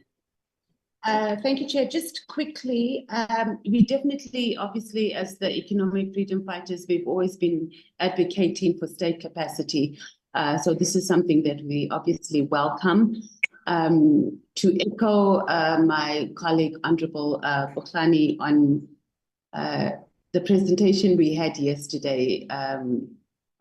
Thank you, Chair. Just quickly, we definitely, obviously, as the economic freedom fighters, we've always been advocating for state capacity. So this is something that we obviously welcome. To echo my colleague, Honorable Bokhani, on the presentation we had yesterday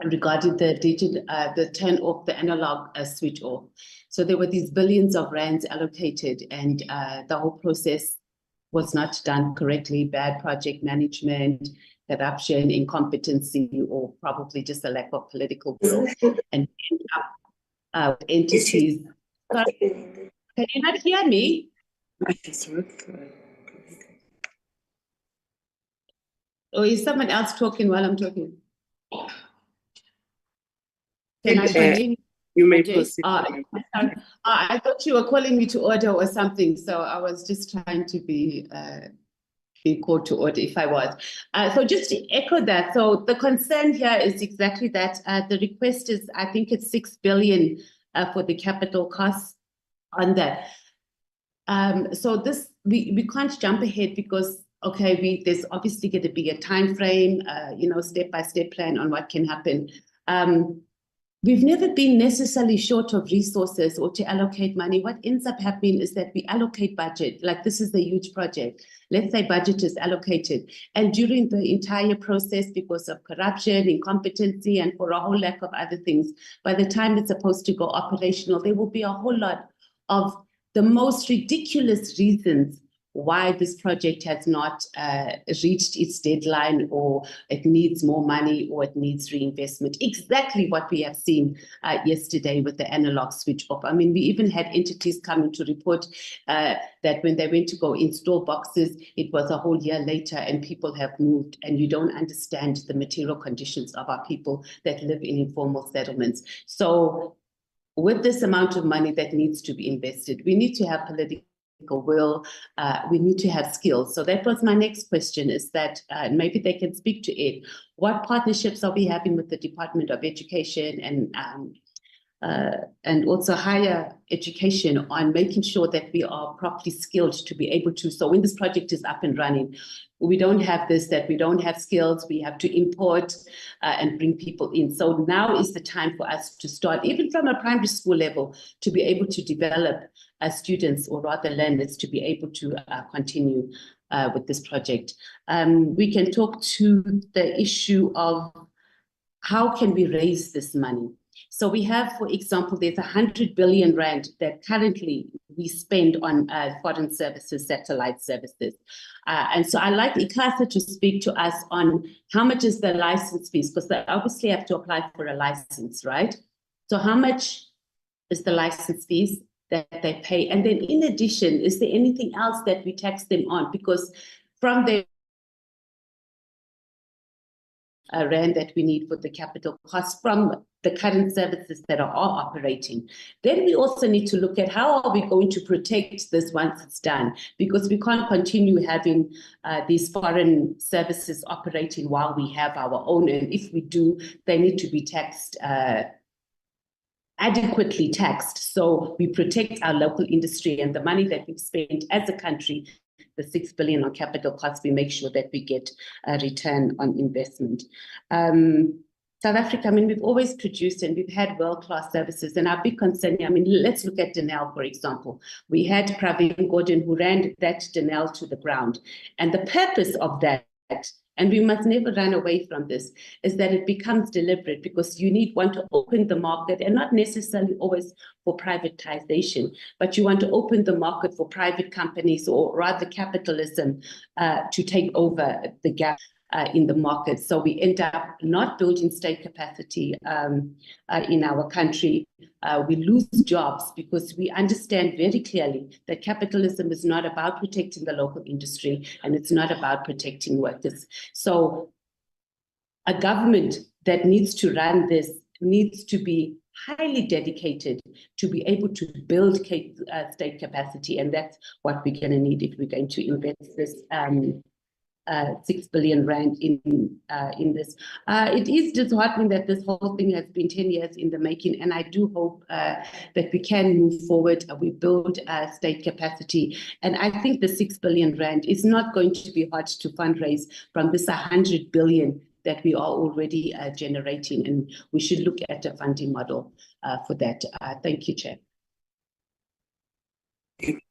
regarding the turn off the analog switch off. So there were these billions of rands allocated, and the whole process was not done correctly. Bad project management, corruption, incompetency, or probably just a lack of political will, and entities. Sorry, can you not hear me? Or is someone else talking while I'm talking? Can I continue? You may proceed. I thought you were calling me to order or something, so I was just trying to be called to order if I was. So just to echo that, so the concern here is exactly that. The request is, I think it's 6 billion for the capital costs on that. So this, we can't jump ahead because, okay, there's obviously going to be a time frame, step-by-step plan on what can happen. We've never been necessarily short of resources or to allocate money. What ends up happening is that we allocate budget, like this is a huge project. Let's say budget is allocated. And during the entire process, because of corruption, incompetency, and for a whole lack of other things, by the time it's supposed to go operational, there will be a whole lot of the most ridiculous reasons why this project has not reached its deadline, or it needs more money, or it needs reinvestment. Exactly what we have seen yesterday with the analog switch off. I mean, we even had entities coming to report that when they went to go install boxes, it was a whole year later and people have moved, and you don't understand the material conditions of our people that live in informal settlements. So with this amount of money that needs to be invested, we need to have political will, we need to have skills. So that was my next question, is that maybe they can speak to it. What partnerships are we having with the Department of Education and also higher education on making sure that we are properly skilled to be able to, so when this project is up and running, we don't have this, that we don't have skills, we have to import and bring people in. So now is the time for us to start, even from a primary school level, to be able to develop students, or rather learners, to be able to continue with this project. We can talk to the issue of how can we raise this money? So we have, for example, there's 100 billion rand that currently we spend on foreign services, satellite services. And so I'd like ICASA to speak to us on how much is the license fees, because they obviously have to apply for a license, right? So how much is the license fees that they pay? And then in addition, is there anything else that we tax them on? Because from the rand that we need for the capital costs from the current services that are operating. Then we also need to look at how are we going to protect this once it's done, because we can't continue having these foreign services operating while we have our own. And if we do, they need to be taxed, adequately taxed, so we protect our local industry and the money that we've spent as a country, the 6 billion on capital costs, we make sure that we get a return on investment. South Africa, I mean, we've always produced and we've had world-class services, and our big concern, I mean, let's look at Denel, for example. We had Pravin Gordhan who ran that Denel to the ground, and the purpose of that, and we must never run away from this, is that it becomes deliberate, because you want to open the market, and not necessarily always for privatization, but you want to open the market for private companies, or rather capitalism, to take over the gap in the market. So we end up not building state capacity in our country. We lose jobs because we understand very clearly that capitalism is not about protecting the local industry, and it's not about protecting workers. So a government that needs to run this needs to be highly dedicated to be able to build state capacity, and that's what we're going to need if we're going to invest this 6 billion rand in this. It is disheartening that this whole thing has been 10 years in the making, and I do hope that we can move forward. We build state capacity, and I think the 6 billion rand is not going to be hard to fundraise from this 100 billion that we are already generating, and we should look at a funding model for that. Thank you, Chair.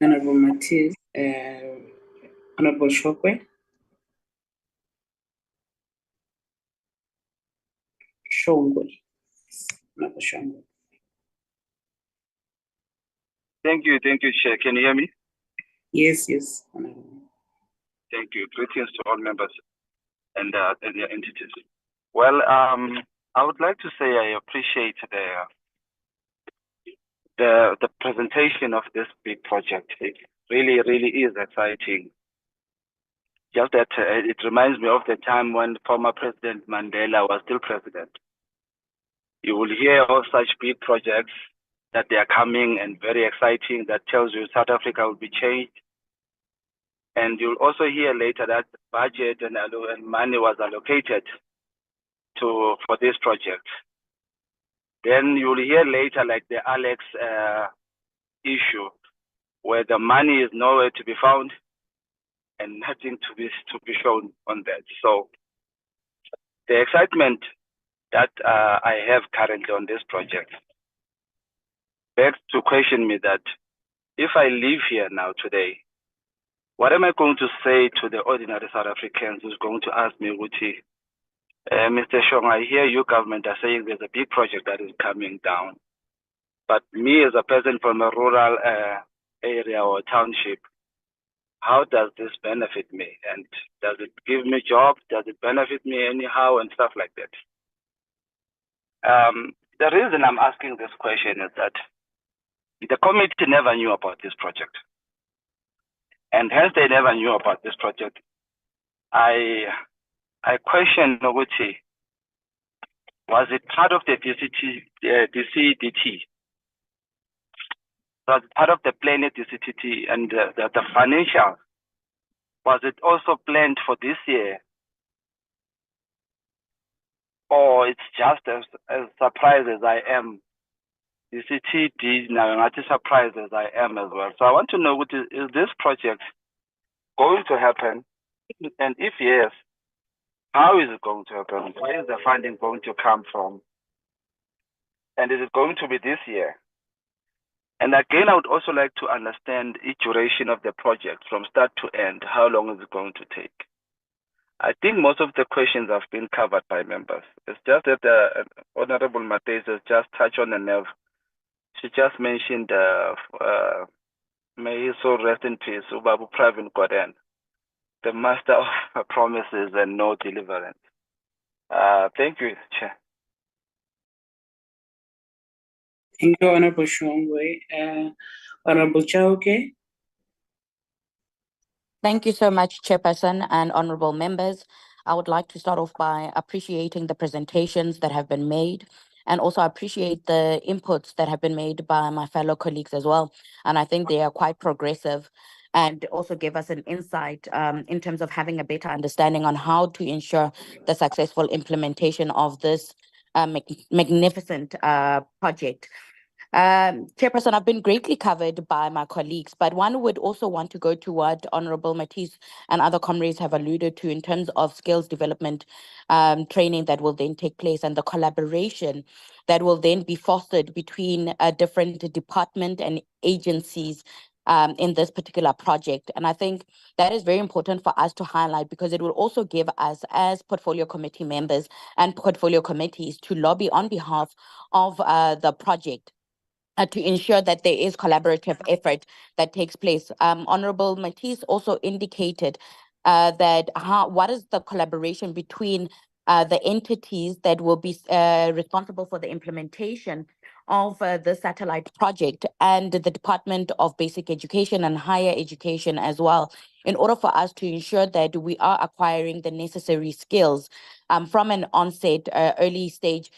Honorable Matthias, Honorable Shokwe. Shongwe. Honorable Shongwe. Thank you, Chair. Can you hear me? Yes. Thank you. Greetings to all members and their entities. Well, I would like to say I appreciate the presentation of this big project. It really is exciting. Just that it reminds me of the time when former President Mandela was still president. You will hear of such big projects that they are coming and very exciting. That tells you South Africa will be changed. And you'll also hear later that budget and money was allocated for this project. Then you'll hear later like the Alex issue, where the money is nowhere to be found and nothing to be shown on that. So the excitement that I have currently on this project begs to question me that if I live here now today, what am I going to say to the ordinary South Africans who's going to ask me, Uti, Mr. Shong, I hear you government are saying there's a big project that is coming down. But me as a person from a rural area or township, how does this benefit me? And does it give me jobs? Does it benefit me anyhow and stuff like that? The reason I'm asking this question is that the committee never knew about this project. And hence they never knew about this project. I question Noguchi, was it part of the DCDT? Was it part of the planned DCDT and the financial? Was it also planned for this year? Or it's just as surprised as I am? DCTD now not as surprised as I am as well. So I want to know, is this project going to happen? And if yes, how is it going to happen? Where is the funding going to come from? And is it going to be this year? And again, I would also like to understand each duration of the project from start to end. How long is it going to take? I think most of the questions have been covered by members. It's just that Honorable Matthias has just touched on the nerve. She just mentioned, may he so rest in peace, Ubabu Pravin Gordhan, the master of promises and no deliverance. Thank you, Chair. Thank you, Honorable Shongwe. Honorable Chauke. Thank you so much, Chairperson and honorable members. I would like to start off by appreciating the presentations that have been made, and also appreciate the inputs that have been made by my fellow colleagues as well. And I think they are quite progressive and also give us an insight in terms of having a better understanding on how to ensure the successful implementation of this magnificent project. Chairperson, I've been greatly covered by my colleagues, but one would also want to go to what Honorable Matisse and other comrades have alluded to in terms of skills development training that will then take place, and the collaboration that will then be fostered between different departments and agencies in this particular project. And I think that is very important for us to highlight, because it will also give us, as portfolio committee members and portfolio committees, to lobby on behalf of the project to ensure that there is collaborative effort that takes place. Honorable Matisse also indicated that what is the collaboration between the entities that will be responsible for the implementation of the satellite project and the Department of Basic Education and Higher Education as well, in order for us to ensure that we are acquiring the necessary skills from an onset, early stage,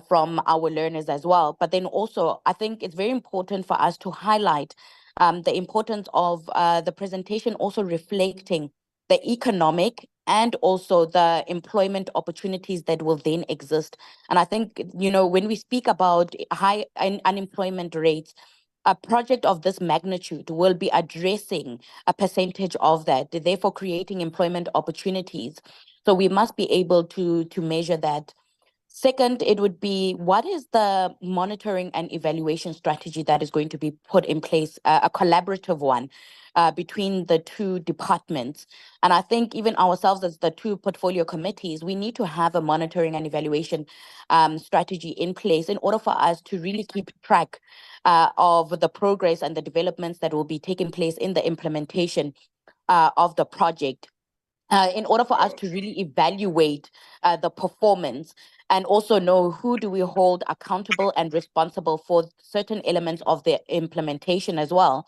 from our learners as well. But then also, I think it's very important for us to highlight the importance of the presentation also reflecting the economic and also the employment opportunities that will then exist. And I think, when we speak about high unemployment rates, a project of this magnitude will be addressing a percentage of that, therefore creating employment opportunities. So we must be able to measure that. Second, it would be, what is the monitoring and evaluation strategy that is going to be put in place, a collaborative one between the two departments? And I think even ourselves as the two portfolio committees, we need to have a monitoring and evaluation strategy in place in order for us to really keep track of the progress and the developments that will be taking place in the implementation of the project. In order for us to really evaluate the performance and also know who do we hold accountable and responsible for certain elements of the implementation as well.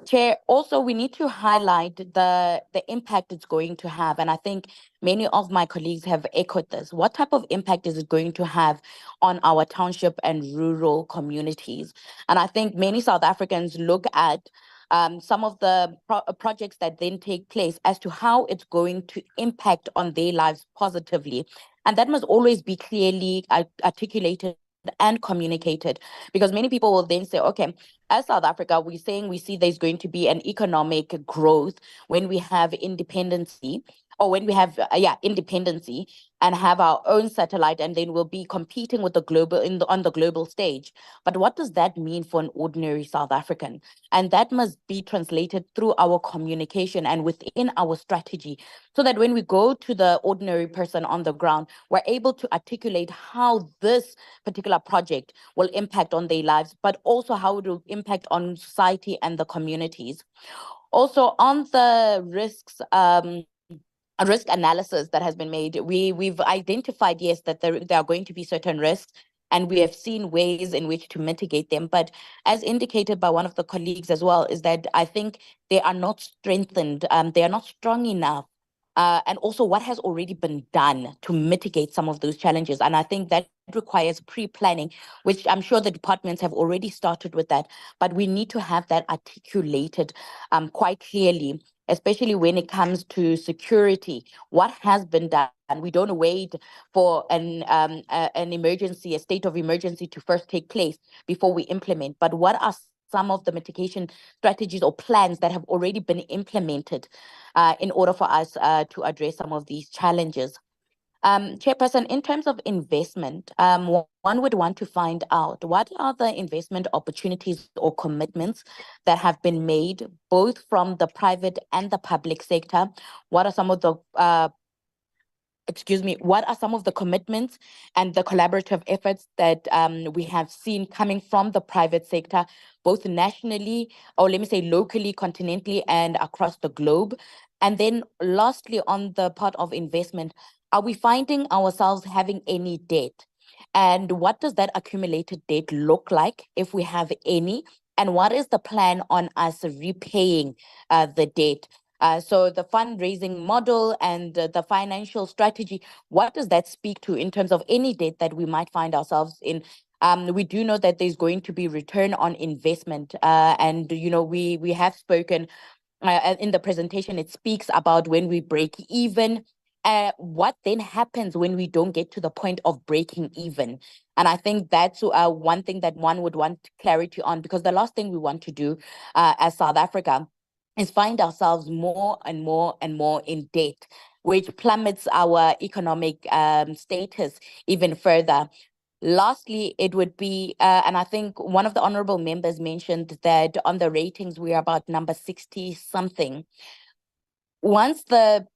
Chair, also we need to highlight the impact it's going to have. And I think many of my colleagues have echoed this. What type of impact is it going to have on our township and rural communities? And I think many South Africans look at some of the projects that then take place as to how it's going to impact on their lives positively. And that must always be clearly articulated and communicated, because many people will then say, okay, as South Africa, we see there's going to be an economic growth when we have independency, or when we have independency and have our own satellite, and then we'll be competing with the global on the global stage. But what does that mean for an ordinary South African? And that must be translated through our communication and within our strategy, so that when we go to the ordinary person on the ground, we're able to articulate how this particular project will impact on their lives, but also how it will impact on society and the communities. Also, on the risks, risk analysis that has been made, we've identified, yes, that there are going to be certain risks, and we have seen ways in which to mitigate them. But as indicated by one of the colleagues as well, is that I think they are not strengthened, they are not strong enough. And also what has already been done to mitigate some of those challenges. And I think that requires pre-planning, which I'm sure the departments have already started with that, but we need to have that articulated quite clearly, especially when it comes to security. What has been done? We don't wait for an emergency, a state of emergency to first take place before we implement. But what are some of the mitigation strategies or plans that have already been implemented in order for us to address some of these challenges? Chairperson, in terms of investment, one would want to find out what are the investment opportunities or commitments that have been made both from the private and the public sector. What are some of the what are some of the commitments and the collaborative efforts that we have seen coming from the private sector, both nationally, or let me say locally, continentally, and across the globe? And then lastly, on the part of investment, are we finding ourselves having any debt? And what does that accumulated debt look like, if we have any? And what is the plan on us repaying the debt? So the fundraising model and the financial strategy, what does that speak to in terms of any debt that we might find ourselves in? We do know that there's going to be return on investment, and we have spoken in the presentation. It speaks about when we break even. What then happens when we don't get to the point of breaking even? And I think that's one thing that one would want clarity on, because the last thing we want to do as South Africa is find ourselves more and more and more in debt, which plummets our economic status even further. Lastly, it would be, and I think one of the honorable members mentioned that on the ratings, we are about number 60 something. Once the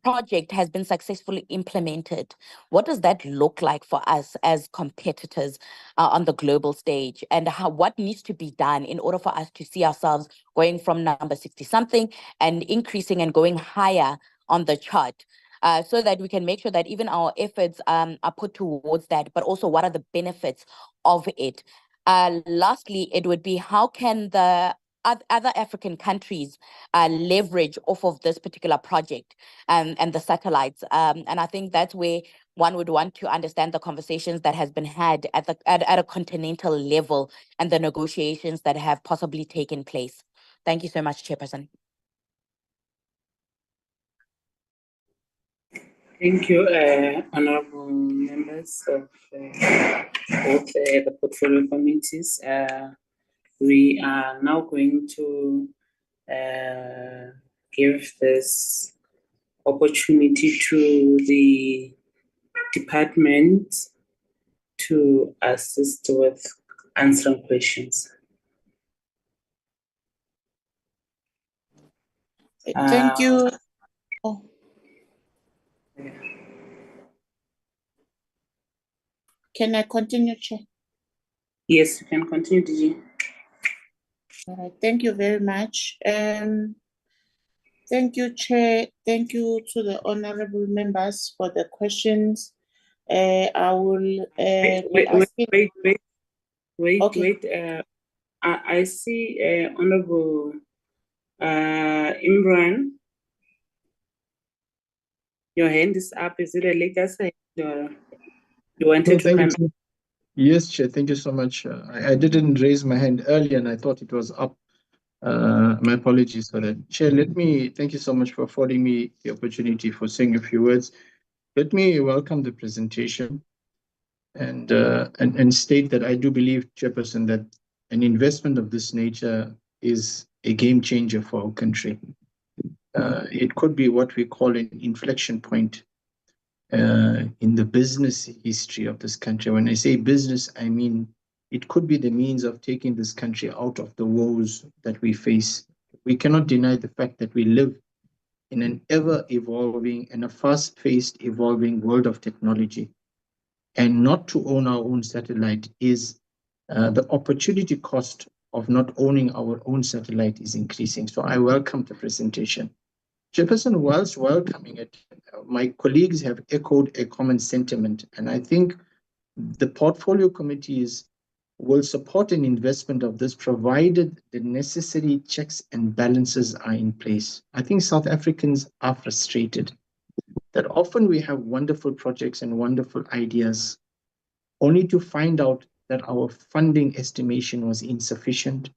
project has been successfully implemented, what does that look like for us as competitors on the global stage? And what needs to be done in order for us to see ourselves going from number 60 something and increasing and going higher on the chart? So that we can make sure that even our efforts are put towards that, but also what are the benefits of it? Lastly, it would be, how can the other African countries leverage off of this particular project and the satellites? And I think that's where one would want to understand the conversations that has been had at a continental level and the negotiations that have possibly taken place. Thank you so much, Chairperson. Thank you, honorable members of both the portfolio committees. We are now going to give this opportunity to the department to assist with answering questions. Thank you. Oh. Can I continue, Chair? Yes, you can continue, DG. All right, thank you very much. Thank you, Chair. Thank you to the honorable members for the questions. I will Wait. I see Honorable Imran. Your hand is up. Is it a legacy or you wanted to come? Yes, Chair. Thank you so much. I didn't raise my hand earlier and I thought it was up. My apologies for that. Chair, thank you so much for affording me the opportunity for saying a few words. Let me welcome the presentation and state that I do believe, Chairperson, that an investment of this nature is a game changer for our country. It could be what we call an inflection point in the business history of this country. When I say business, I mean it could be the means of taking this country out of the woes that we face. We cannot deny the fact that we live in an ever-evolving and a fast-paced evolving world of technology. And not to own our own satellite is the opportunity cost of not owning our own satellite is increasing. So I welcome the presentation. Chairperson, whilst welcoming it, my colleagues have echoed a common sentiment, and I think the portfolio committees will support an investment of this provided the necessary checks and balances are in place. I think South Africans are frustrated that often we have wonderful projects and wonderful ideas, only to find out that our funding estimation was insufficient,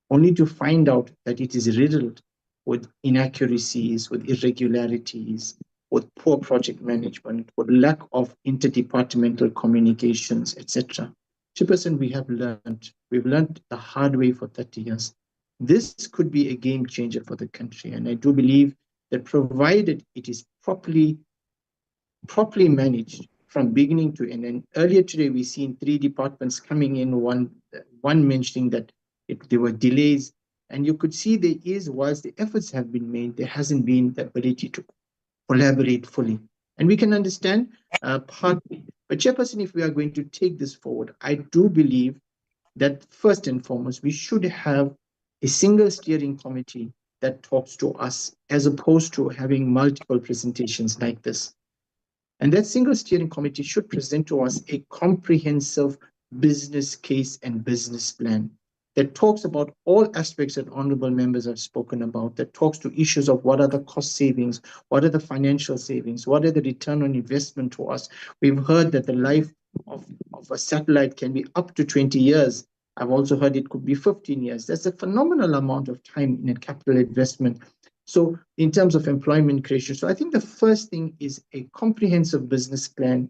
only to find out that it is riddled with inaccuracies, with irregularities, with poor project management, with lack of interdepartmental communications, etc. Chairperson, we've learned the hard way for 30 years. This could be a game changer for the country, and I do believe that provided it is properly managed from beginning to end. And earlier today, we've seen 3 departments coming in, one mentioning that there were delays. And you could see there is, whilst the efforts have been made, there hasn't been the ability to collaborate fully. And we can understand partly. But Chairperson, if we are going to take this forward, I do believe that first and foremost, we should have a single steering committee that talks to us as opposed to having multiple presentations like this. And that single steering committee should present to us a comprehensive business case and business plan that talks about all aspects that honorable members have spoken about, that talks to issues of what are the cost savings, what are the financial savings, what are the return on investment to us. We've heard that the life of a satellite can be up to 20 years. I've also heard it could be 15 years. That's a phenomenal amount of time in a capital investment. So in terms of employment creation, so I think the first thing is a comprehensive business plan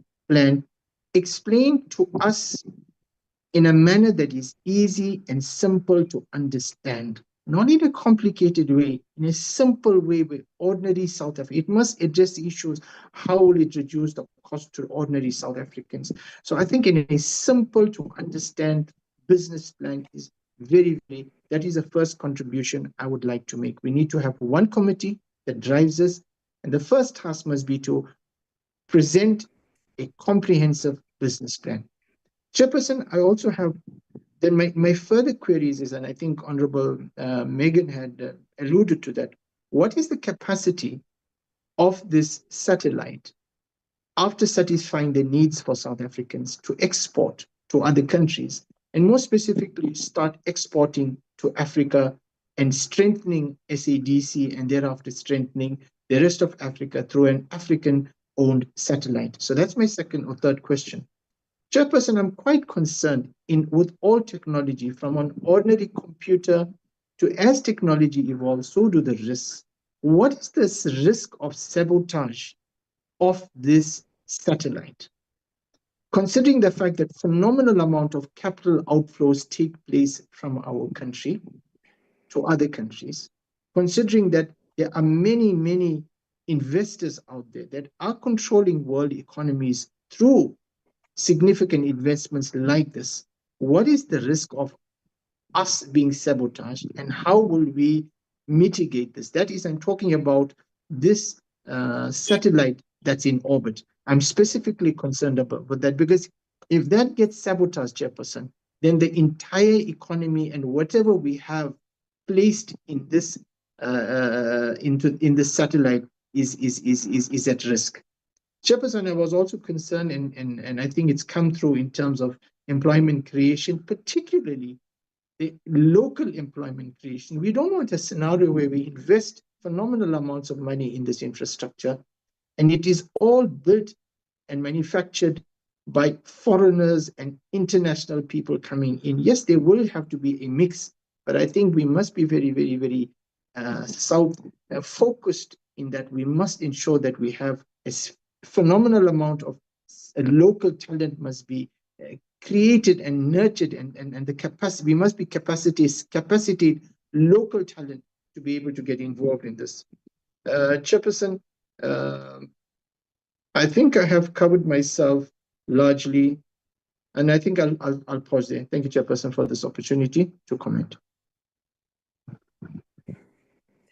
explained to us in a manner that is easy and simple to understand, not in a complicated way, in a simple way with ordinary South Africans. It must address issues, how will it reduce the cost to ordinary South Africans? So I think in a simple to understand business plan is that is the first contribution I would like to make. We need to have one committee that drives us, and the first task must be to present a comprehensive business plan. Chairperson, I also have, then my further queries is, and I think Honorable Megan had alluded to that, what is the capacity of this satellite after satisfying the needs for South Africans to export to other countries, and more specifically start exporting to Africa and strengthening SADC and thereafter strengthening the rest of Africa through an African-owned satellite? So that's my second or third question. Chairperson, I'm quite concerned with all technology, from an ordinary computer to as technology evolves, so do the risks. What is this risk of sabotage of this satellite. Considering the fact that phenomenal amount of capital outflows take place from our country to other countries, considering that there are many, many investors out there that are controlling world economies through significant investments like this, what is the risk of us being sabotaged, and how will we mitigate this? That is, I'm talking about this satellite that's in orbit. I'm specifically concerned about that, because if that gets sabotaged, Chairperson, then the entire economy and whatever we have placed in this in this satellite is at risk. Chairperson, I was also concerned, and I think it's come through in terms of employment creation, particularly the local employment creation. We don't want a scenario where we invest phenomenal amounts of money in this infrastructure, and it is all built and manufactured by foreigners and international people coming in. Yes, there will have to be a mix, but I think we must be very, very, very focused in that we must ensure that we have a phenomenal amount of local talent must be created and nurtured, and the capacity, we must be capacitate local talent to be able to get involved in this. Chairperson, I think I have covered myself largely, and I think I'll pause there. Thank you, Chairperson, for this opportunity to comment.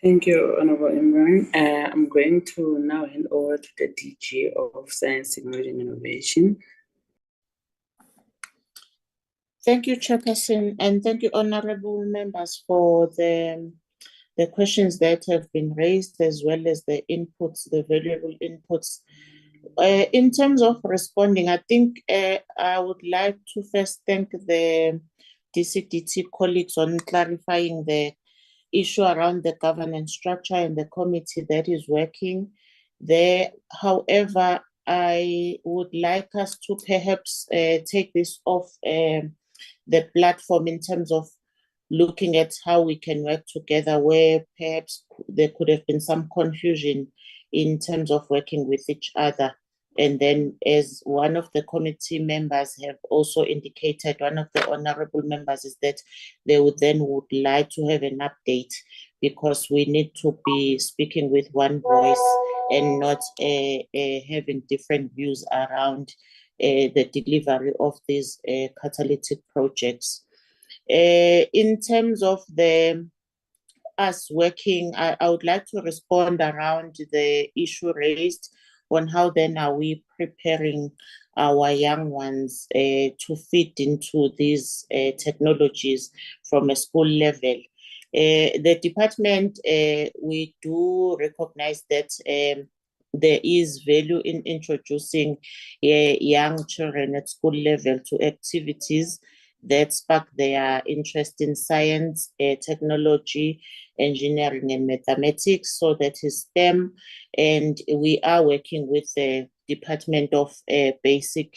Thank you, Honorable Imran. I'm going to now hand over to the DG of Science, Technology and Innovation. Thank you, Chairperson, and thank you, honorable members, for the questions that have been raised, as well as the inputs, the valuable inputs. In terms of responding, I think I would like to first thank the DCDT colleagues on clarifying the issue around the governance structure and the committee that is working there. However, I would like us to perhaps take this off the platform in terms of looking at how we can work together, where perhaps there could have been some confusion in terms of working with each other. And then, as one of the committee members have also indicated, one of the honorable members, is that they would like to have an update, because we need to be speaking with one voice and not having different views around the delivery of these catalytic projects. In terms of us working, I would like to respond around the issue raised on how then are we preparing our young ones to fit into these technologies from a school level. The department, we do recognize that there is value in introducing young children at school level to activities that spark their interest in science, technology, engineering, and mathematics. So that is STEM. And we are working with the Department of Basic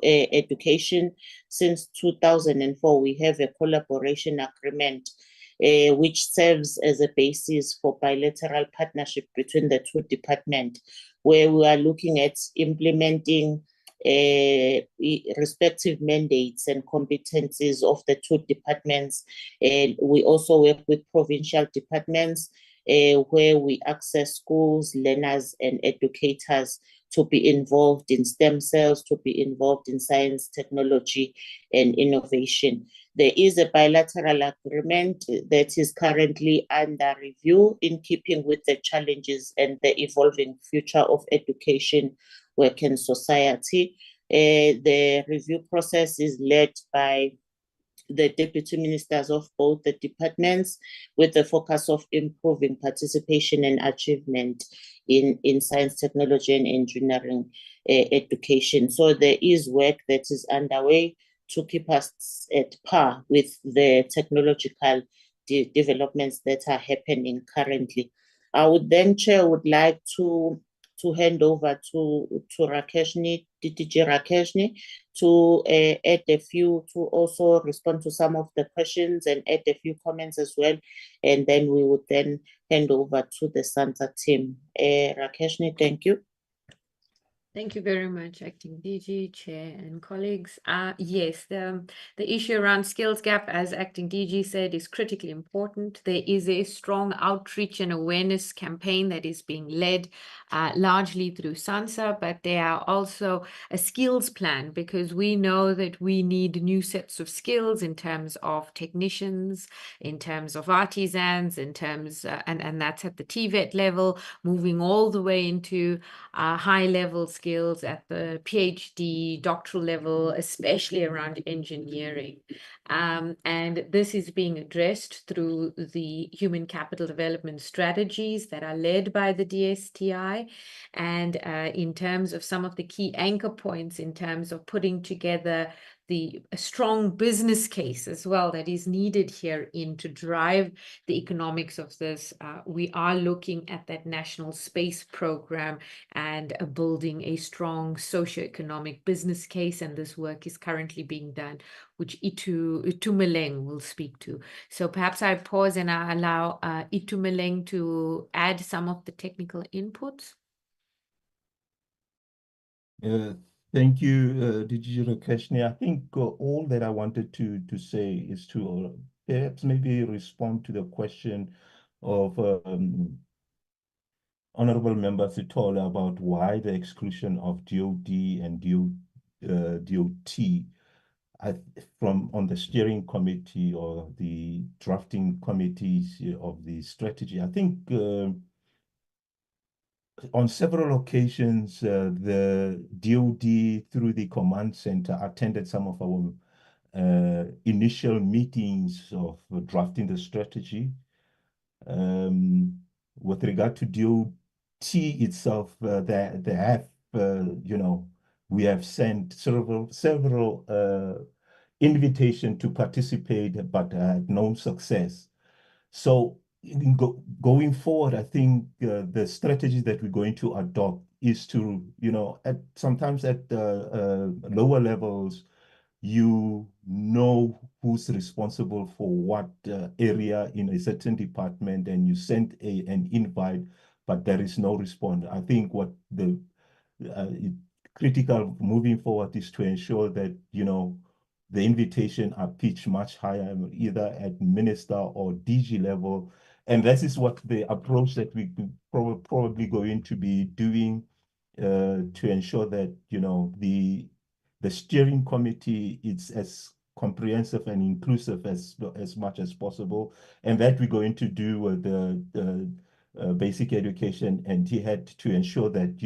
Education. Since 2004, we have a collaboration agreement which serves as a basis for bilateral partnership between the two departments, where we are looking at implementing respective mandates and competencies of the two departments. We also work with provincial departments where we access schools, learners, and educators to be involved in STEM cells, to be involved in science, technology, and innovation. There is a bilateral agreement that is currently under review in keeping with the challenges and the evolving future of education, work, and society. The review process is led by the deputy ministers of both the departments, with the focus of improving participation and achievement in science, technology, and engineering education. So there is work that is underway to keep us at par with the technological developments that are happening currently. I would then, Chair, would like to hand over to Rakeshni, DTG Rakeshni, to add a few, to also respond to some of the questions and add a few comments as well. And then we would then hand over to the SANSA team. Rakeshni, thank you. Thank you very much, Acting DG, Chair, and colleagues. Yes, the issue around skills gap, as Acting DG said, is critically important. There is a strong outreach and awareness campaign that is being led largely through SANSA, but there are also a skills plan, because we know that we need new sets of skills in terms of technicians, in terms of artisans, in terms, and that's at the TVET level, moving all the way into high-level skills at the PhD, doctoral level, especially around engineering. And this is being addressed through the human capital development strategies that are led by the DSTI. And in terms of some of the key anchor points, in terms of putting together a strong business case as well that is needed here to drive the economics of this. We are looking at that national space program and building a strong socioeconomic business case, and this work is currently being done, which Itumeleng will speak to. So perhaps I pause and I allow Itumeleng to add some of the technical inputs. Thank you, DG Rakeshni. I think all that I wanted to say is to perhaps maybe respond to the question of Honorable Member Sitola about why the exclusion of DOD and DOT on the steering committee or the drafting committees of the strategy. I think on several occasions, the DOD through the command center attended some of our initial meetings of drafting the strategy. With regard to DOT itself, they have, we have sent several invitations to participate, but had no success. So going forward, I think the strategy that we're going to adopt is to, sometimes at lower levels, you know who's responsible for what area in a certain department, and you send an invite, but there is no response. I think what the critical moving forward is to ensure that, the invitation are pitched much higher, either at minister or DG level. And this is what the approach that we probably going to be doing to ensure that, the steering committee is as comprehensive and inclusive as much as possible. And that we're going to do with the basic education, and he had to ensure that,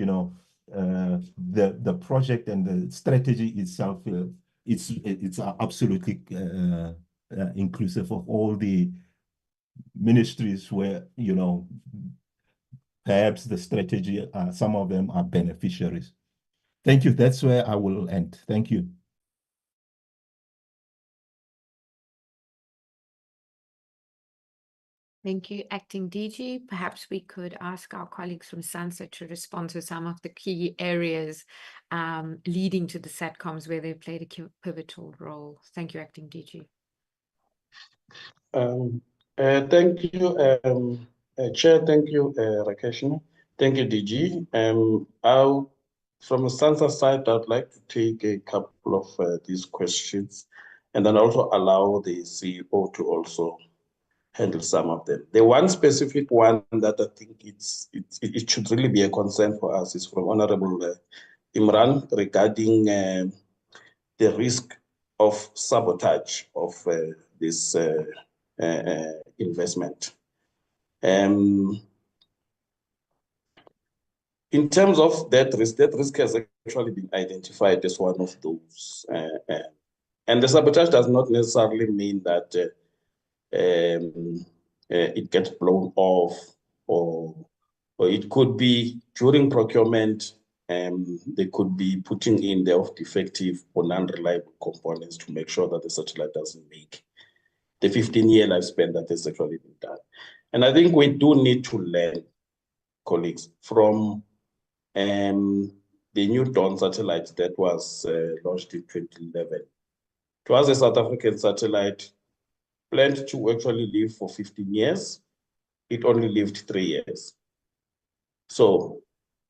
the project and the strategy itself, it's absolutely inclusive of all the ministries where, perhaps the strategy, some of them are beneficiaries. Thank you. That's where I will end. Thank you. Thank you, Acting DG. Perhaps we could ask our colleagues from SANSA to respond to some of the key areas leading to the SATCOMs where they played a pivotal role. Thank you, Acting DG. Thank you, Chair. Thank you, Rakeshni. Thank you, DG. From the SANSA side, I'd like to take a couple of these questions, and then also allow the CEO to also handle some of them. The one specific one that I think it should really be a concern for us is from Honorable Imran regarding the risk of sabotage of this investment. In terms of that risk has actually been identified as one of those. And the sabotage does not necessarily mean that it gets blown off, or it could be during procurement, they could be putting in the defective or non-reliable components to make sure that the satellite doesn't make the 15-year lifespan that has actually been done. And I think we do need to learn, colleagues, from the new Dawn satellite that was launched in 2011. It was a South African satellite planned to actually live for 15 years. It only lived 3 years. So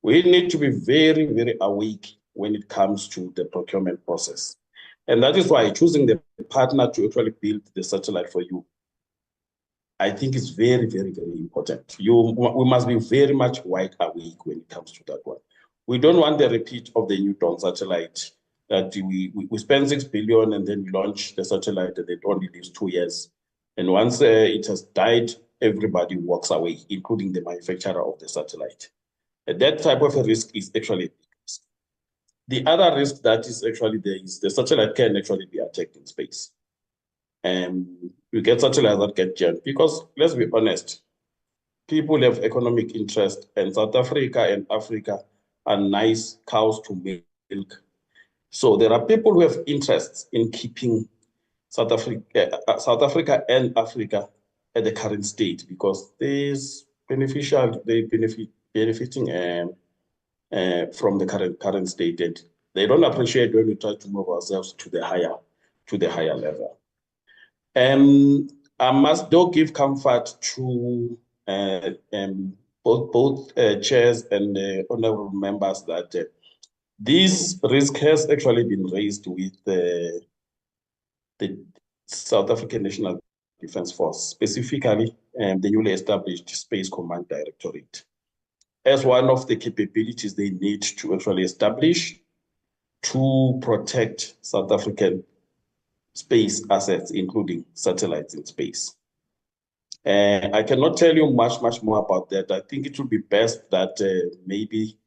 We need to be very, very awake when it comes to the procurement process. And that is why choosing the partner to actually build the satellite for you, I think is very, very, very important. We must be very much wide awake when it comes to that one. We don't want the repeat of the New Dawn satellite that we spend 6 billion and then we launch the satellite and it only lives 2 years. And once it has died, everybody walks away, including the manufacturer of the satellite. And that type of a risk is actually a big risk. The other risk that is actually there is the satellite can actually be attacked in space. And you get satellites that get jammed because, let's be honest, people have economic interest, and South Africa and Africa are nice cows to milk. So there are people who have interests in keeping South Africa and Africa at the current state because there's benefiting from the current state, and they don't appreciate when we try to move ourselves to the higher level. I must though give comfort to both chairs and honorable members that this risk has actually been raised with the South African National Defence Force, specifically the newly established Space Command Directorate, as one of the capabilities they need to actually establish to protect South African space assets, including satellites in space. I cannot tell you much more about that. I think it would be best that maybe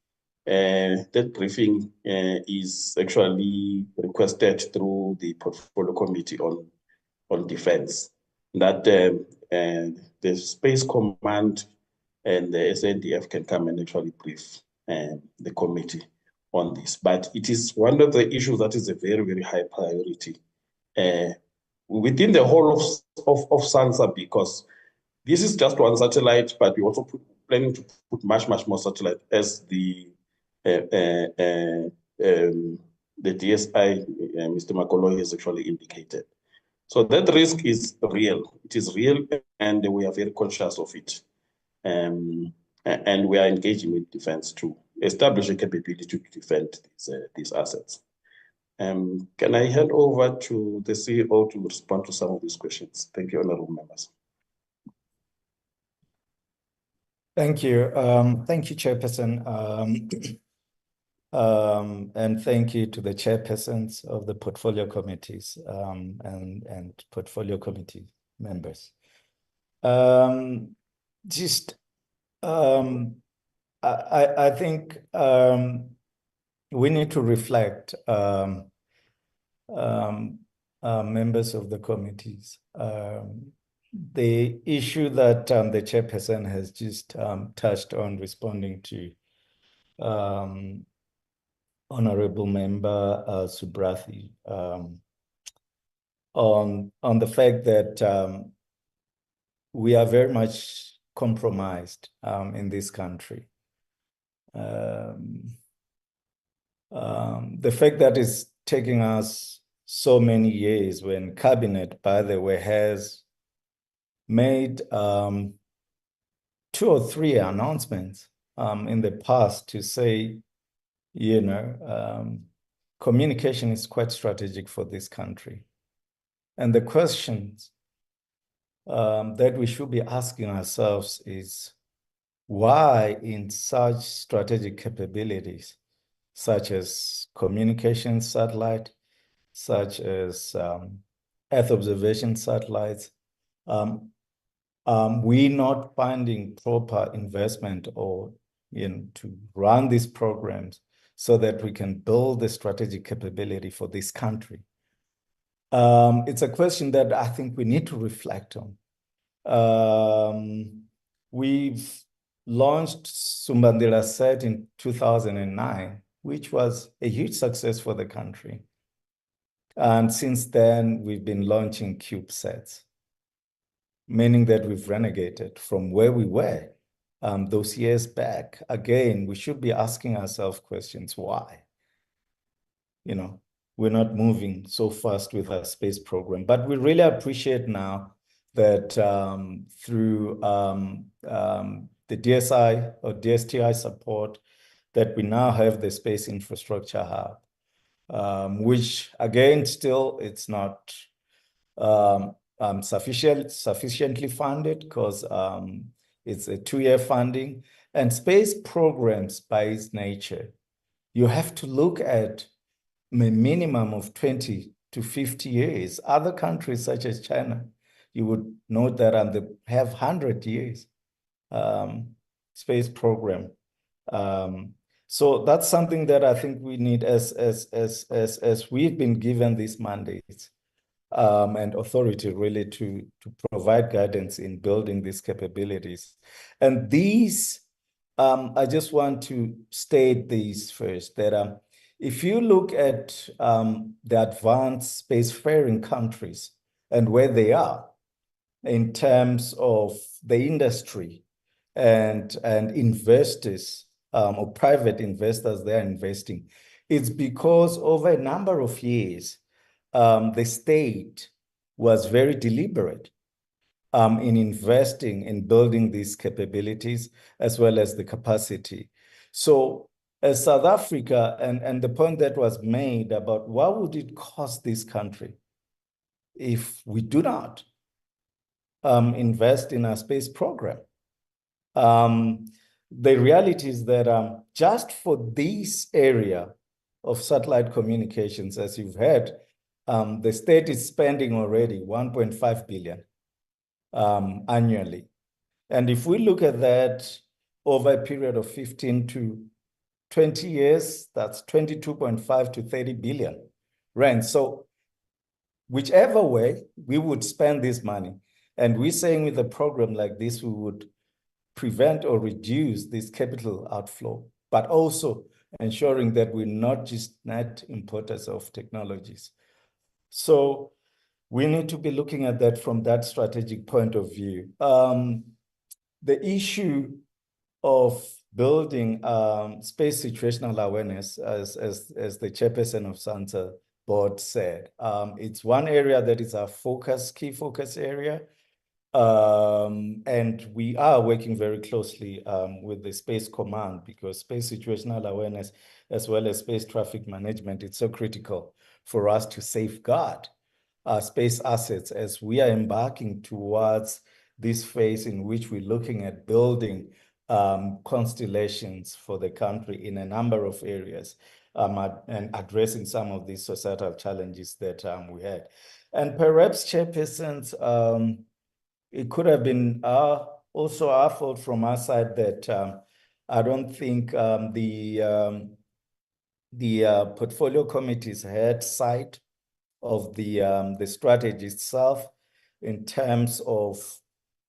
that briefing is actually requested through the Portfolio Committee on Defense, that the Space Command and the SANDF can come and actually brief the committee on this. But it is one of the issues that is a very, very high priority within the whole of SANSA, because this is just one satellite, but we also planning to put much more satellite, as the DSI, Mr. Makolo, has actually indicated. So that risk is real. It is real, and we are very conscious of it. And we are engaging with defense to establish a capability to defend these assets. Can I hand over to the CEO to respond to some of these questions? Thank you, honorable members. Thank you. Thank you, Chairperson. And thank you to the chairpersons of the portfolio committees and portfolio committee members. I think we need to reflect, members of the committees. The issue that the chairperson has just touched on, responding to Honorable Member Subrathi, on the fact that we are very much compromised in this country. The fact that it's taking us so many years, when Cabinet, by the way, has made 2 or 3 announcements in the past to say, you know, communication is quite strategic for this country. And the questions that we should be asking ourselves is, why in such strategic capabilities, such as communication satellite, such as Earth observation satellites, we're not finding proper investment or to run these programs so that we can build the strategic capability for this country? It's a question that I think we need to reflect on. We've launched Sumbandela Set in 2009, which was a huge success for the country. And since then, we've been launching CubeSats, meaning that we've renegated from where we were those years back. Again, we should be asking ourselves questions, why? You know, we're not moving so fast with our space program. But we really appreciate now that through the DSI or DSTI support, that we now have the Space Infrastructure Hub, which again, still it's not sufficiently funded because it's a 2-year funding. And space programs by its nature, you have to look at a minimum of 20 to 50 years. Other countries such as China, you would note that they have 100 years space program. So that's something that I think we need as we've been given these mandates and authority really to provide guidance in building these capabilities. And these, I just want to state these first, that if you look at the advanced spacefaring countries and where they are in terms of the industry and investors or private investors they're investing, it's because over a number of years, the state was very deliberate in investing in building these capabilities as well as the capacity. So as South Africa, and the point that was made about what would it cost this country if we do not invest in a space program? The reality is that just for this area of satellite communications, as you've heard, the state is spending already 1.5 billion annually. And if we look at that over a period of 15 to 20 years, that's 22.5 to 30 billion rand. So whichever way we would spend this money, and we're saying with a program like this, we would prevent or reduce this capital outflow, but also ensuring that we're not just net importers of technologies. So we need to be looking at that from that strategic point of view. The issue of building space situational awareness, as the chairperson of SANSA board said, it's one area that is our key focus area. And we are working very closely with the Space Command, because space situational awareness as well as space traffic management, it's so critical for us to safeguard our space assets as we are embarking towards this phase in which we're looking at building constellations for the country in a number of areas and addressing some of these societal challenges that we had. And perhaps, chairpersons, it could have been also our fault from our side that I don't think the portfolio committees had sight of the strategy itself in terms of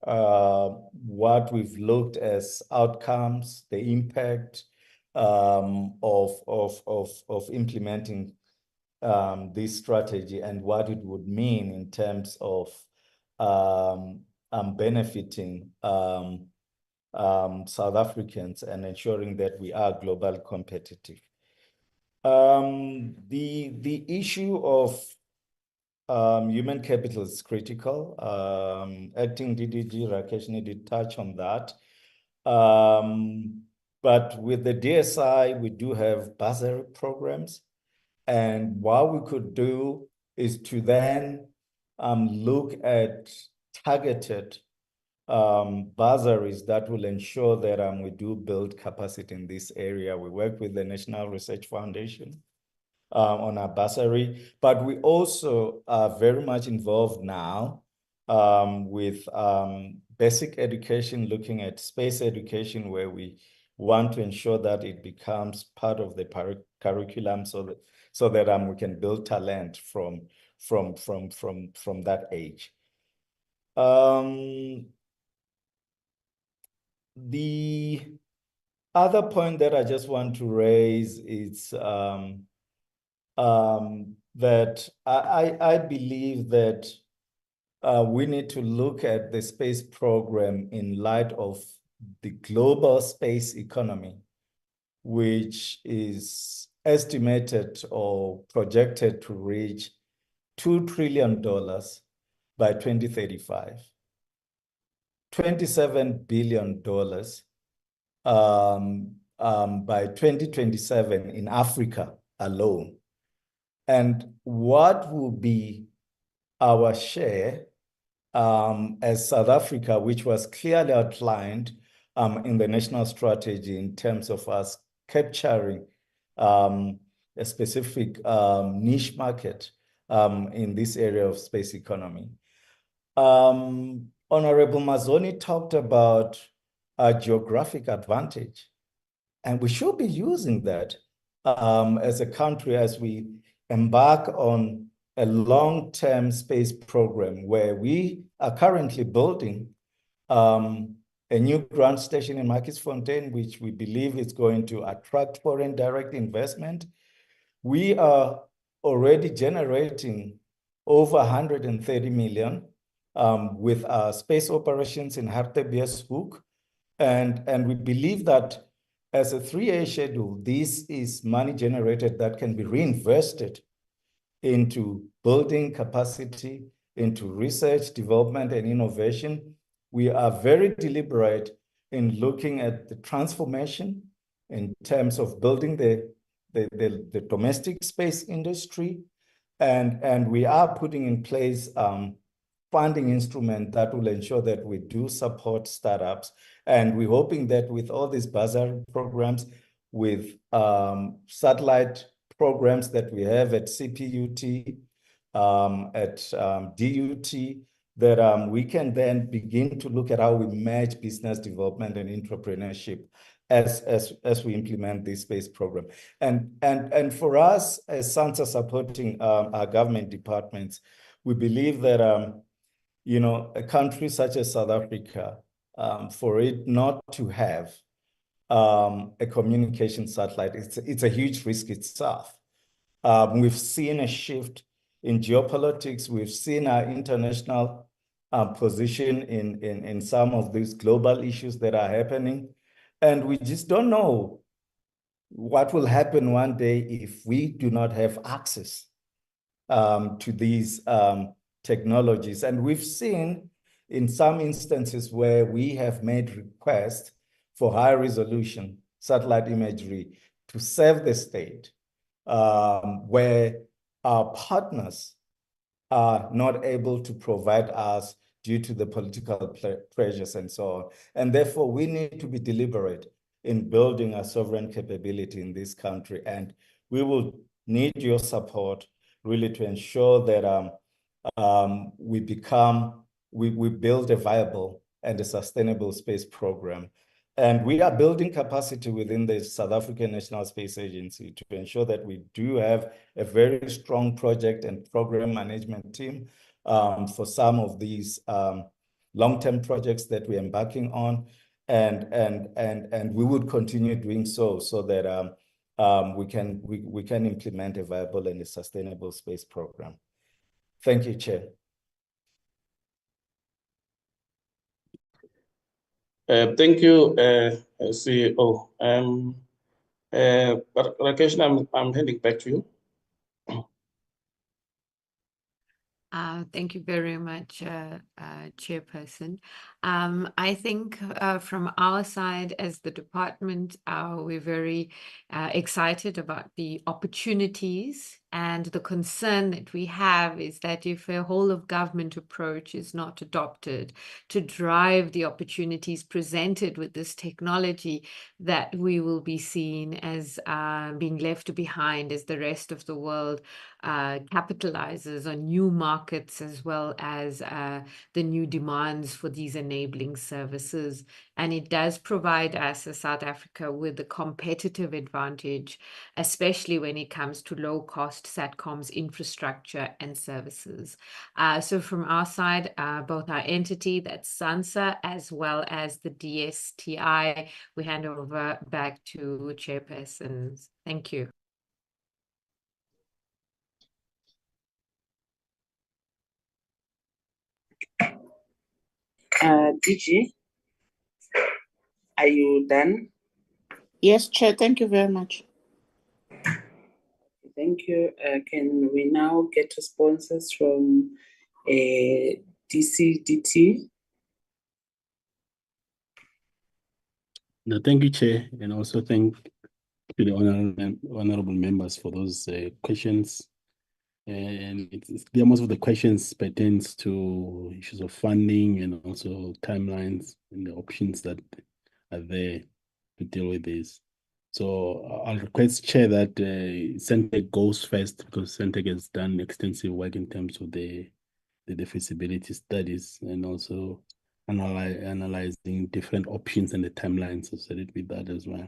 what we've looked as outcomes, the impact of implementing this strategy and what it would mean in terms of benefiting South Africans and ensuring that we are global competitive. The issue of human capital is critical. Acting DDG Rakesh did touch on that. But with the DSI, we do have bursary programs. And what we could do is to then look at targeted bursaries that will ensure that we do build capacity in this area. We work with the National Research Foundation on our bursary, but we also are very much involved now with basic education, looking at space education, where we want to ensure that it becomes part of the curriculum so that we can build talent from that age. The other point that I just want to raise is that I believe that we need to look at the space program in light of the global space economy, which is estimated or projected to reach $2 trillion by 2035. $27 billion by 2027 in Africa alone. And what will be our share as South Africa, which was clearly outlined in the national strategy in terms of us capturing a specific niche market in this area of space economy. Honorable Mazzoni talked about a geographic advantage, and we should be using that as a country as we embark on a long-term space program where we are currently building a new ground station in Markiesfontein, which we believe is going to attract foreign direct investment. We are already generating over 130 million with our space operations in Hartebeespoort. And we believe that as a 3-year schedule, this is money generated that can be reinvested into building capacity, into research, development, and innovation. We are very deliberate in looking at the transformation in terms of building the domestic space industry. And we are putting in place funding instrument that will ensure that we do support startups. And we're hoping that with all these bursary programs, with satellite programs that we have at CPUT, at DUT, that we can then begin to look at how we merge business development and entrepreneurship as we implement this space program. And for us, as SANSA supporting our government departments, we believe that you know, a country such as South Africa, for it not to have a communication satellite, it's a huge risk itself. We've seen a shift in geopolitics. We've seen our international position in some of these global issues that are happening. And we just don't know what will happen one day if we do not have access to these technologies. And we've seen in some instances where we have made requests for high resolution satellite imagery to serve the state, where our partners are not able to provide us due to the political pressures and so on. And therefore, we need to be deliberate in building a sovereign capability in this country. And we will need your support really to ensure that we build a viable and a sustainable space program. And we are building capacity within the South African National Space Agency to ensure that we do have a very strong project and program management team for some of these long-term projects that we're embarking on. And we would continue doing so that we can implement a viable and a sustainable space program. Thank you, Chair. Thank you, CEO. Rakesh, I'm handing back to you. Thank you very much, Chairperson. I think from our side as the department, we're very excited about the opportunities, and the concern that we have is that if a whole of government approach is not adopted to drive the opportunities presented with this technology, that we will be seen as being left behind as the rest of the world capitalizes on new markets as well as the new demands for these enabling services. And it does provide us as South Africa with a competitive advantage, especially when it comes to low-cost SATCOMs infrastructure and services. So from our side, both our entity, that's SANSA, as well as the DSTI, we hand over back to Chairpersons. Thank you. DG, are you done? Yes, Chair. Thank you very much. Thank you. Can we now get responses from DCDT? No, thank you, Chair, and also thank to the honorable members for those questions. And most of the questions pertains to issues of funding and also timelines and the options that are there to deal with this. So I'll request, Chair, that SANTEC goes first, because SANTEC has done extensive work in terms of the feasibility studies and also analyzing different options and the timelines associated with that as well.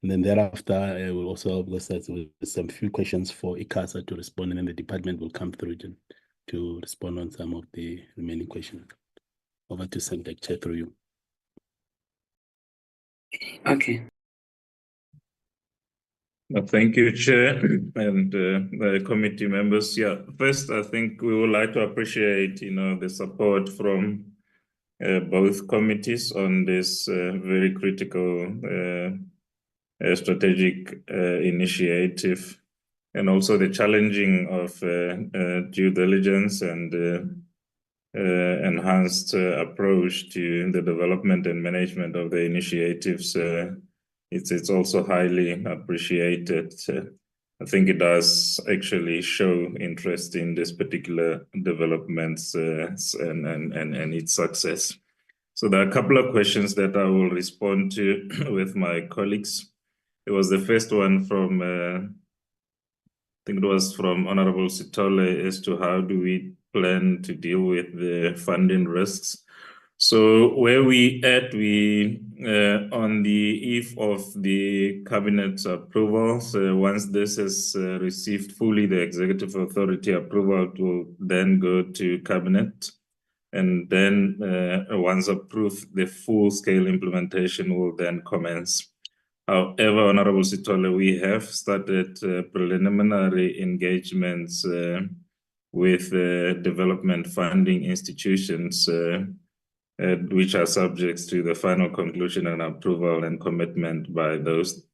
And then thereafter, we'll also have some few questions for ICASA to respond, and then the department will come through to respond on some of the remaining questions. Over to SANTEC, Chair, through you. Okay. Thank you, Chair, and the committee members. Yeah, first, I think we would like to appreciate, the support from both committees on this very critical strategic initiative, and also the challenging of due diligence and enhanced approach to the development and management of the initiatives. It's also highly appreciated. I think it does actually show interest in this particular developments and its success. So there are a couple of questions that I will respond to with my colleagues. It was the first one from, I think it was from Honorable Sitole, as to how do we plan to deal with the funding risks. So where we at, on the eve of the cabinet's approval, so once this has received fully the executive authority approval, it will then go to cabinet. And then once approved, the full-scale implementation will then commence. However, Honorable Sitole, we have started preliminary engagements with development funding institutions, which are subject to the final conclusion and approval and commitment by those.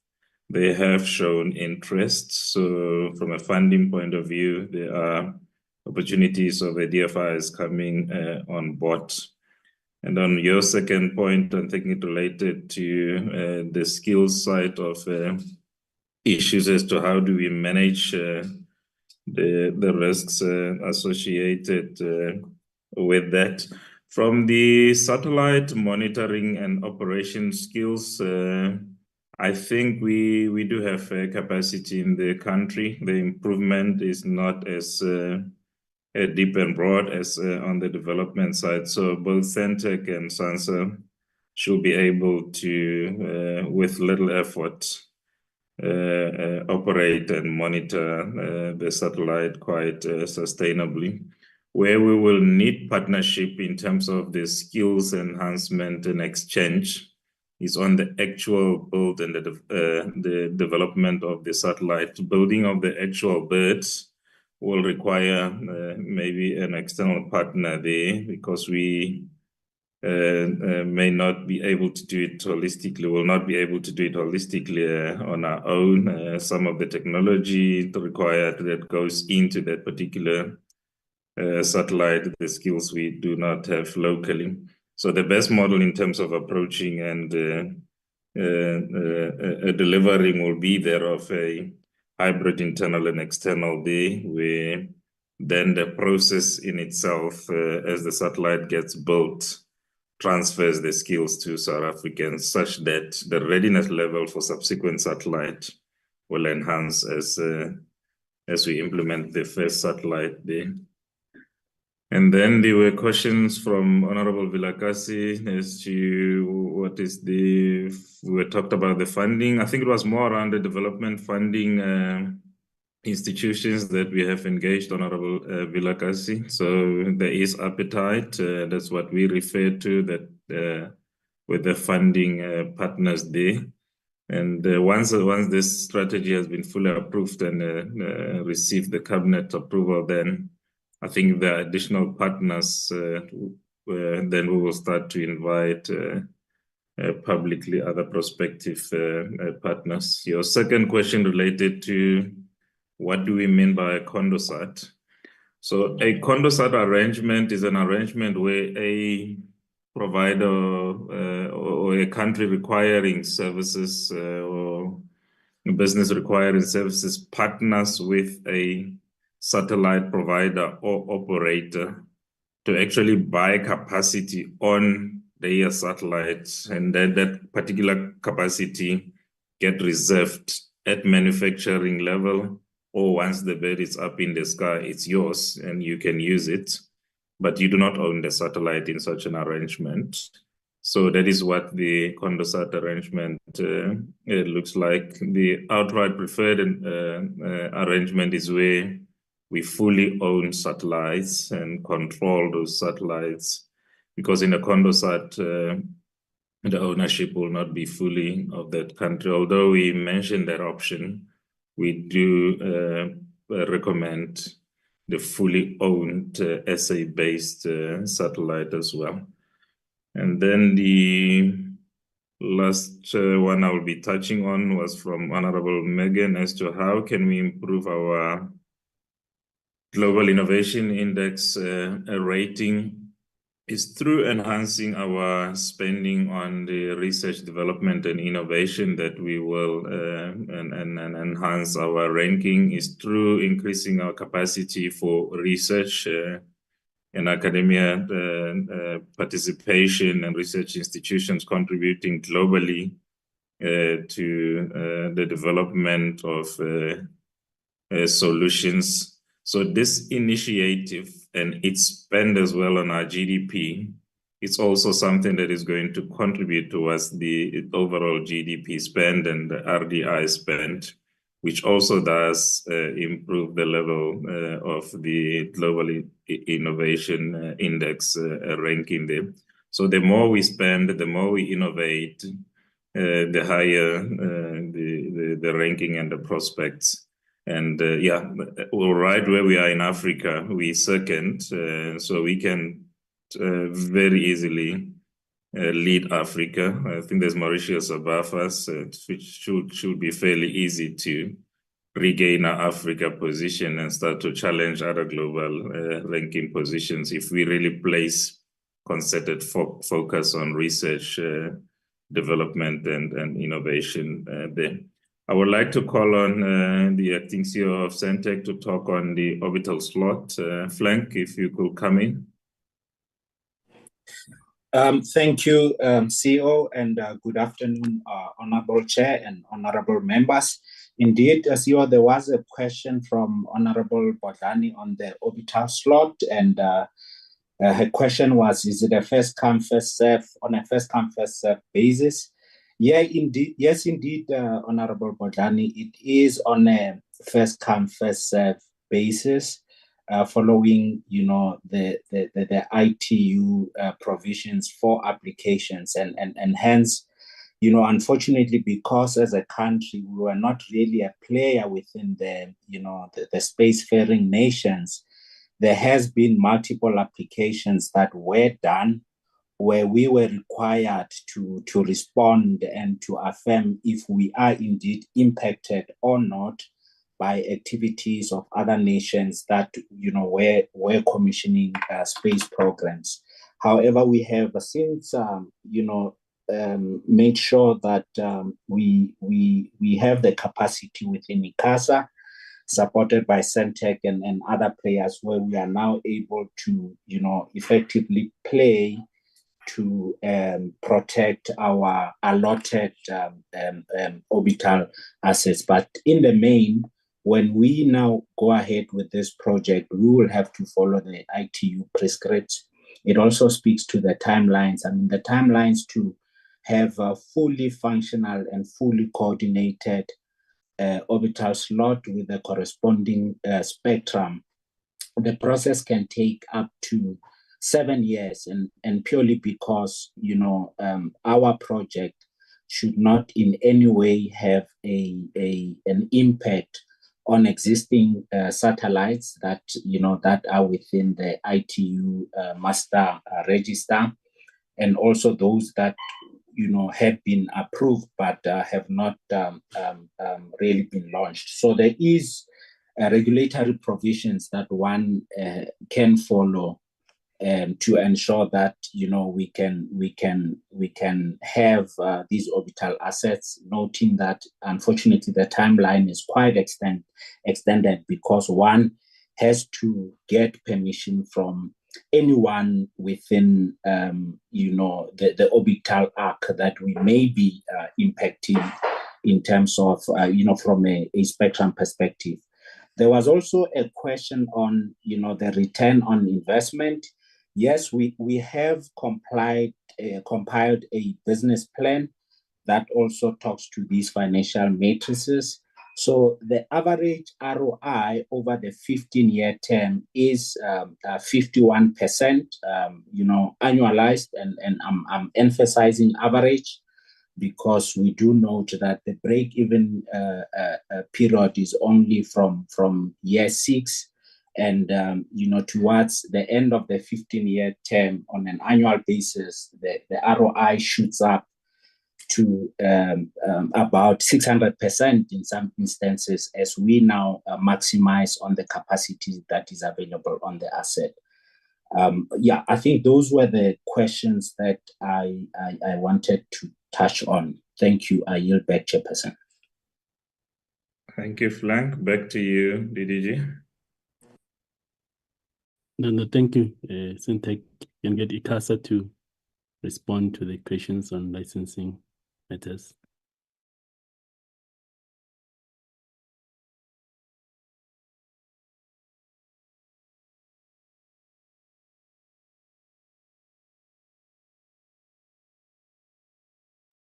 They have shown interest. So from a funding point of view, there are opportunities of the DFIs coming on board. And on your second point, I think it related to the skills side of issues as to how do we manage the risks associated with that. From the satellite monitoring and operation skills, I think we do have capacity in the country. The improvement is not as deep and broad as on the development side. So both SANTEC and SANSA should be able to, with little effort, operate and monitor the satellite quite sustainably. Where we will need partnership in terms of the skills enhancement and exchange is on the actual build and the development of the satellite. Building of the actual birds will require maybe an external partner there, because we may not be able to do it holistically, will not be able to do it holistically on our own. Some of the technology required that goes into that particular satellite, the skills we do not have locally. So the best model in terms of approaching and delivering will be there of a hybrid internal and external there, where then the process in itself, as the satellite gets built, transfers the skills to South Africans, such that the readiness level for subsequent satellite will enhance as we implement the first satellite there. And then there were questions from Honorable Vilakasi as to what is we were talked about the funding. I think it was more around the development funding institutions that we have engaged, Honorable Vilakasi. So there is appetite. That's what we refer to, that with the funding partners there. And once this strategy has been fully approved and received the cabinet approval, then I think the additional partners, then we will start to invite publicly other prospective partners. Your second question related to what do we mean by a condosat? So a condosat arrangement is an arrangement where a provider or a country requiring services or a business requiring services partners with a satellite provider or operator to actually buy capacity on their satellites, and then that particular capacity get reserved at manufacturing level, or once the bird is up in the sky, it's yours and you can use it, but you do not own the satellite in such an arrangement. So that is what the Condosat arrangement it looks like. The outright preferred arrangement is where we fully own satellites and control those satellites, because in a Condosat, the ownership will not be fully of that country. Although we mentioned that option, we do recommend the fully owned SA-based satellite as well. And then the last one I will be touching on was from Honorable Megan as to how can we improve our Global Innovation Index rating is through enhancing our spending on the research, development, and innovation that we will and enhance our ranking, is through increasing our capacity for research and academia participation and research institutions contributing globally to the development of solutions. So this initiative and its spend as well on our GDP, it's also something that is going to contribute towards the overall GDP spend and the RDI spend, which also does improve the level of the Global Innovation Index ranking there. So the more we spend, the more we innovate, the higher the ranking and the prospects. And yeah, we're right where we are in Africa, we second, so we can very easily lead Africa. I think there's Mauritius above us, which should be fairly easy to regain our Africa position and start to challenge other global ranking positions if we really place concerted focus on research, development, and innovation there. I would like to call on the acting CEO of SANTEC to talk on the orbital slot. Frank, if you could come in. Thank you, CEO, and good afternoon, Honorable Chair and Honorable members. Indeed, CEO, there was a question from Honorable Bodlani on the orbital slot, and her question was, is it a first come, first serve on a first come, first serve basis? Yeah, indeed. Yes, indeed, Honorable Bodlani, it is on a first come, first serve basis, following, you know, the ITU provisions for applications, and hence, you know, unfortunately, because as a country we were not really a player within the, you know, the spacefaring nations, there has been multiple applications that were done where we were required to respond and to affirm if we are indeed impacted or not by activities of other nations that, you know, were commissioning space programs. However, we have since, you know, made sure that we have the capacity within ICASA, supported by SANTEC and other players, where we are now able to, you know, effectively play to protect our allotted orbital assets. But in the main, when we now go ahead with this project, we will have to follow the ITU prescripts. It also speaks to the timelines. I mean, the timelines to have a fully functional and fully coordinated orbital slot with the corresponding spectrum. The process can take up to 7 years, and purely because, you know, our project should not in any way have an impact on existing satellites that, you know, that are within the ITU master register, and also those that, you know, have been approved but have not really been launched. So there is regulatory provisions that one can follow to ensure that we can have these orbital assets, noting that unfortunately the timeline is quite extended because one has to get permission from anyone within the orbital arc that we may be impacting in terms of from a spectrum perspective. There was also a question on the return on investment. Yes, we have compiled a business plan that also talks to these financial matrices. So the average ROI over the 15-year term is 51%, annualized, and I'm emphasizing average because we do note that the break-even period is only from year 6, and towards the end of the 15-year term on an annual basis, the ROI shoots up to about 600% in some instances as we now maximize on the capacity that is available on the asset. I think those were the questions that I wanted to touch on. Thank you. I yield back, Chairperson. Thank you, Frank. Back to you, DDG. No, thank you. Syntech can get ICASA to respond to the questions on licensing matters.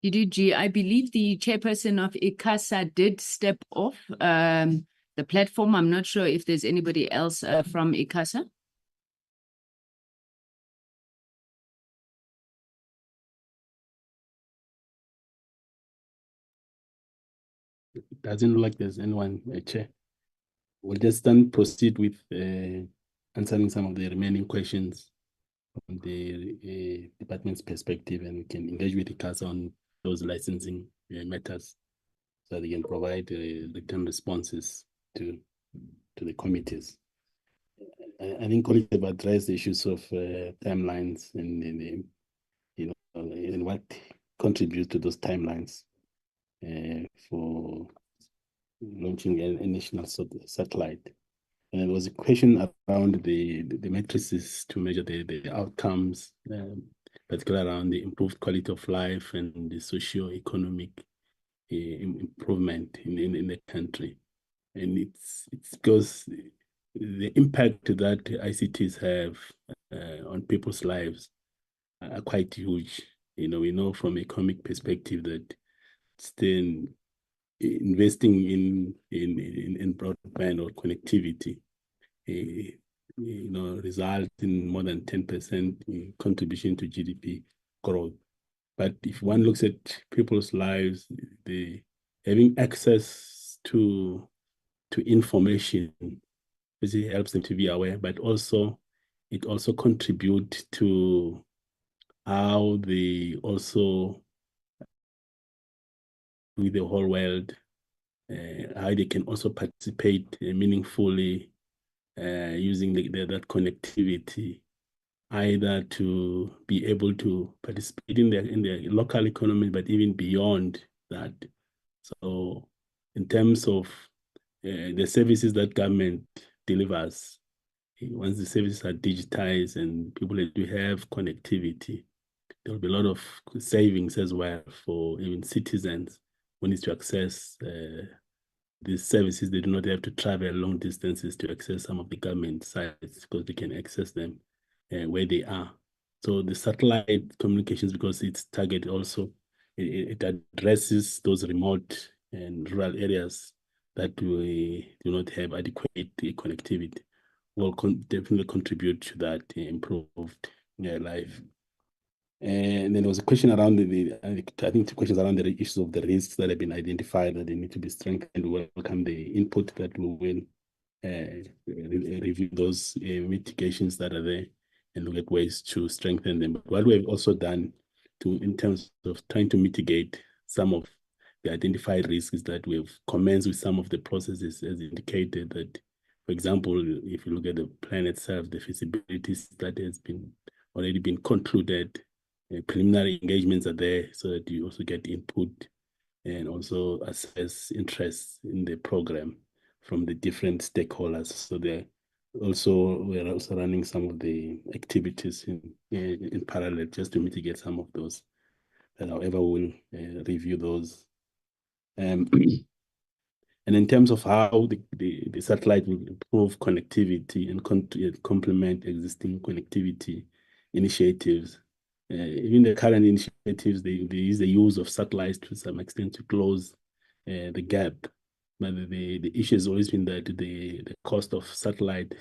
DDG, I believe the chairperson of ICASA did step off the platform. I'm not sure if there's anybody else from ICASA. It doesn't look like there's anyone, Chair. We'll just then proceed with answering some of the remaining questions from the department's perspective, and we can engage with ICASA on those licensing matters so they can provide written responses to the committees. I think colleagues have addressed the issues of timelines and what contributes to those timelines for launching a national satellite. And there was a question around the matrices to measure the outcomes, particularly around the improved quality of life and the socio-economic improvement in the country. And it's because the impact that ICTs have on people's lives are quite huge. We know from an economic perspective that still investing in broadband or connectivity result in more than 10% contribution to GDP growth. But if one looks at people's lives, having access to information basically helps them to be aware, but it also contributes to how they also with the whole world, how they can also participate meaningfully using that connectivity, either to be able to participate in the local economy, but even beyond that. So in terms of the services that government delivers, once the services are digitized and people do have connectivity, there will be a lot of savings as well for even citizens who need to access these services. They do not have to travel long distances to access some of the government sites because they can access them where they are. So the satellite communications, because it's targeted also, it addresses those remote and rural areas that we do not have adequate connectivity, will definitely contribute to that improved life. And then there was a question around I think 2 questions around the issues of the risks that have been identified that they need to be strengthened. We welcome the input that we will review those mitigations that are there and look at ways to strengthen them. But what we've also done in terms of trying to mitigate some of the identified risks is that we've commenced with some of the processes as indicated that For example, if you look at the plan itself, the feasibility study has already been concluded. Preliminary engagements are there so that you also get input and also assess interest in the program from the different stakeholders. So we're also running some of the activities in parallel just to mitigate some of those. And however, we'll review those. And in terms of how the satellite will improve connectivity and complement existing connectivity initiatives, even the current initiatives, they use the use of satellites to some extent to close the gap. But the issue has always been that the cost of satellite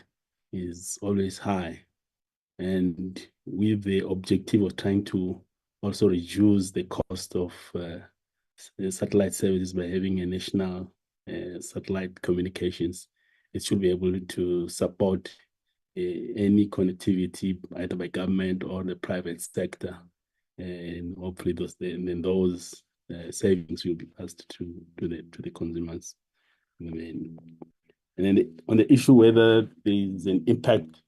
is always high. And with the objective of trying to also reduce the cost of satellite services by having a national satellite communications, it should be able to support any connectivity either by government or the private sector, and hopefully those savings will be passed to the consumers. And then on the issue whether there is an impact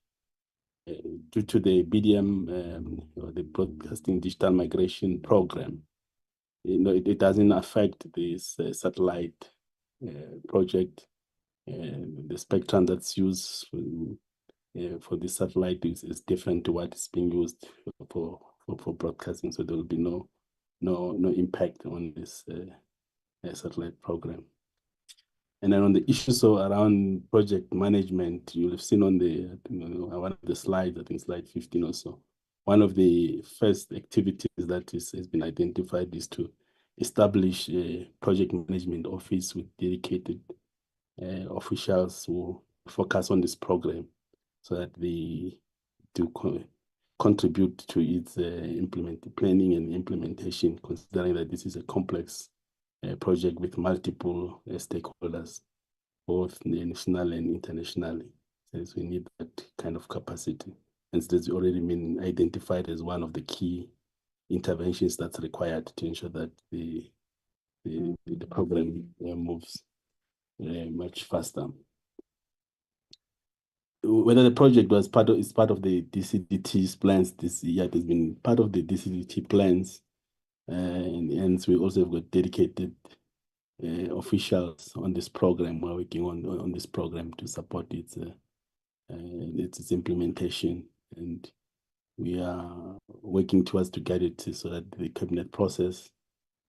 due to the BDM or the Broadcasting Digital Migration Program, it doesn't affect this satellite project. The spectrum that's used for this satellite is different to what is being used for broadcasting. So there will be no impact on this satellite program. And then on the issues around project management, you'll have seen on one of the slides, I think slide 15 or so, one of the first activities that has been identified is to establish a project management office with dedicated officials who focus on this program so that they do contribute to its planning and implementation, considering that this is a complex project with multiple stakeholders, both national and internationally. So we need that kind of capacity. And so it's already been identified as one of the key interventions that's required to ensure that the program moves much faster. Whether the project is part of the DCDT's plans this year, it has been part of the DCDT plans, and so we also have got dedicated officials on this program. We're working on this program to support its implementation, and we are working towards to get it so that the cabinet process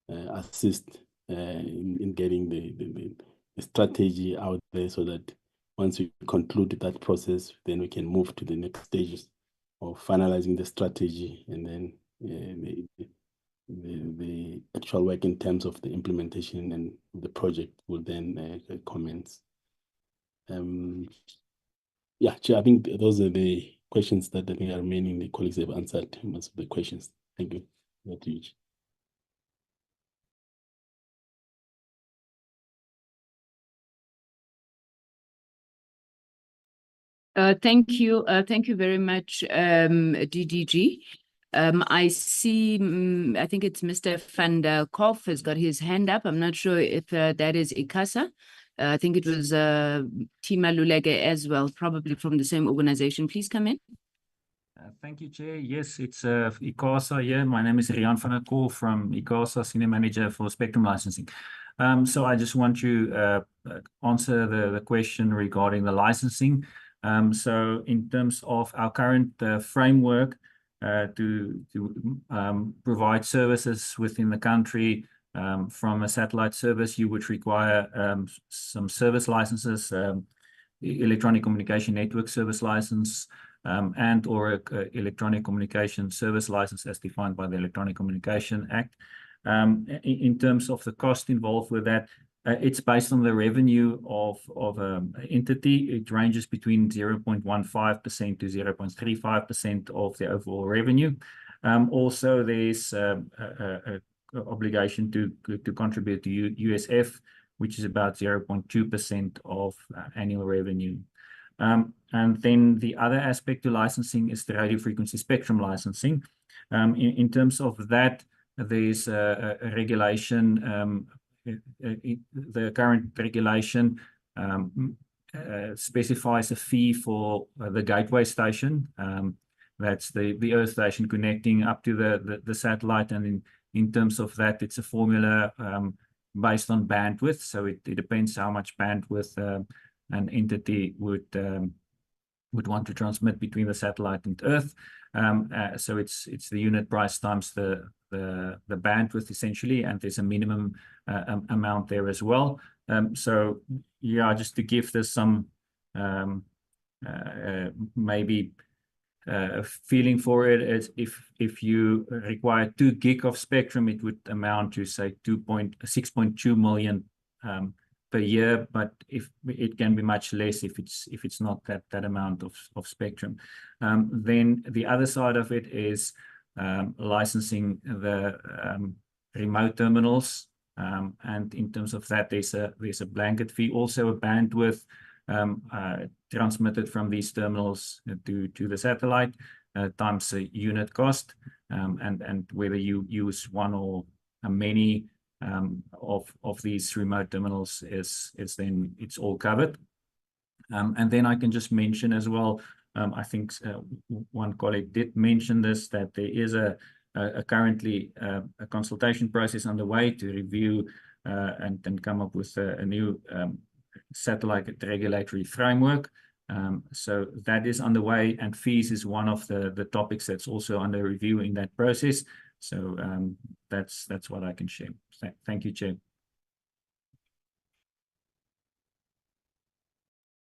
assist in getting the strategy out there, so that once we conclude that process, then we can move to the next stages of finalizing the strategy, and then the actual work in terms of the implementation and the project will then commence. Yeah, Chair, I think those are the questions that I think are remaining. The colleagues have answered most of the questions. Thank you. Over to you. Thank you very much, DDG. I see, I think it's Mr. Van der Kolff has got his hand up. I'm not sure if that is ICASA. I think it was Tima Lulege as well, probably from the same organization. Please come in. Thank you, Chair. Yes, it's ICASA here. My name is Rian van der Kolff from ICASA, Senior Manager for Spectrum Licensing. So I just want to answer the question regarding the licensing. So in terms of our current framework to provide services within the country from a satellite service, you would require some service licenses, electronic communication network service license, and or electronic communication service license as defined by the Electronic Communication Act. In terms of the cost involved with that, it's based on the revenue of an entity. It ranges between 0.15% to 0.35% of the overall revenue. Also, there's an obligation to contribute to USF, which is about 0.2% of annual revenue. And then the other aspect to licensing is the radio frequency spectrum licensing. In terms of that, there's a regulation. The current regulation specifies a fee for the gateway station. That's the earth station connecting up to the satellite, and in terms of that, it's a formula based on bandwidth. So it depends how much bandwidth an entity would want to transmit between the satellite and Earth. So it's the unit price times the bandwidth essentially, and there's a minimum amount there as well. So yeah, just to give this some maybe feeling for it, is if you require 2 gig of spectrum, it would amount to say 6.2 million per year, but if it can be much less if it's not that amount of spectrum. Then the other side of it is licensing the remote terminals, and in terms of that, there's a blanket fee, also a bandwidth transmitted from these terminals to the satellite times a unit cost, and whether you use one or many of these remote terminals is then it's all covered. And then I can just mention as well, I think one colleague did mention this, that there is currently a consultation process underway to review and come up with a new satellite regulatory framework. So that is underway, and fees is one of the topics that's also under review in that process. So that's what I can share. Thank you, Chair.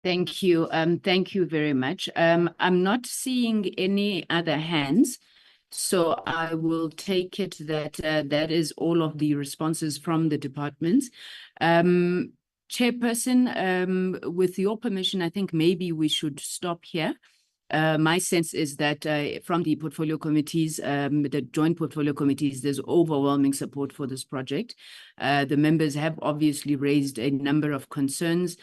Thank you. Thank you very much. I'm not seeing any other hands, so I will take it that that is all of the responses from the departments. Chairperson, with your permission, I think maybe we should stop here. My sense is that from the portfolio committees, the joint portfolio committees, there's overwhelming support for this project. The members have obviously raised a number of concerns,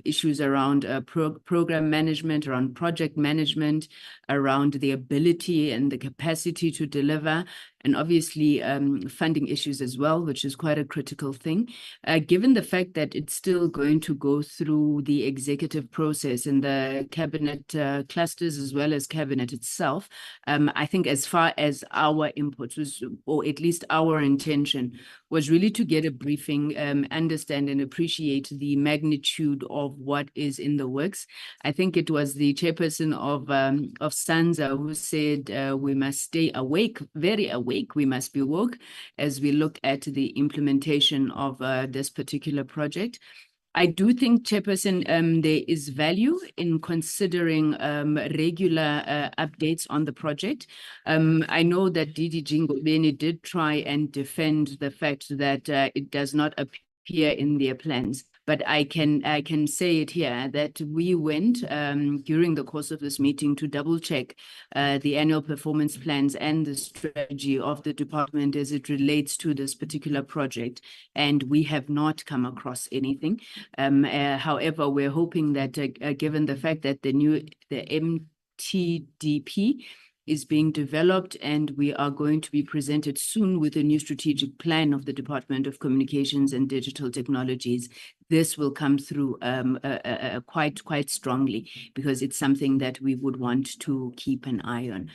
issues around program management, around project management, around the ability and the capacity to deliver, and obviously funding issues as well, which is quite a critical thing. Given the fact that it's still going to go through the executive process in the cabinet clusters as well as cabinet itself, I think as far as our input was, or at least our intention, was really to get a briefing, understand and appreciate the magnitude of what is in the works. I think it was the chairperson of SANSA who said we must stay awake, very awake, we must be woke as we look at the implementation of this particular project. I do think, Chairperson, there is value in considering regular updates on the project. I know that DG Ngobeni did try and defend the fact that it does not appear in their plans. But I can say it here that we went during the course of this meeting to double check the annual performance plans and the strategy of the department as it relates to this particular project, and we have not come across anything. However, we're hoping that given the fact that the MTDP is being developed, and we are going to be presented soon with a new strategic plan of the Department of Communications and Digital Technologies. This will come through quite strongly, because it's something that we would want to keep an eye on.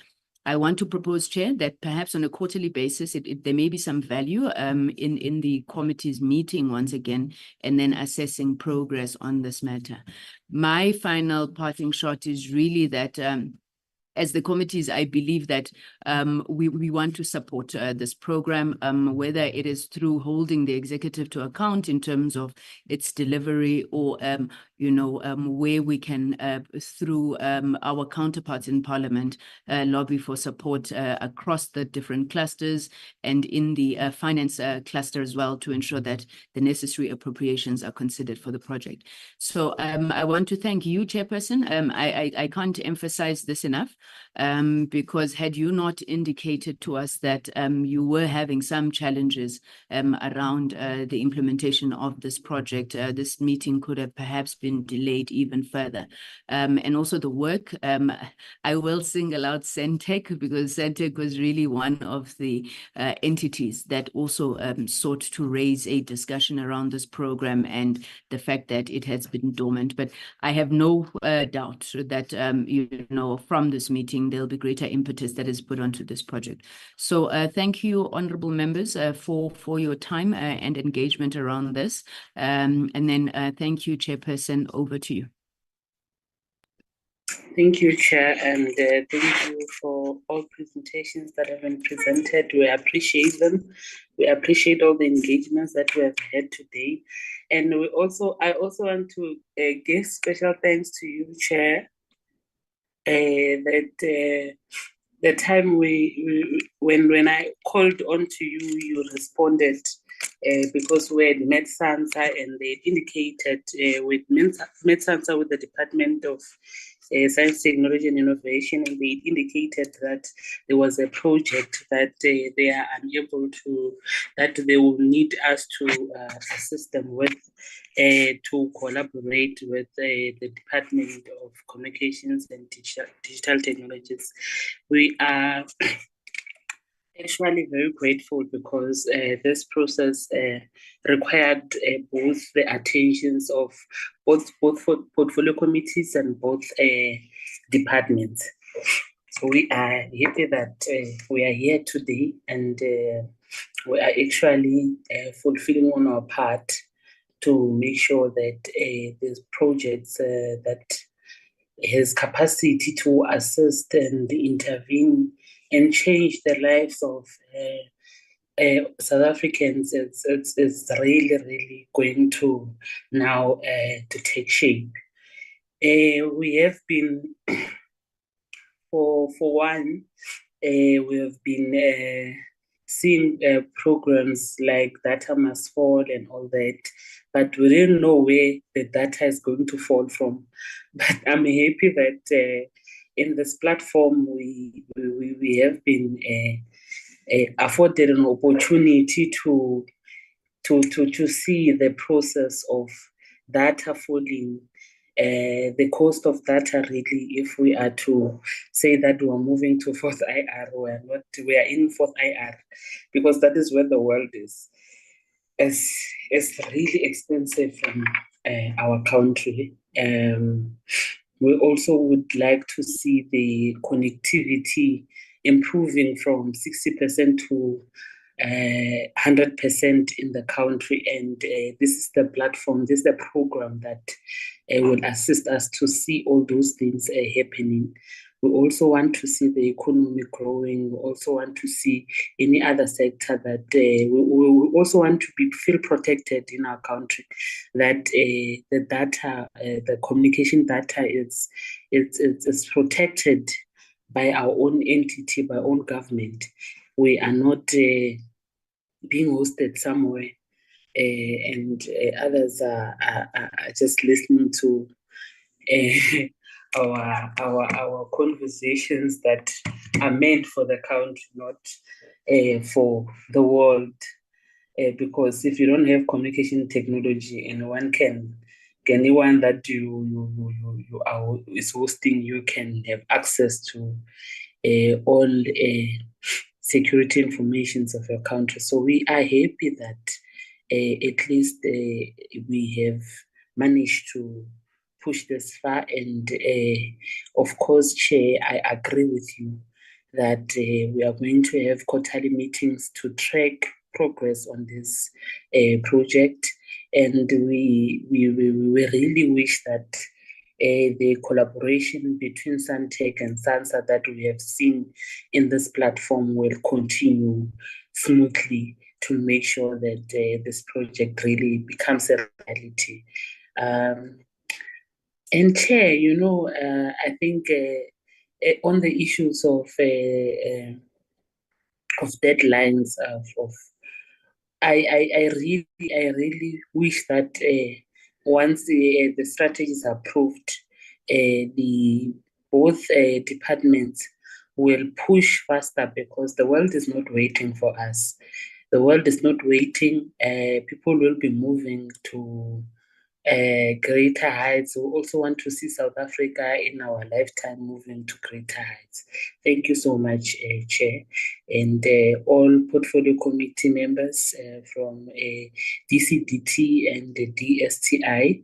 I want to propose, Chair, that perhaps on a quarterly basis, there may be some value in the committee's meeting once again, and then assessing progress on this matter. My final parting shot is really that as the committees, I believe that we want to support this program, whether it is through holding the executive to account in terms of its delivery, or where we can, through our counterparts in Parliament, lobby for support across the different clusters and in the finance cluster as well, to ensure that the necessary appropriations are considered for the project. So I want to thank you, Chairperson. I can't emphasize this enough. because had you not indicated to us that you were having some challenges around the implementation of this project, this meeting could have perhaps been delayed even further. And also the work, I will single out SANTEC, because SANTEC was really one of the entities that also sought to raise a discussion around this program and the fact that it has been dormant. But I have no doubt that, from this meeting, there'll be greater impetus that is put onto this project. So thank you, honorable members, for your time and engagement around this. And then thank you, Chairperson, over to you. Thank you, Chair, and thank you for all presentations that have been presented. We appreciate them. We appreciate all the engagements that we have had today. And I also want to give special thanks to you, Chair, that the time when I called on to you, you responded because we had met SANSA and they indicated with SANSA with the Department of Science, Technology and Innovation, and they indicated that there was a project that they are unable to, that they will need us to assist them with to collaborate with the Department of Communications and Digital Technologies. We are actually very grateful because this process required both the attentions of both portfolio committees and both departments. So we are happy that we are here today, and we are actually fulfilling on our part to make sure that these projects that has capacity to assist and intervene and change the lives of South Africans, it's really going to now to take shape. We have been, for one, we have been seeing programs like Data Must Fall and all that, but we didn't know where the data is going to fall from. But I'm happy that in this platform we have been afforded an opportunity to see the process of data falling, the cost of data really, if we are to say that we are moving to fourth IR, we are in fourth IR, because that is where the world is. It's really expensive from our country. We also would like to see the connectivity improving from 60% to 100% in the country, and this is the platform, this is the program that will assist us to see all those things happening. We also want to see the economy growing. We also want to see any other sector that we also want to feel protected in our country, that the data, the communication data is protected by our own entity, by our own government. We are not being hosted somewhere, and others are just listening to our conversations that are meant for the country, not for the world. Because if you don't have communication technology, anyone that you are is hosting, you can have access to all security informations of your country. So we are happy that at least we have managed to push this far. And of course, Chair, I agree with you that we are going to have quarterly meetings to track progress on this project, and we really wish that the collaboration between SANTEC and SANSA that we have seen in this platform will continue smoothly to make sure that this project really becomes a reality. And Chair, I think on the issues of deadlines I really wish that once the strategy is approved, the both departments will push faster, because the world is not waiting for us. The world is not waiting. People will be moving to greater heights. We also want to see South Africa in our lifetime moving to greater heights. Thank you so much, Chair, and all portfolio committee members from DCDT and the DSTI.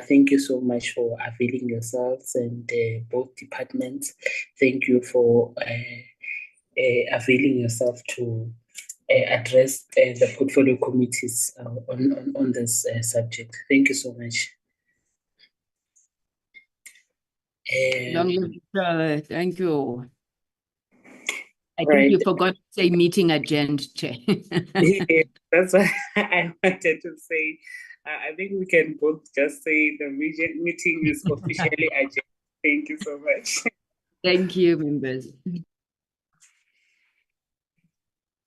Thank you so much for availing yourselves, and both departments. Thank you for availing yourself to address the portfolio committees on this subject. Thank you so much. Thank you. I think you forgot to say meeting agenda, Chair. Yeah, that's what I wanted to say. I think we can both just say the meeting is officially adjourned. Thank you so much. Thank you, members.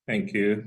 Thank you.